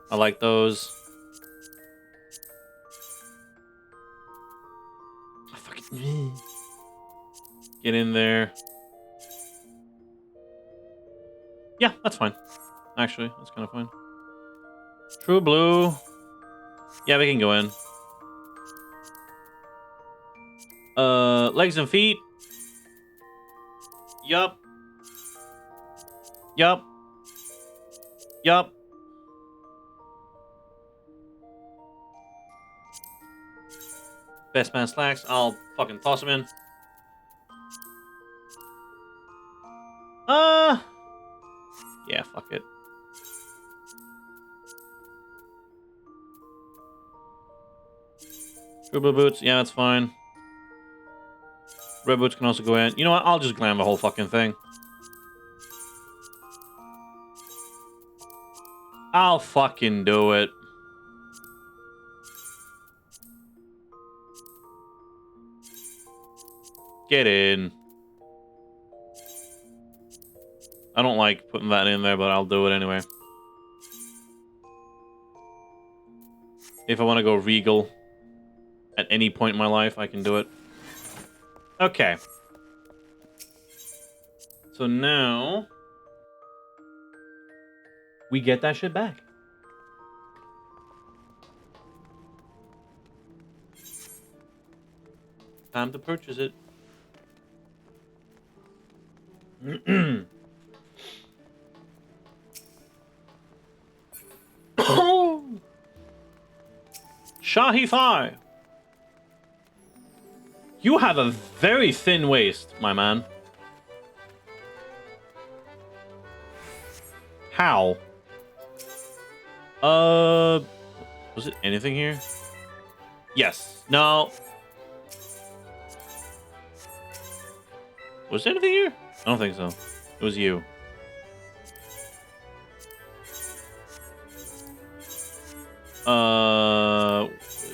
I like those. I fucking... Get in there. Yeah, that's fine. Actually, that's kind of fine. True blue. Yeah, we can go in. Legs and feet. Yup. Yup. Yup. Best man slacks. I'll fucking toss him in. Yeah, fuck it. True blue boots. Yeah, that's fine. Red boots can also go in. You know what? I'll just glam the whole fucking thing. I'll fucking do it. Get in. I don't like putting that in there, but I'll do it anyway. If I want to go regal at any point in my life, I can do it. Okay. So now we get that shit back. Time to purchase it. Shahi Fi. You have a very thin waist, my man. How? Was it anything here? Yes. No. Was there anything here? I don't think so. It was you.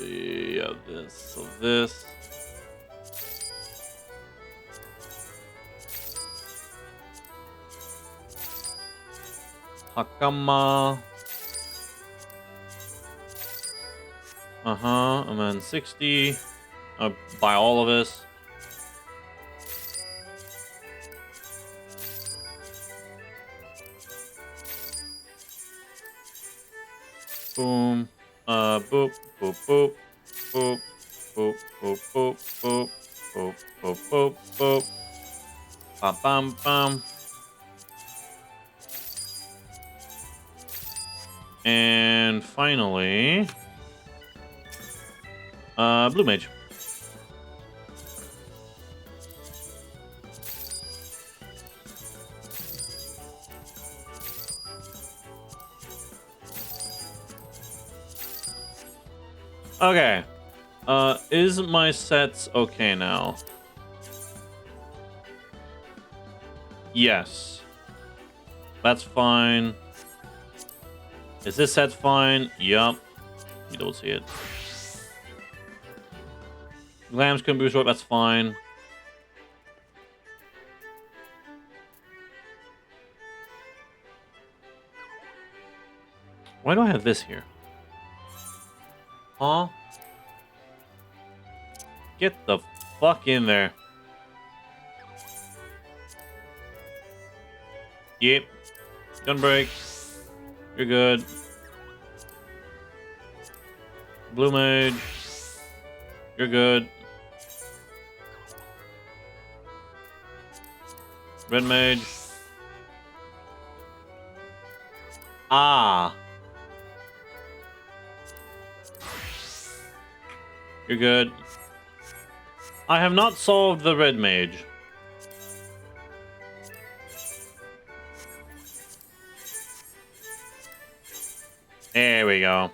Yeah, this. So this. Hakama. And then 60. I'll buy all of this. Boom. Boop, boop, boop. Boop, boop, boop, boop, boop. Boop, boop, boop, boop. Bam, bam, bam. And finally, Blue Mage. Okay. Is my sets okay now? Yes. That's fine. Is this set fine? Yup. You don't see it. Glams can boost, that's fine. Why do I have this here? Huh? Get the fuck in there. Yep. Gunbreak. You're good. Blue Mage. You're good. Red Mage. Ah. You're good. I have not solved the Red Mage. There we go.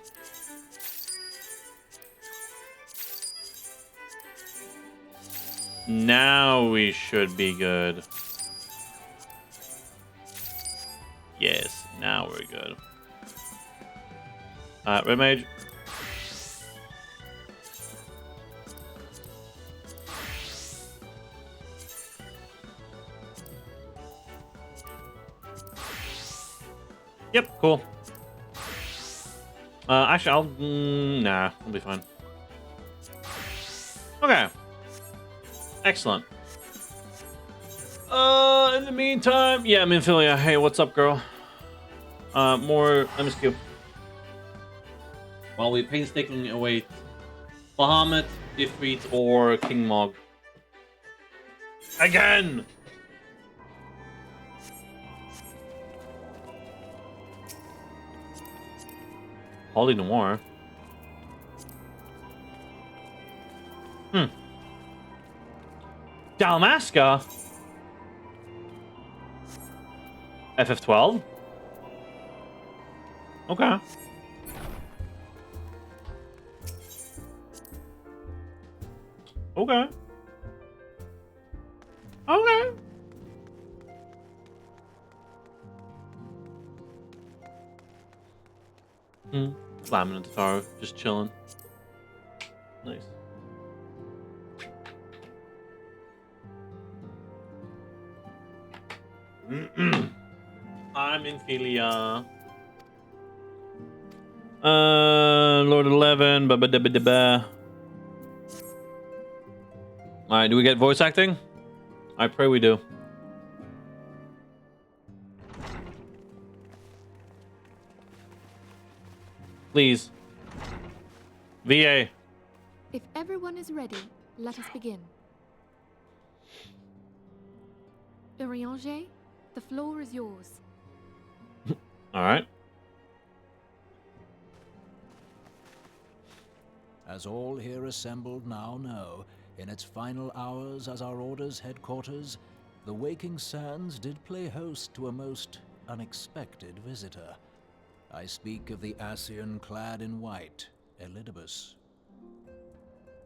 Now we should be good. Yes, now we're good. Red Mage. Yep, cool. Actually, I'll... nah, I'll be fine. Okay. Excellent. In the meantime... Yeah, Minfilia. Hey, what's up, girl? More MSQ. While we painstakingly await Bahamut, Ifrit, or King Mog. Again! Holy Noir. Dalmasca? FF12? Okay. Okay. Okay. Slamming into Taro, just chilling. Nice. I'm Infilia. Lord 11. Ba ba da ba da ba. Alright, do we get voice acting? I pray we do. Please. VA. If everyone is ready, let us begin. Urianger, the floor is yours. Alright. As all here assembled now know, in its final hours as our Order's headquarters, the Waking Sands did play host to a most unexpected visitor. I speak of the Ascian clad in white, Elidibus.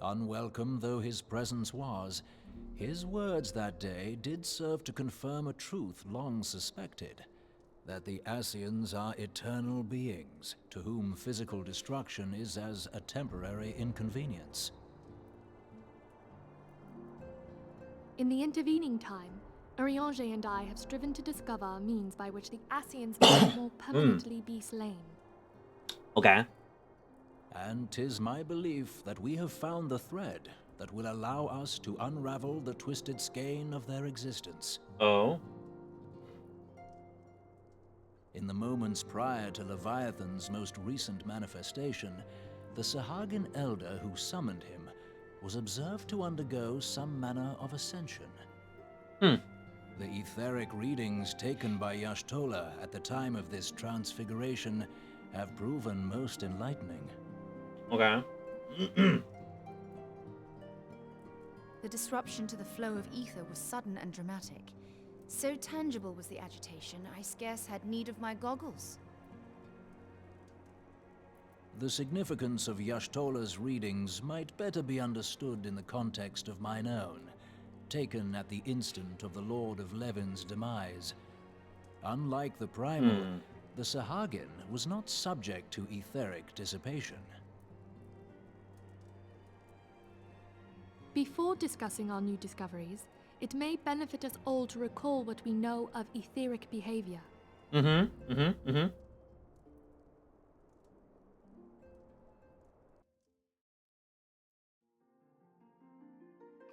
Unwelcome though his presence was, his words that day did serve to confirm a truth long suspected, that the Ascians are eternal beings, to whom physical destruction is as a temporary inconvenience. In the intervening time, Urianger and I have striven to discover a means by which the Ascians might more permanently be slain. Okay. And 'tis my belief that we have found the thread that will allow us to unravel the twisted skein of their existence. Oh? In the moments prior to Leviathan's most recent manifestation, the Sahagin elder who summoned him was observed to undergo some manner of ascension. The etheric readings taken by Y'shtola at the time of this transfiguration have proven most enlightening. Okay. The disruption to the flow of ether was sudden and dramatic. So tangible was the agitation, I scarce had need of my goggles. The significance of Y'shtola's readings might better be understood in the context of mine own, taken at the instant of the Lord of Levin's demise. Unlike the Primal, the Sahagin was not subject to etheric dissipation. Before discussing our new discoveries, it may benefit us all to recall what we know of etheric behavior.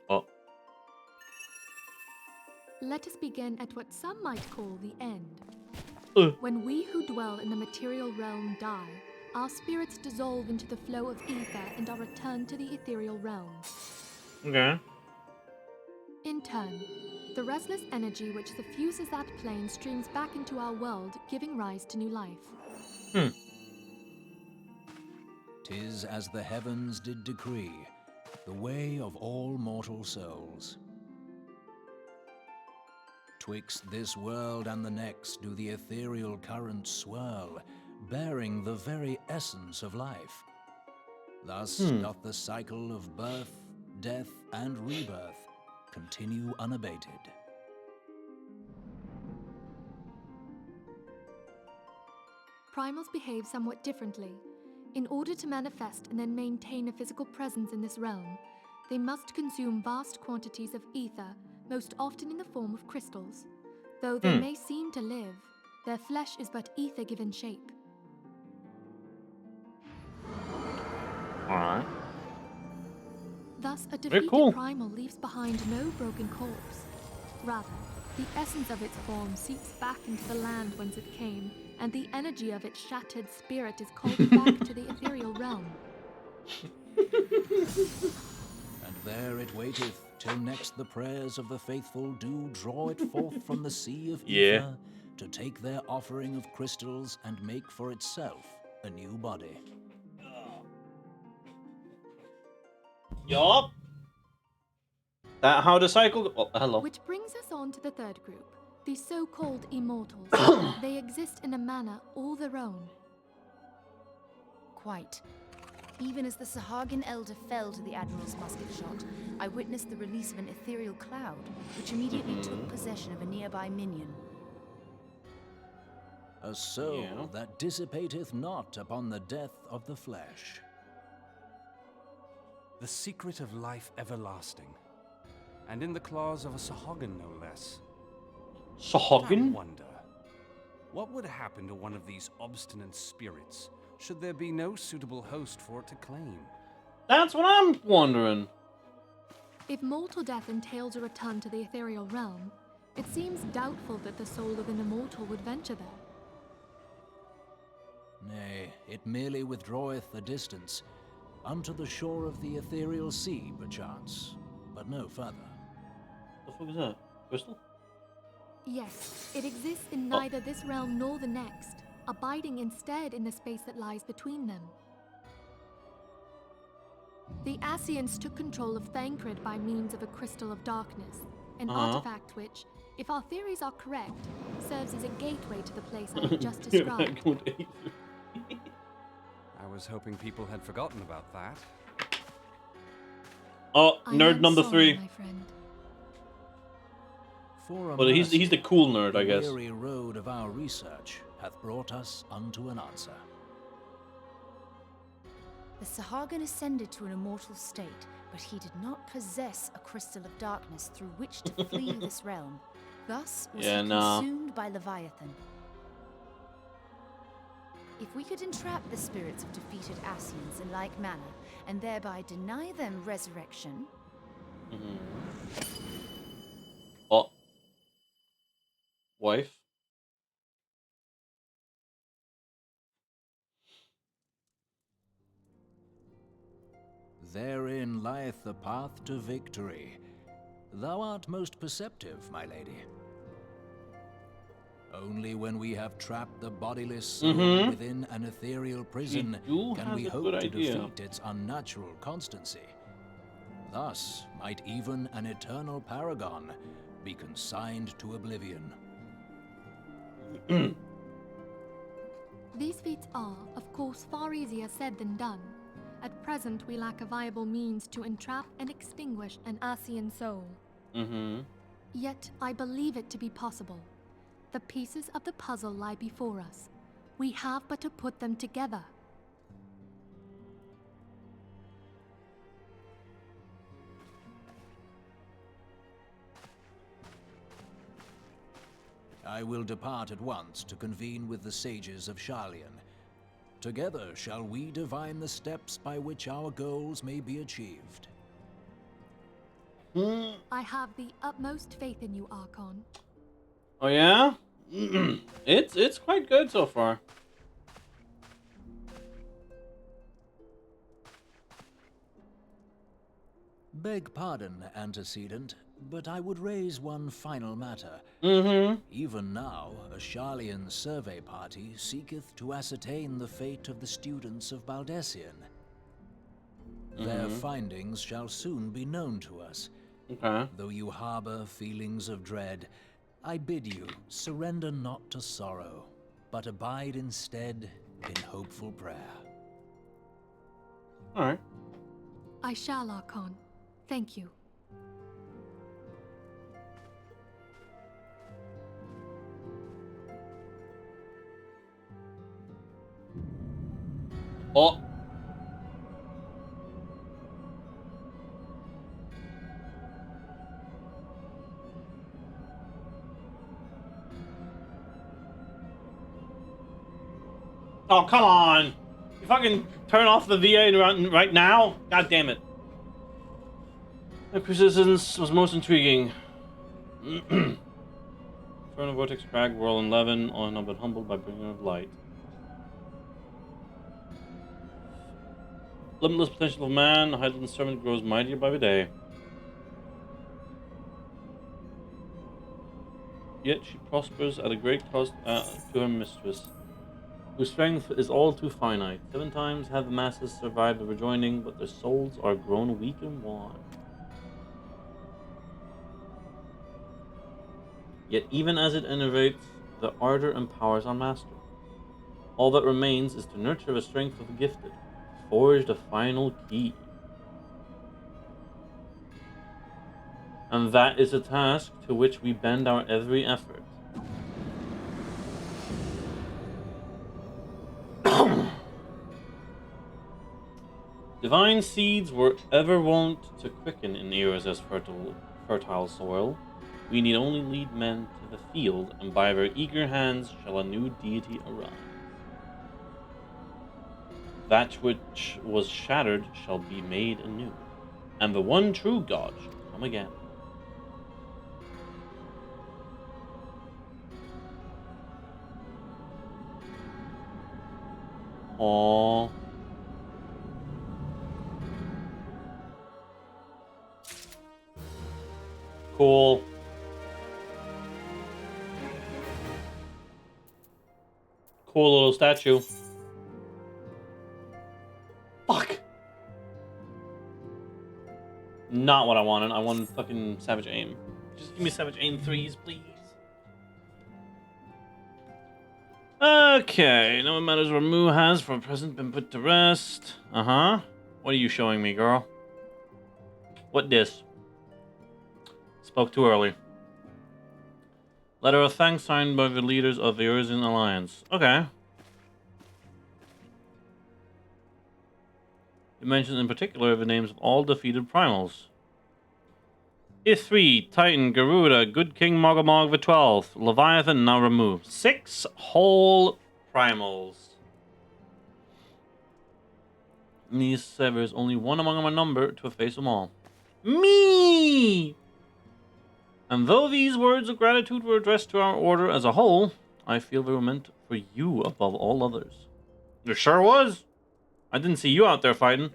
Oh. let us begin at what some might call the end. When we who dwell in the material realm die, our spirits dissolve into the flow of ether and are returned to the ethereal realm. Okay. In turn, the restless energy which suffuses that plane streams back into our world, giving rise to new life. 'Tis as the heavens did decree, the way of all mortal souls. Twixt this world and the next do the ethereal currents swirl, bearing the very essence of life. Thus doth the cycle of birth, death, and rebirth continue unabated. Primals behave somewhat differently. In order to manifest and then maintain a physical presence in this realm, they must consume vast quantities of ether, most often in the form of crystals. Though they may seem to live, their flesh is but ether given shape. Alright. Thus, a defeated primal leaves behind no broken corpse. Rather, the essence of its form seeps back into the land whence it came, and the energy of its shattered spirit is called back to the ethereal realm. And there it waiteth, till next the prayers of the faithful do draw it forth from the sea of ether, to take their offering of crystals and make for itself a new body. Yup. That how the cycle. Oh, hello. Which brings us on to the third group, the so-called immortals. They exist in a manner all their own. Quite. Even as the Sahagin Elder fell to the Admiral's musket shot, I witnessed the release of an ethereal cloud, which immediately took possession of a nearby minion. A soul that dissipateth not upon the death of the flesh. The secret of life everlasting. And in the claws of a Sahagin, no less. Sahagin? I wonder, what would happen to one of these obstinate spirits should there be no suitable host for it to claim? That's what I'm wondering. If mortal death entails a return to the ethereal realm, it seems doubtful that the soul of an immortal would venture there. Nay, it merely withdraweth a distance, unto the shore of the ethereal sea, perchance, but no further. What the fuck is that? Crystal? Yes, it exists in neither this realm nor the next, abiding instead in the space that lies between them. The Ascians took control of Thancred by means of a crystal of darkness, an artifact which, if our theories are correct, serves as a gateway to the place I have just described. I was hoping people had forgotten about that. Oh, nerd number 3. My friend. But he's the cool nerd, I guess. The weary road of our research hath brought us unto an answer. The Sahagin ascended to an immortal state, but he did not possess a crystal of darkness through which to flee this realm. Thus was he consumed by Leviathan. If we could entrap the spirits of defeated Ascians in like manner, and thereby deny them resurrection... Oh. Wife? Therein lieth the path to victory. Thou art most perceptive, my lady. Only when we have trapped the bodiless soul within an ethereal prison can we hope to defeat its unnatural constancy. Thus might even an eternal paragon be consigned to oblivion. These feats are, of course, far easier said than done. At present, we lack a viable means to entrap and extinguish an Ascian soul. Yet, I believe it to be possible. The pieces of the puzzle lie before us. We have but to put them together. I will depart at once to convene with the sages of Sharlayan. Together shall we divine the steps by which our goals may be achieved. I have the utmost faith in you, Archon. Oh yeah? It's quite good so far. Beg pardon, antecedent, but I would raise one final matter. Even now, a Sharlayan survey party seeketh to ascertain the fate of the students of Baldessian. Their findings shall soon be known to us. Though you harbor feelings of dread, I bid you surrender not to sorrow, but abide instead in hopeful prayer. Alright. I shall, Archon. Thank you. Oh. Oh, come on! You fucking turn off the VA right now? God damn it. The persistence was most intriguing. Inferno Vortex Crag, Whirl 11, all have been humbled by bringer of light. Limitless potential of man, the heightened servant grows mightier by the day. Yet she prospers at a great cost to her mistress, whose strength is all too finite. 7 times have the masses survived the rejoining, but their souls are grown weak and wan. Yet even as it enervates, the ardor empowers our master. All that remains is to nurture the strength of the gifted, to forge the final key. And that is a task to which we bend our every effort. Divine seeds were ever wont to quicken in Eros' fertile soil. We need only lead men to the field, and by their eager hands shall a new deity arise. That which was shattered shall be made anew, and the one true God shall come again. Aww. Cool. Cool little statue. Fuck. Not what I wanted. I wanted fucking Savage Aim. Just give me Savage Aim 3s, please. Okay, no one matters where Mu has for present been put to rest. Uh-huh. What are you showing me, girl? What dis? Spoke too early. Letter of thanks signed by the leaders of the Eorzean Alliance. Okay. It mentions in particular the names of all defeated primals. Ithri, Titan, Garuda, Good King Mogomog the 12th, Leviathan now removed. 6 whole primals. Me says there's only one among them a number to efface them all. Me! And though these words of gratitude were addressed to our order as a whole, I feel they were meant for you above all others. It sure was. I didn't see you out there fighting.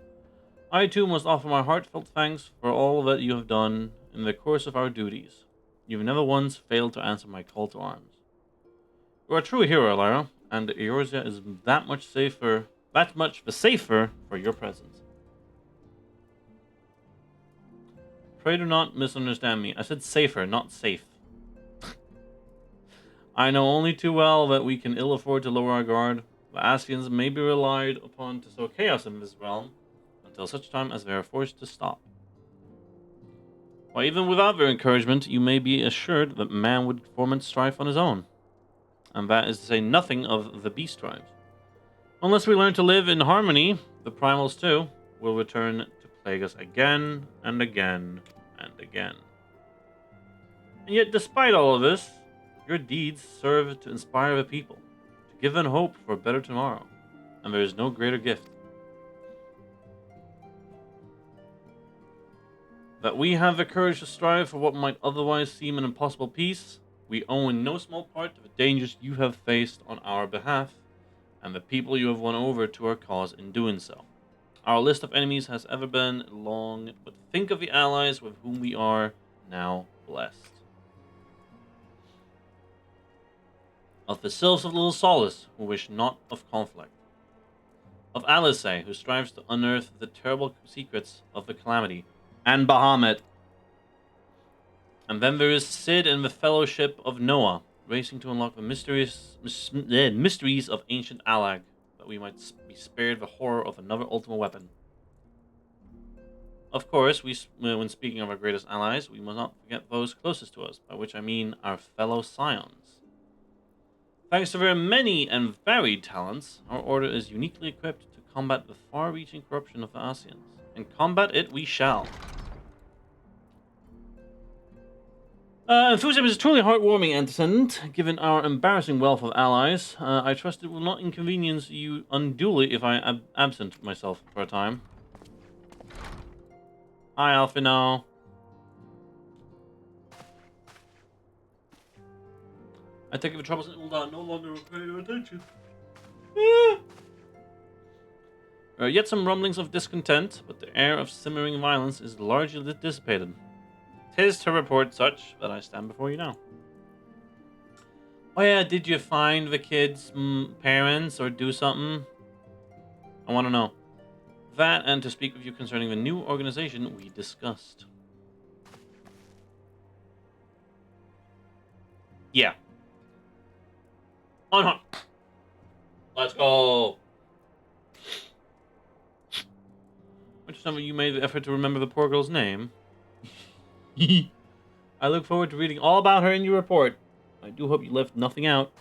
I too must offer my heartfelt thanks for all that you have done in the course of our duties. You've never once failed to answer my call to arms. You are a true hero, Lyra, and Eorzea is that much the safer for your presence. Pray do not misunderstand me. I said safer, not safe. I know only too well that we can ill afford to lower our guard. The Ascians may be relied upon to sow chaos in this realm, until such time as they are forced to stop. Why, even without their encouragement, you may be assured that man would foment strife on his own. And that is to say nothing of the beast tribes. Unless we learn to live in harmony, the primals too will return to plague us again and again and again. And yet, despite all of this, your deeds serve to inspire the people, to give them hope for a better tomorrow. And there is no greater gift. That we have the courage to strive for what might otherwise seem an impossible peace, we owe in no small part to the dangers you have faced on our behalf, and the people you have won over to our cause in doing so. Our list of enemies has ever been long, but think of the allies with whom we are now blessed. Of the sylphs of Little Solace, who wish naught of conflict. Of Alice, who strives to unearth the terrible secrets of the Calamity. And Bahamut. And then there is Sid and the Fellowship of Noah, racing to unlock the mysteries of ancient Alag, that we might be spared the horror of another ultimate weapon. Of course, when speaking of our greatest allies, we must not forget those closest to us, by which I mean our fellow Scions. Thanks to their many and varied talents, our order is uniquely equipped to combat the far-reaching corruption of the Asians, and combat it we shall. Enthusiasm is truly heartwarming, Antecedent. Given our embarrassing wealth of allies, I trust it will not inconvenience you unduly if I absent myself for a time. Hi, Alphino. I take it the troubles in Ul'dah no longer require your attention. There are yet some rumblings of discontent, but the air of simmering violence is largely dissipated. 'Tis to report such that I stand before you now. Oh yeah, did you find the kids' parents or do something? I want to know. That and to speak with you concerning the new organization we discussed. Yeah. On hunt. Let's go. Interesting that you made the effort to remember the poor girl's name. I look forward to reading all about her in your report. I do hope you left nothing out.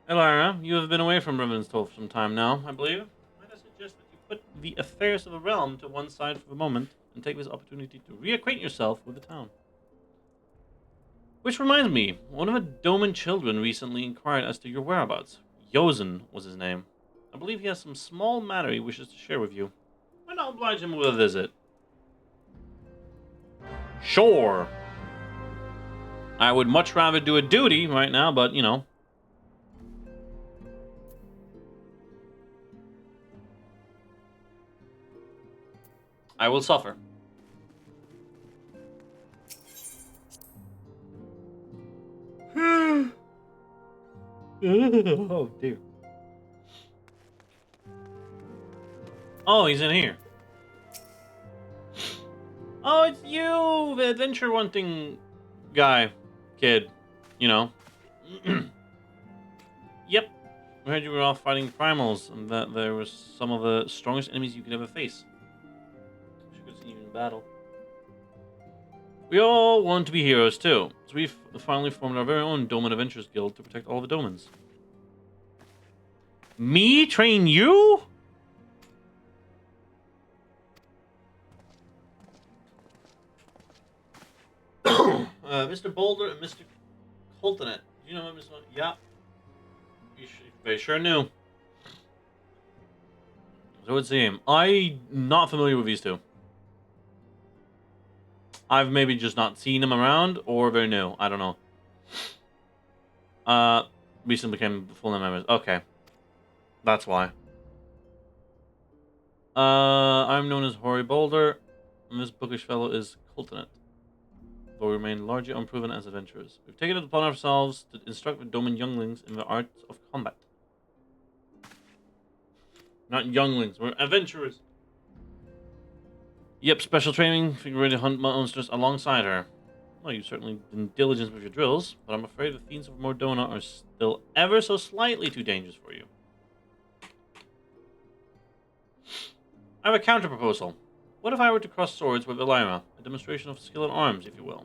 Elara, you have been away from Rivenstoll for some time now, I believe. Might I suggest that you put the affairs of the realm to one side for the moment and take this opportunity to reacquaint yourself with the town. Which reminds me, one of the Doman children recently inquired as to your whereabouts. Yozen was his name. I believe he has some small matter he wishes to share with you. Why not oblige him with a visit? Sure. I would much rather do a duty right now, but, you know. I will suffer. Oh, dear. Oh, he's in here. Oh, it's you! The adventure wanting guy. Kid. You know. Yep. I heard you were off fighting primals, and that there were some of the strongest enemies you could ever face. Wish I could see you in battle. We all want to be heroes, too. So we've finally formed our very own Doman Adventures Guild to protect all the Domans. Me train you? Mr. Boulder and Mr. Coltonet. Do you know Mr. Yeah. They sure knew. So it would seem. I'm not familiar with these two. I've maybe just not seen them around, or they're new. I don't know. Recently became full-name members. Okay. That's why. I'm known as Hoary Boulder, and this bookish fellow is Coltonet. Though we remain largely unproven as adventurers. We've taken it upon ourselves to instruct the Doman younglings in the arts of combat. Not younglings, we're adventurers. Yep, special training, figure ready to hunt monsters alongside her. Well, you certainly did diligence with your drills, but I'm afraid the fiends of Mordona are still ever so slightly too dangerous for you. I have a counter-proposal. What if I were to cross swords with Elira? A demonstration of skill in arms, if you will.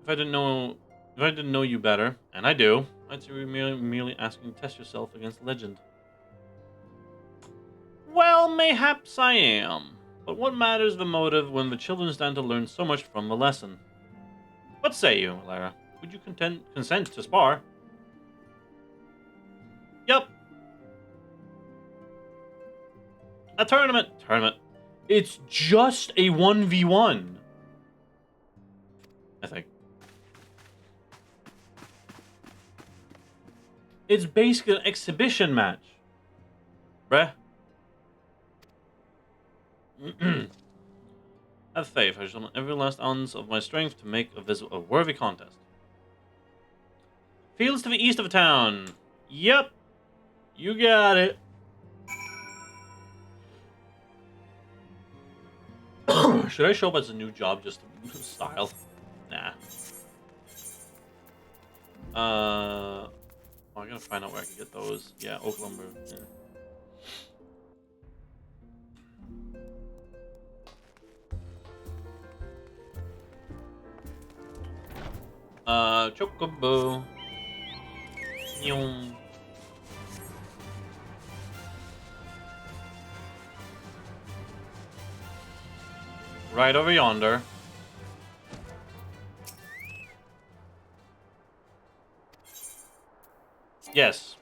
If I didn't know you better, and I do, I'd say we're merely asking to test yourself against legend. Well, mayhaps I am. But what matters the motive when the children stand to learn so much from the lesson? What say you, Lara? Would you consent to spar? Yep. A tournament. Tournament. It's just a 1v1. I think. It's basically an exhibition match. Bruh. Have faith. I shall summon every last ounce of my strength to make a worthy contest. Fields to the east of the town. Yep. You got it. Should I show up as a new job just to style? Nah. Oh, I gotta find out where I can get those. Yeah, oak lumber. Yeah. Chocobo. Nyong. Right over yonder. Yes.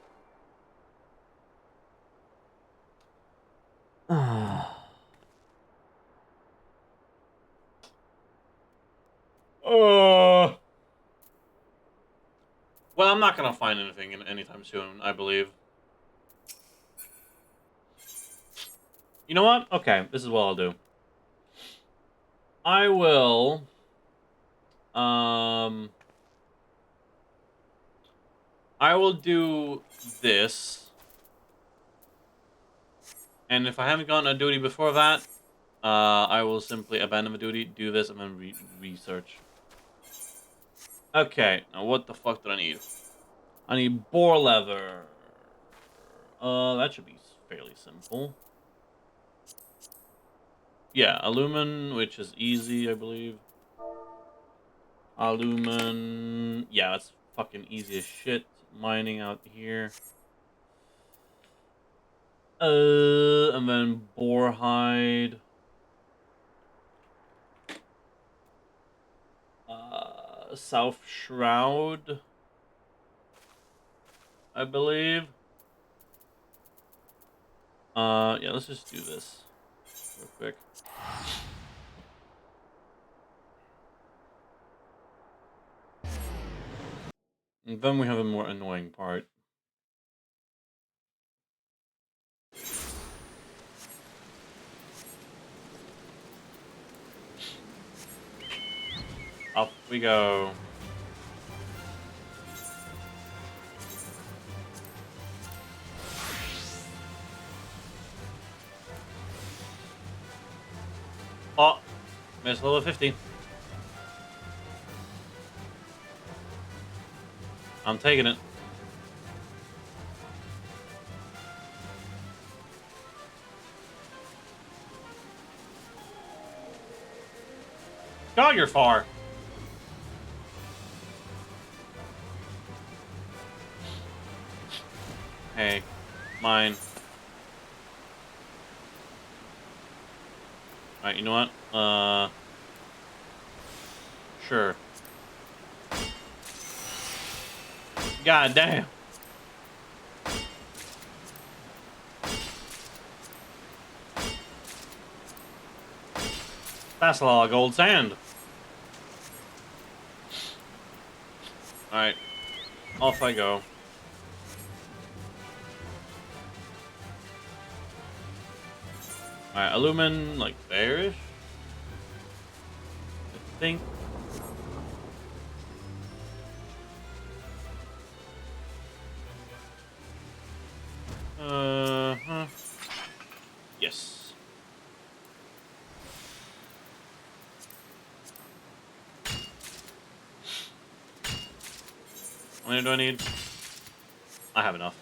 Well, I'm not gonna find anything anytime soon, I believe. You know what? Okay, this is what I'll do. I will... I will do this. And if I haven't gotten a duty before that, I will simply abandon the duty, do this, and then research. Okay, now what the fuck do I need? I need boar leather. That should be fairly simple. Yeah, aluminum, which is easy, I believe. Aluminum. Yeah, that's fucking easy as shit. Mining out here. And then boar hide. South Shroud, I believe. Yeah, let's just do this real quick. And then we have a more annoying part. Up we go. Oh, missed level 50. I'm taking it. God, you're far. Hey, mine. Alright, you know what? Sure. God damn. That's a lot of gold sand. Alright. Off I go. Alright, aluminum, like, there-ish? I think. Yes. How many do I need? I have enough.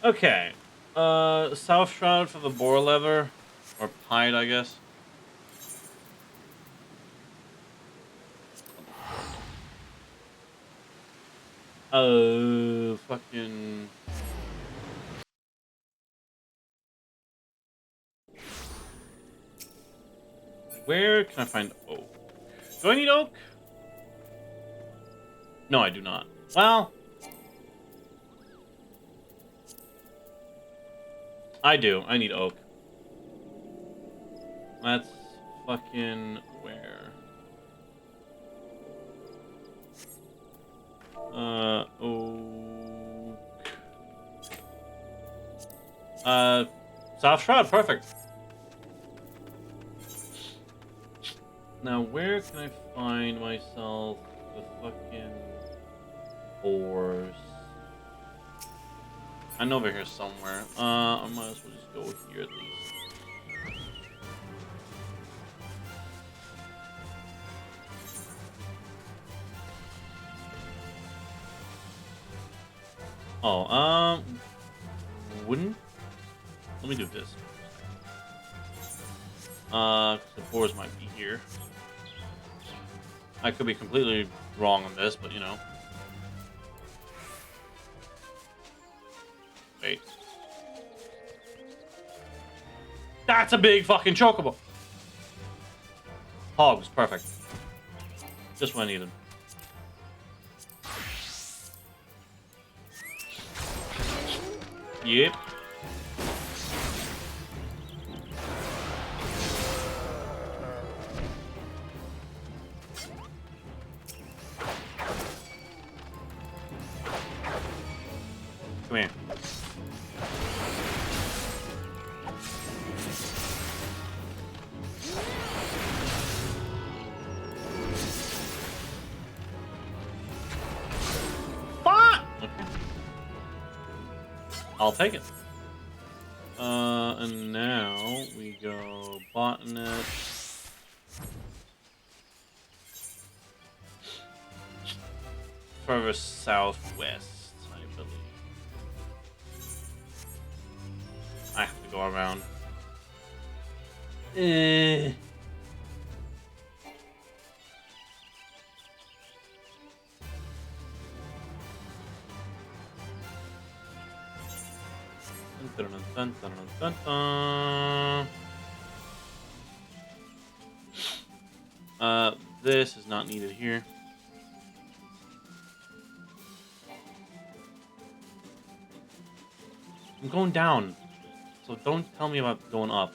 Okay. South Shroud for the boar leather. Or hide, I guess. Fucking... Where can I find oak? Do I need oak? No, I do not. Well, I do. I need oak. That's fucking where? Oak. South Shroud, perfect. Now, where can I find myself the fucking horse? I know over here somewhere. I might as well just go here at least. Oh, wouldn't. Let me do this. The boars might be here. I could be completely wrong on this, but you know. Wait. That's a big fucking chocobo. Hogs, perfect. Just what I needed. Yep. Come here. Fuck! Okay. I'll take it. And now we go botanist. Further southwest, I believe. I have to go around. Dun, dun, dun, dun, dun, dun. This is not needed here. I'm going down, so don't tell me about going up.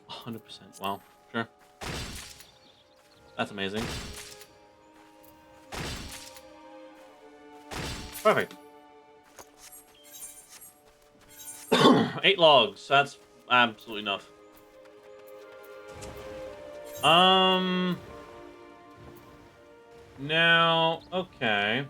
$100%. Wow, sure. That's amazing. Perfect. 8 logs. That's absolutely enough. Now, okay.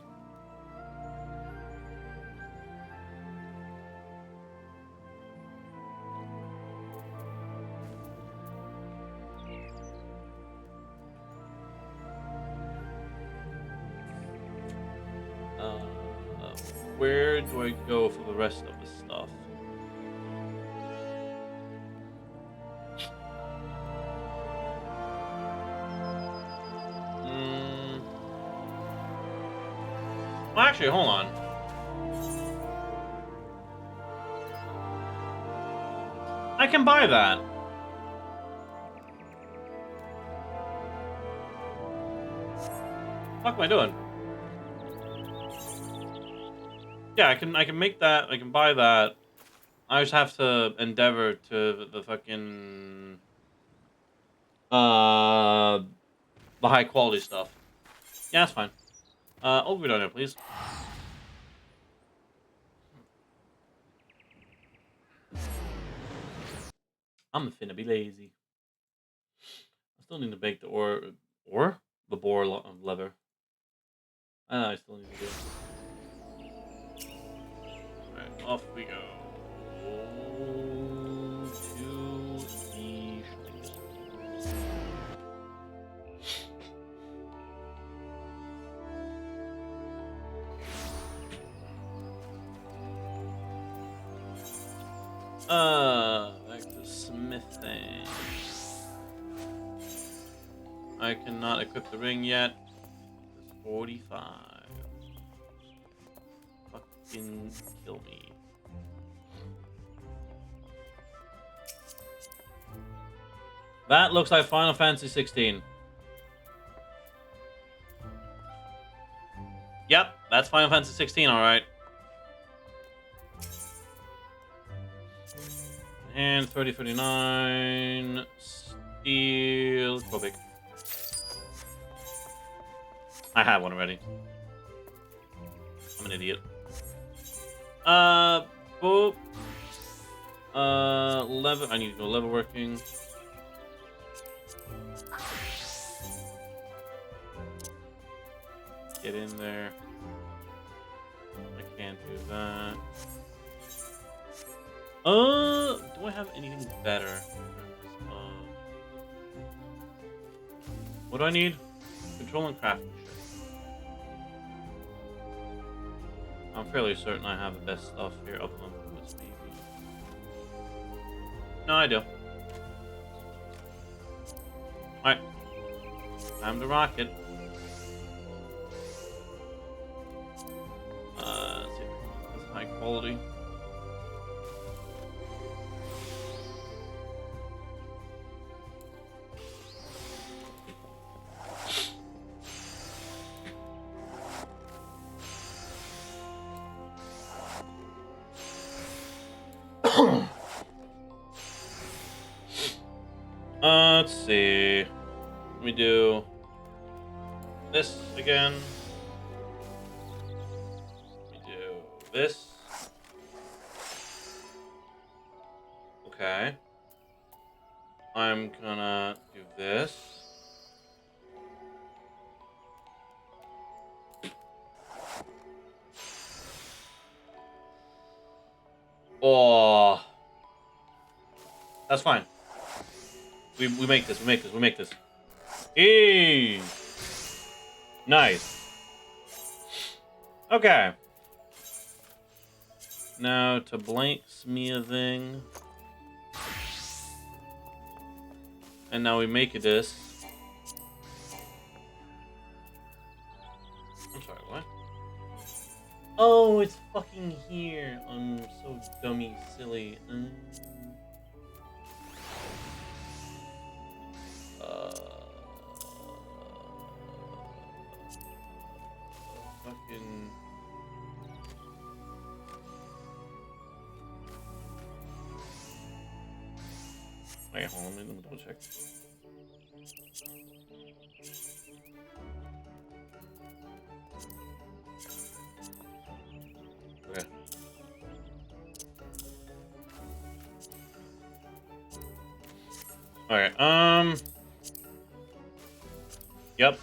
Where do I go for the rest of the stuff? Well, actually, hold on. I can buy that. What am I doing? Yeah, I can make that. I can buy that. I just have to endeavor to the fucking the high quality stuff. Yeah, that's fine. Over down there, please. I'm finna be lazy. I still need to bake the the boar leather. I know I still need to do it. Alright, off we go. To the shoulders. Back to smithing. I cannot equip the ring yet. It's 45. Fucking kill me. That looks like Final Fantasy 16. Yep, that's Final Fantasy 16, alright. And 3039. Steel. Go big. I have one already. I'm an idiot. Boop. Lever. I need to go lever working. Get in there. I can't do that. Do I have anything better? What do I need? Control and crafting. I'm fairly certain I have the best stuff here. Other than boots, maybe. No, I do. Alright. Time to rock it. Let's see if this is high quality. Let's see. Let me do this again. Let me do this. Okay. I'm gonna do this. Oh. That's fine. We make this, we make this, we make this. Eee! Nice. Okay. Now to blank smear thing. And now we make this. I'm sorry, what? Oh, it's fucking here. I'm so dummy silly. Fucking. Wait, hold on, let me double check. Okay. Alright, Yep.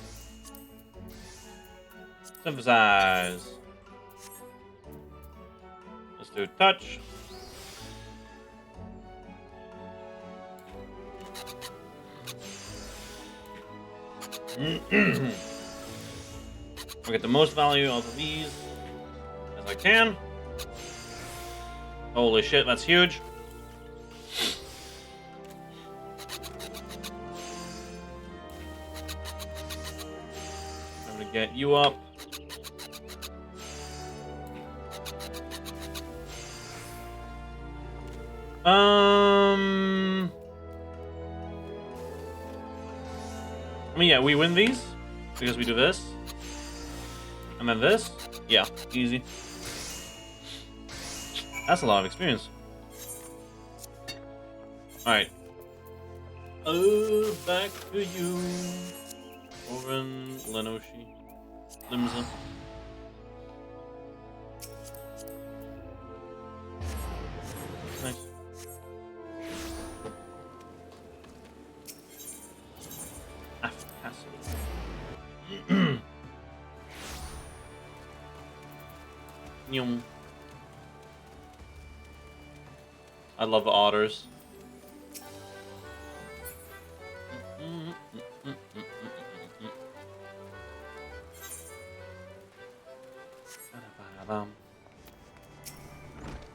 Synthesize. Let's do touch. I'll get the most value out of these as I can. Holy shit, that's huge. I'm gonna get you up. I mean, yeah, we win these because we do this. And then this. Yeah, easy. That's a lot of experience. Alright. Oh, back to you. Oren, Lenoshi, Limsa. Nice. After castle. Nyum. I love otters.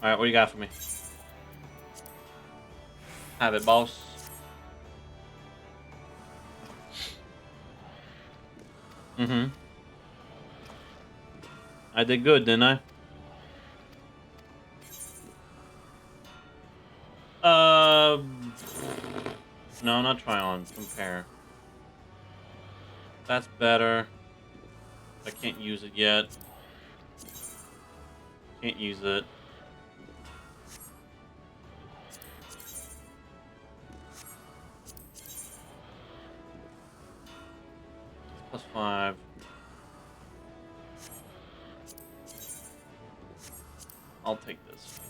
Alright, what do you got for me? Have it, boss. I did good, didn't I? No, not try on. Compare. That's better. I can't use it yet. Can't use it. +5. I'll take this.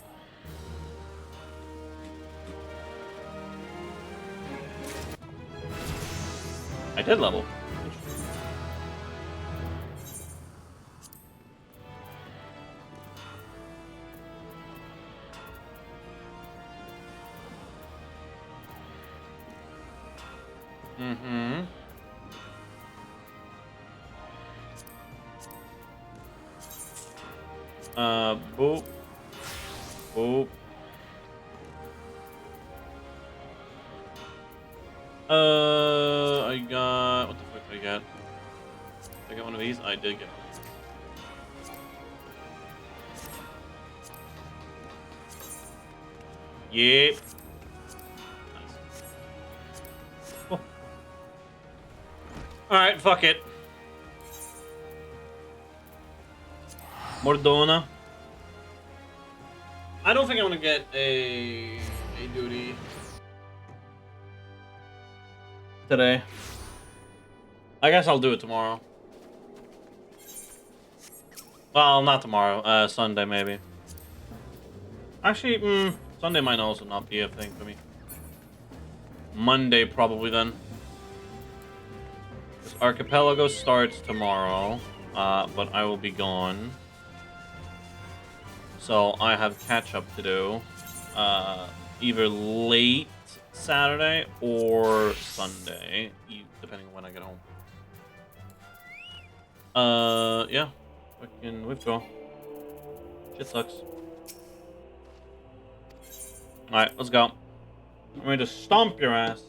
I did level. Mm-hmm. Boop. Boop. I got... What the fuck did I get? Did I get one of these? I did get one. Yep. Nice. Oh. Alright, fuck it. Mordona. I don't think I'm gonna get a duty today. I guess I'll do it tomorrow. Well, not tomorrow. Sunday maybe. Actually, Sunday might also not be a thing for me. Monday probably then. This Archipelago starts tomorrow, but I will be gone. So I have catch up to do. Either late Saturday or Sunday, depending on when I get home. Yeah. Fucking withdraw. Shit sucks. Alright, let's go. I'm going to stomp your ass.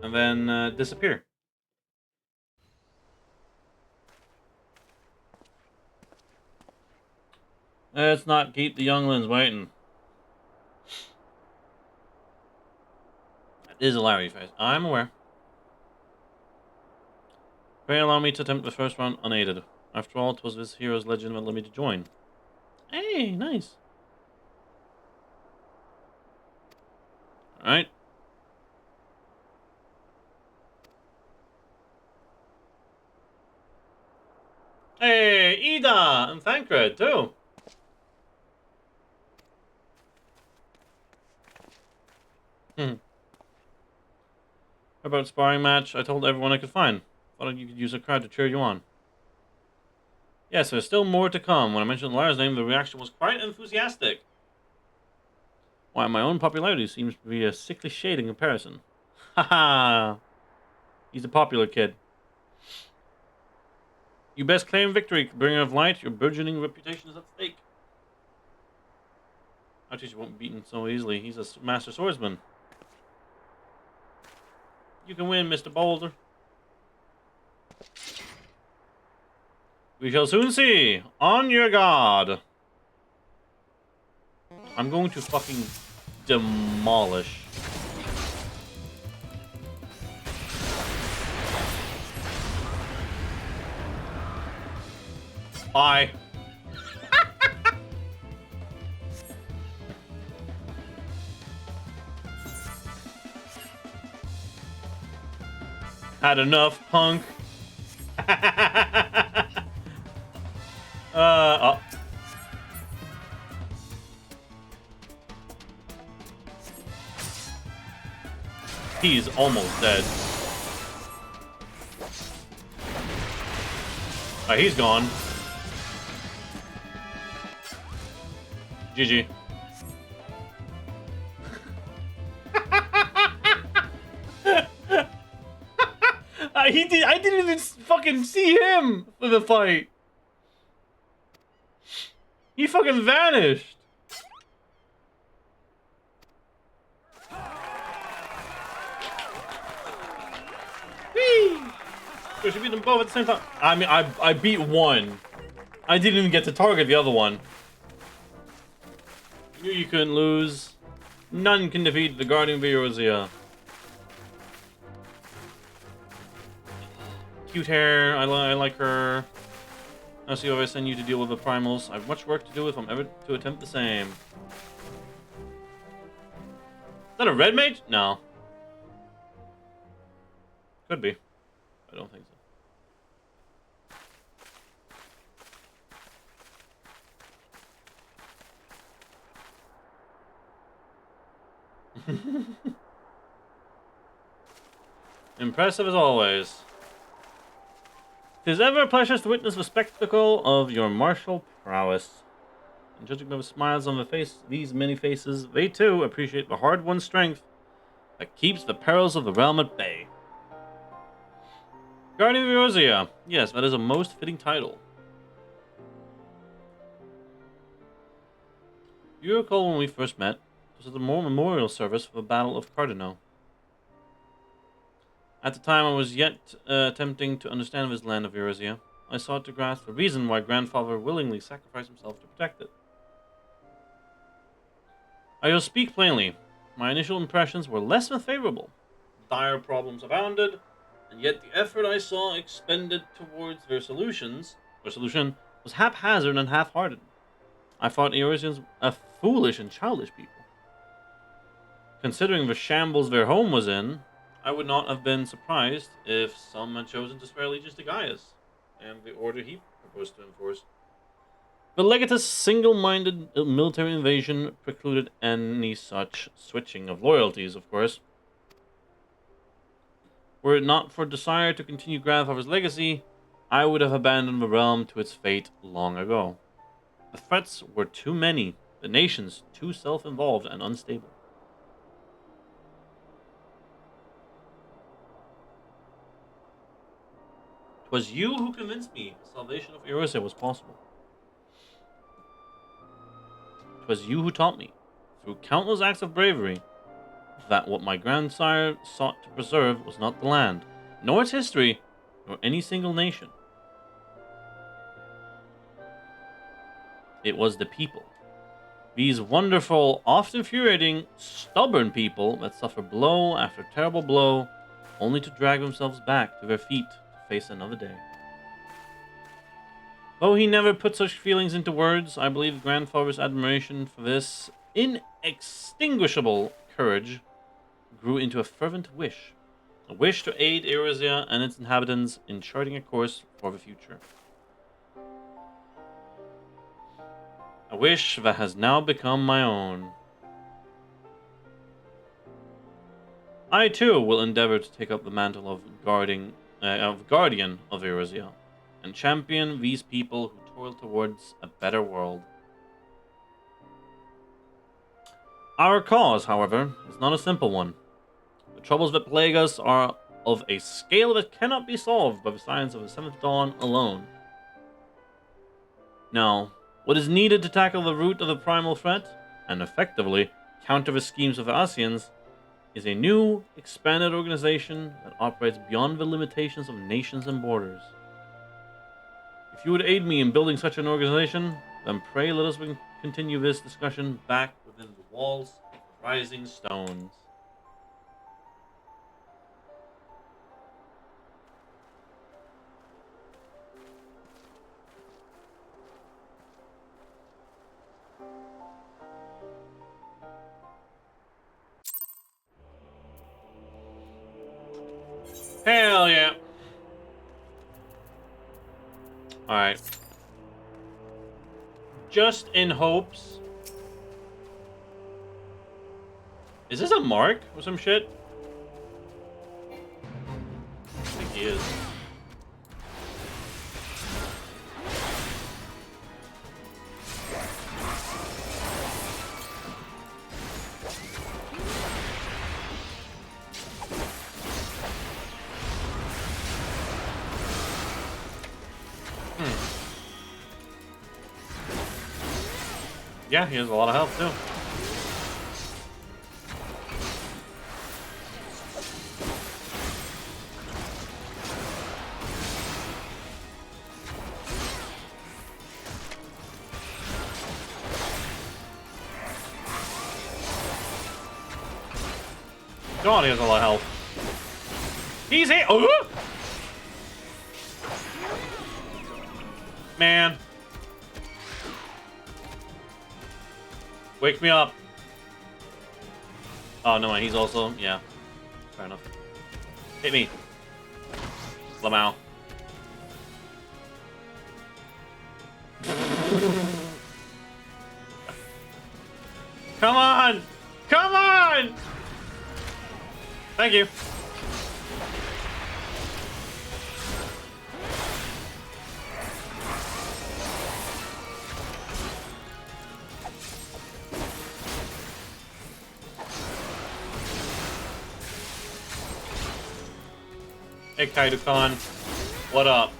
And then disappear. Let's not keep the younglings waiting. That is a Larry face. I'm aware. Pray allow me to attempt the first round unaided. After all, 'twas this hero's legend that led me to join. Hey, nice. Alright. Hey, Ida! And Thancred, too. How about sparring match? I told everyone I could find. Thought you could use a crowd to cheer you on. Yes, there's still more to come. When I mentioned Lara's name, the reaction was quite enthusiastic. Why, my own popularity seems to be a sickly shade in comparison. Haha! He's a popular kid. You best claim victory, bringer of light. Your burgeoning reputation is at stake. Archie won't be beaten so easily. He's a master swordsman. You can win, Mr. Boulder. We shall soon see. On your guard. I'm going to fucking demolish. Bye. Had enough, punk. Oh. He's almost dead. Alright, he's gone. GG. I didn't even fucking see him for the fight. He fucking vanished. Whee! So she beat them both at the same time. I mean, I beat one. I didn't even get to target the other one. You couldn't lose. None can defeat the Guardian of Eorzea. cute hair. I like her. I see if I send you to deal with the primals. I have much work to do if I'm ever to attempt the same. Is that a red mage? No. Could be. I don't think so. Impressive as always. 'Tis ever a pleasure to witness the spectacle of your martial prowess. And judging by the smiles on the face, these many faces, they too appreciate the hard-won strength that keeps the perils of the realm at bay. Guardian of Eorzea. Yes, that is a most fitting title. You recall when we first met, it was at the memorial service for the Battle of Cardano. At the time, I was yet attempting to understand this land of Eorzea. I sought to grasp the reason why grandfather willingly sacrificed himself to protect it. I will speak plainly. My initial impressions were less than favorable. Dire problems abounded, and yet the effort I saw expended towards their solution was haphazard and half-hearted. I thought Eorzeans a foolish and childish people. Considering the shambles their home was in, I would not have been surprised if some had chosen to swear allegiance to Gaius and the order he proposed to enforce. The legatus' single-minded military invasion precluded any such switching of loyalties, of course. Were it not for desire to continue grandfather's legacy, I would have abandoned the realm to its fate long ago. The threats were too many, the nations too self-involved and unstable. 'Twas you who convinced me the salvation of Eorzea was possible. 'Twas you who taught me, through countless acts of bravery, that what my grandsire sought to preserve was not the land, nor its history, nor any single nation. It was the people. These wonderful, often infuriating, stubborn people that suffer blow after terrible blow, only to drag themselves back to their feet to face another day. Though he never put such feelings into words, I believe grandfather's admiration for this inextinguishable courage grew into a fervent wish. A wish to aid Eorzea and its inhabitants in charting a course for the future. A wish that has now become my own. I too will endeavor to take up the mantle of guardian of Eorzea, and champion these people who toil towards a better world. Our cause, however, is not a simple one. The troubles that plague us are of a scale that cannot be solved by the science of the Seventh Dawn alone. Now, what is needed to tackle the root of the primal threat, and effectively counter the schemes of the Ascians, is a new, expanded organization that operates beyond the limitations of nations and borders. If you would aid me in building such an organization, then pray let us continue this discussion back within the walls of the Rising Stones. Hell yeah. Alright. Just in hopes. Is this a mark or some shit? I think he is. Yeah, he has a lot of health too. God, he has a lot of health. He's here. Oh! Man. Wake me up. Oh, no, he's also... Yeah. Fair enough. Hit me. Lamau. Come on! Come on! Thank you. Hey, Kaido-kun. What up?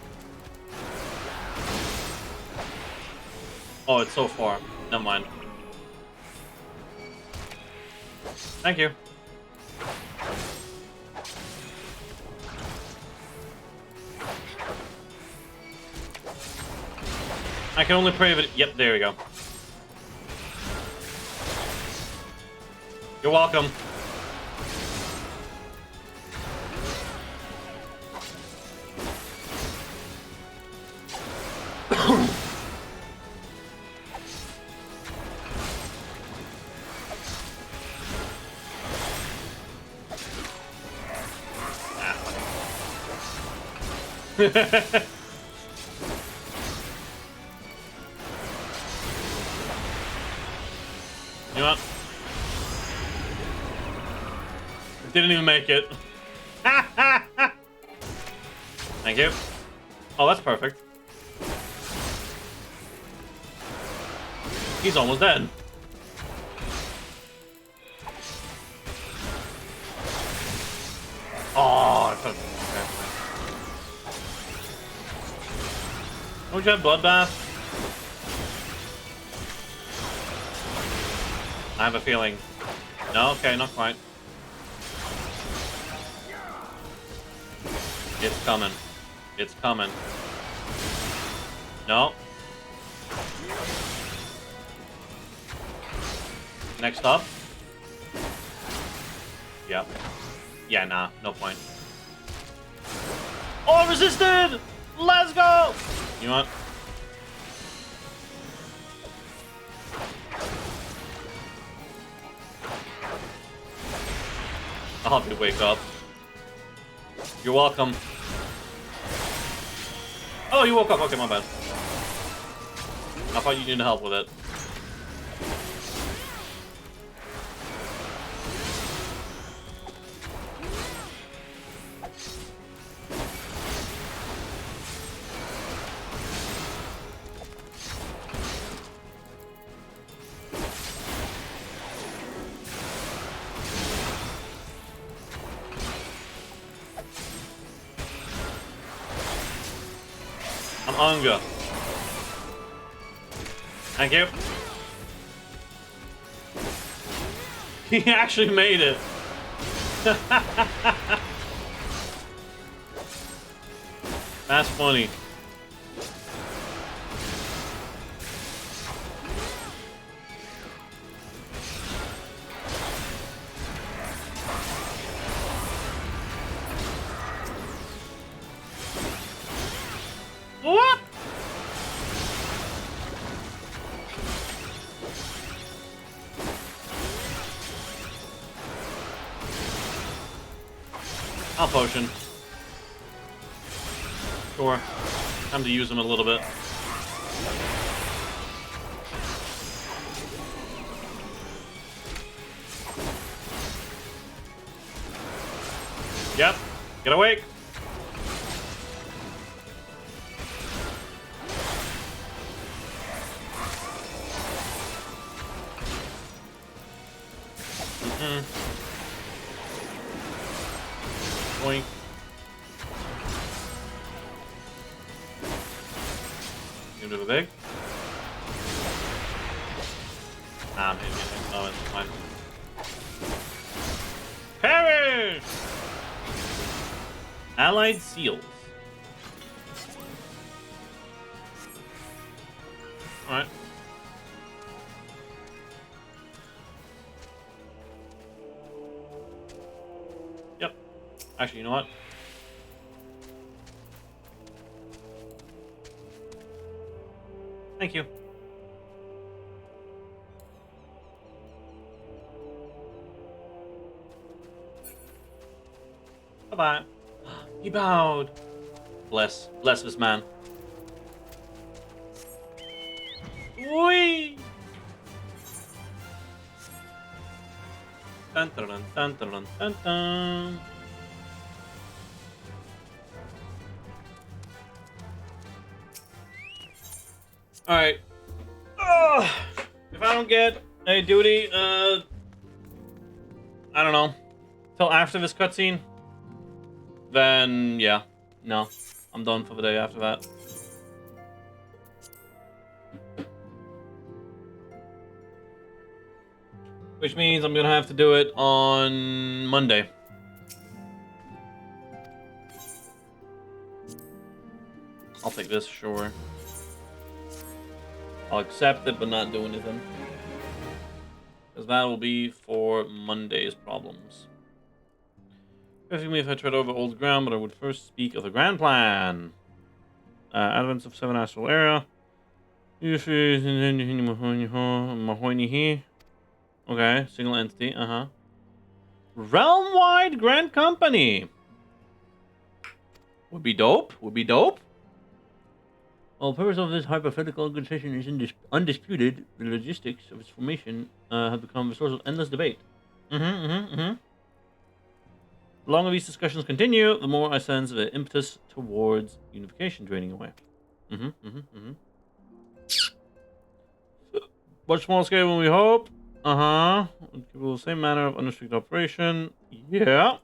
Oh, it's so far. Never mind. Thank you. I can only pray that... Yep, there we go. You're welcome. You know what? It didn't even make it. Thank you. Oh, that's perfect. He's almost dead. Oh, I could've... Don't you have bloodbath? I have a feeling. No, okay, not quite. It's coming. It's coming. No. Next up. Yep. Yeah, nah, no point. Oh, resisted! Let's go! You know what? I'll have you wake up. You're welcome. Oh, you woke up. Okay, my bad. I thought you needed help with it. I'm Unga. Thank you. He actually made it. That's funny. What? I'll potion. Sure. Time to use them a little bit. Yep. Get awake. Boink. Into the big. Ah, I'm hitting it. Oh, it's fine. Perish! Allied seals. Alright. Yep. Actually, you know what? Thank you. Bye-bye. He bowed. Bless this man. Whee! Dun, dun, dun, dun, dun, dun, dun. All right. If I don't get a duty, I don't know, till after this cutscene, then yeah, no, I'm done for the day after that. Which means I'm gonna have to do it on Monday. I'll take this, sure. I'll accept it, but not do anything. Because that will be for Monday's problems. Forgive me if I tread over old ground, but I would first speak of the grand plan. Advents of 7 Astral Era. Okay, single entity, Realm-wide Grand Company! Would be dope, While the purpose of this hypothetical organization is undisputed, the logistics of its formation have become the source of endless debate. The longer these discussions continue, the more I sense the impetus towards unification draining away. Much smaller scale than we hope. The same manner of unrestricted operation. Yeah.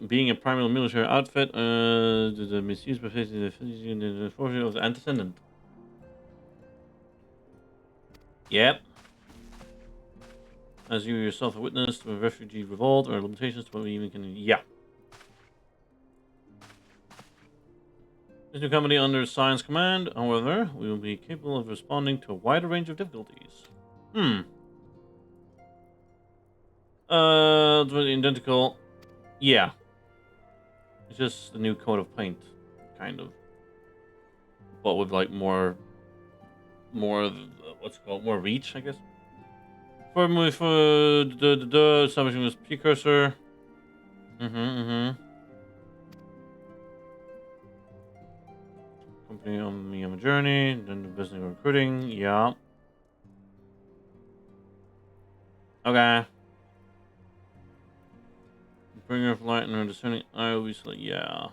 Being a primary military outfit, the misuse by facing the fortune of the antecedent. Yep. As you yourself witnessed to a refugee revolt or limitations to what we even can. Yeah. This new company under Science Command, however, we will be capable of responding to a wider range of difficulties. Identical. Yeah. It's just a new coat of paint, kind of. But with like more what's it called? More reach, I guess. For the establishing this precursor. Company on me on a journey, then the business recruiting, yeah. Okay. Bringer of light and her discerning eye will be so, yeah.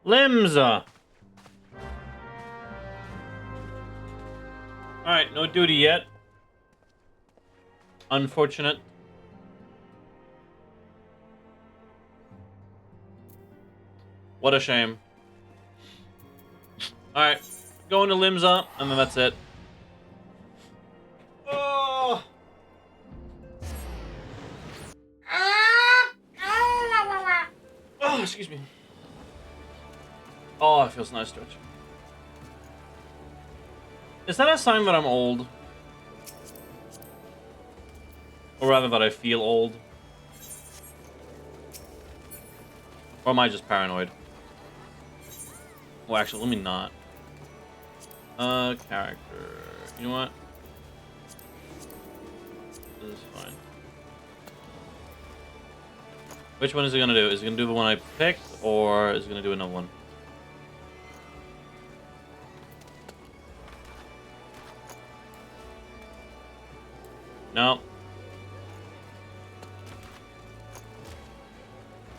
Limsa! Alright, no duty yet. Unfortunate. What a shame. Alright, going to Limsa, and then that's it. Oh! Oh, excuse me. Oh, it feels nice stretch. Is that a sign that I'm old? Or rather that I feel old? Or am I just paranoid? Well, actually, let me not. Character. You know what? This is fine. Which one is it gonna do? Is it gonna do the one I picked, or is it gonna do another one? No.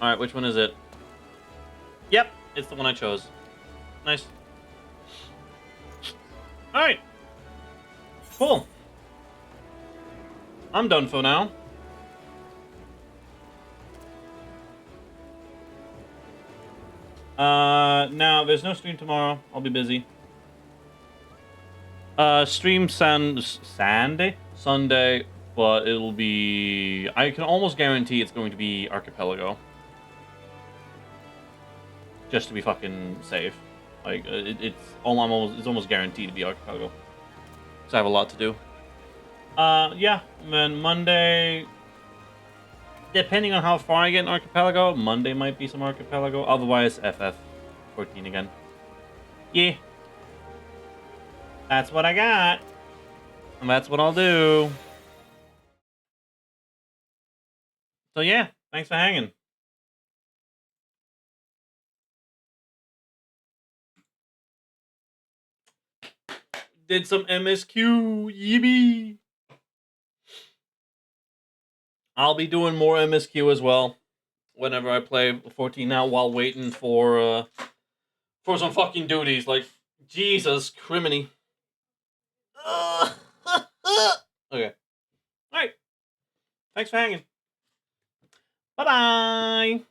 Alright, which one is it? Yep, it's the one I chose. Nice. Alright. Cool. I'm done for now. Now, there's no stream tomorrow. I'll be busy. Stream Sunday, but it'll be... I can almost guarantee it's going to be Archipelago. Just to be fucking safe. Like, it's almost guaranteed to be Archipelago. Because I have a lot to do. Yeah, and then Monday... Depending on how far I get in Archipelago, Monday might be some Archipelago. Otherwise, FF 14 again. Yeah. That's what I got. And that's what I'll do. So yeah, thanks for hanging. Did some MSQ, yippee! I'll be doing more MSQ as well whenever I play 14 now while waiting for some fucking duties. Like, Jesus criminy. Okay. Alright. Thanks for hanging. Bye-bye!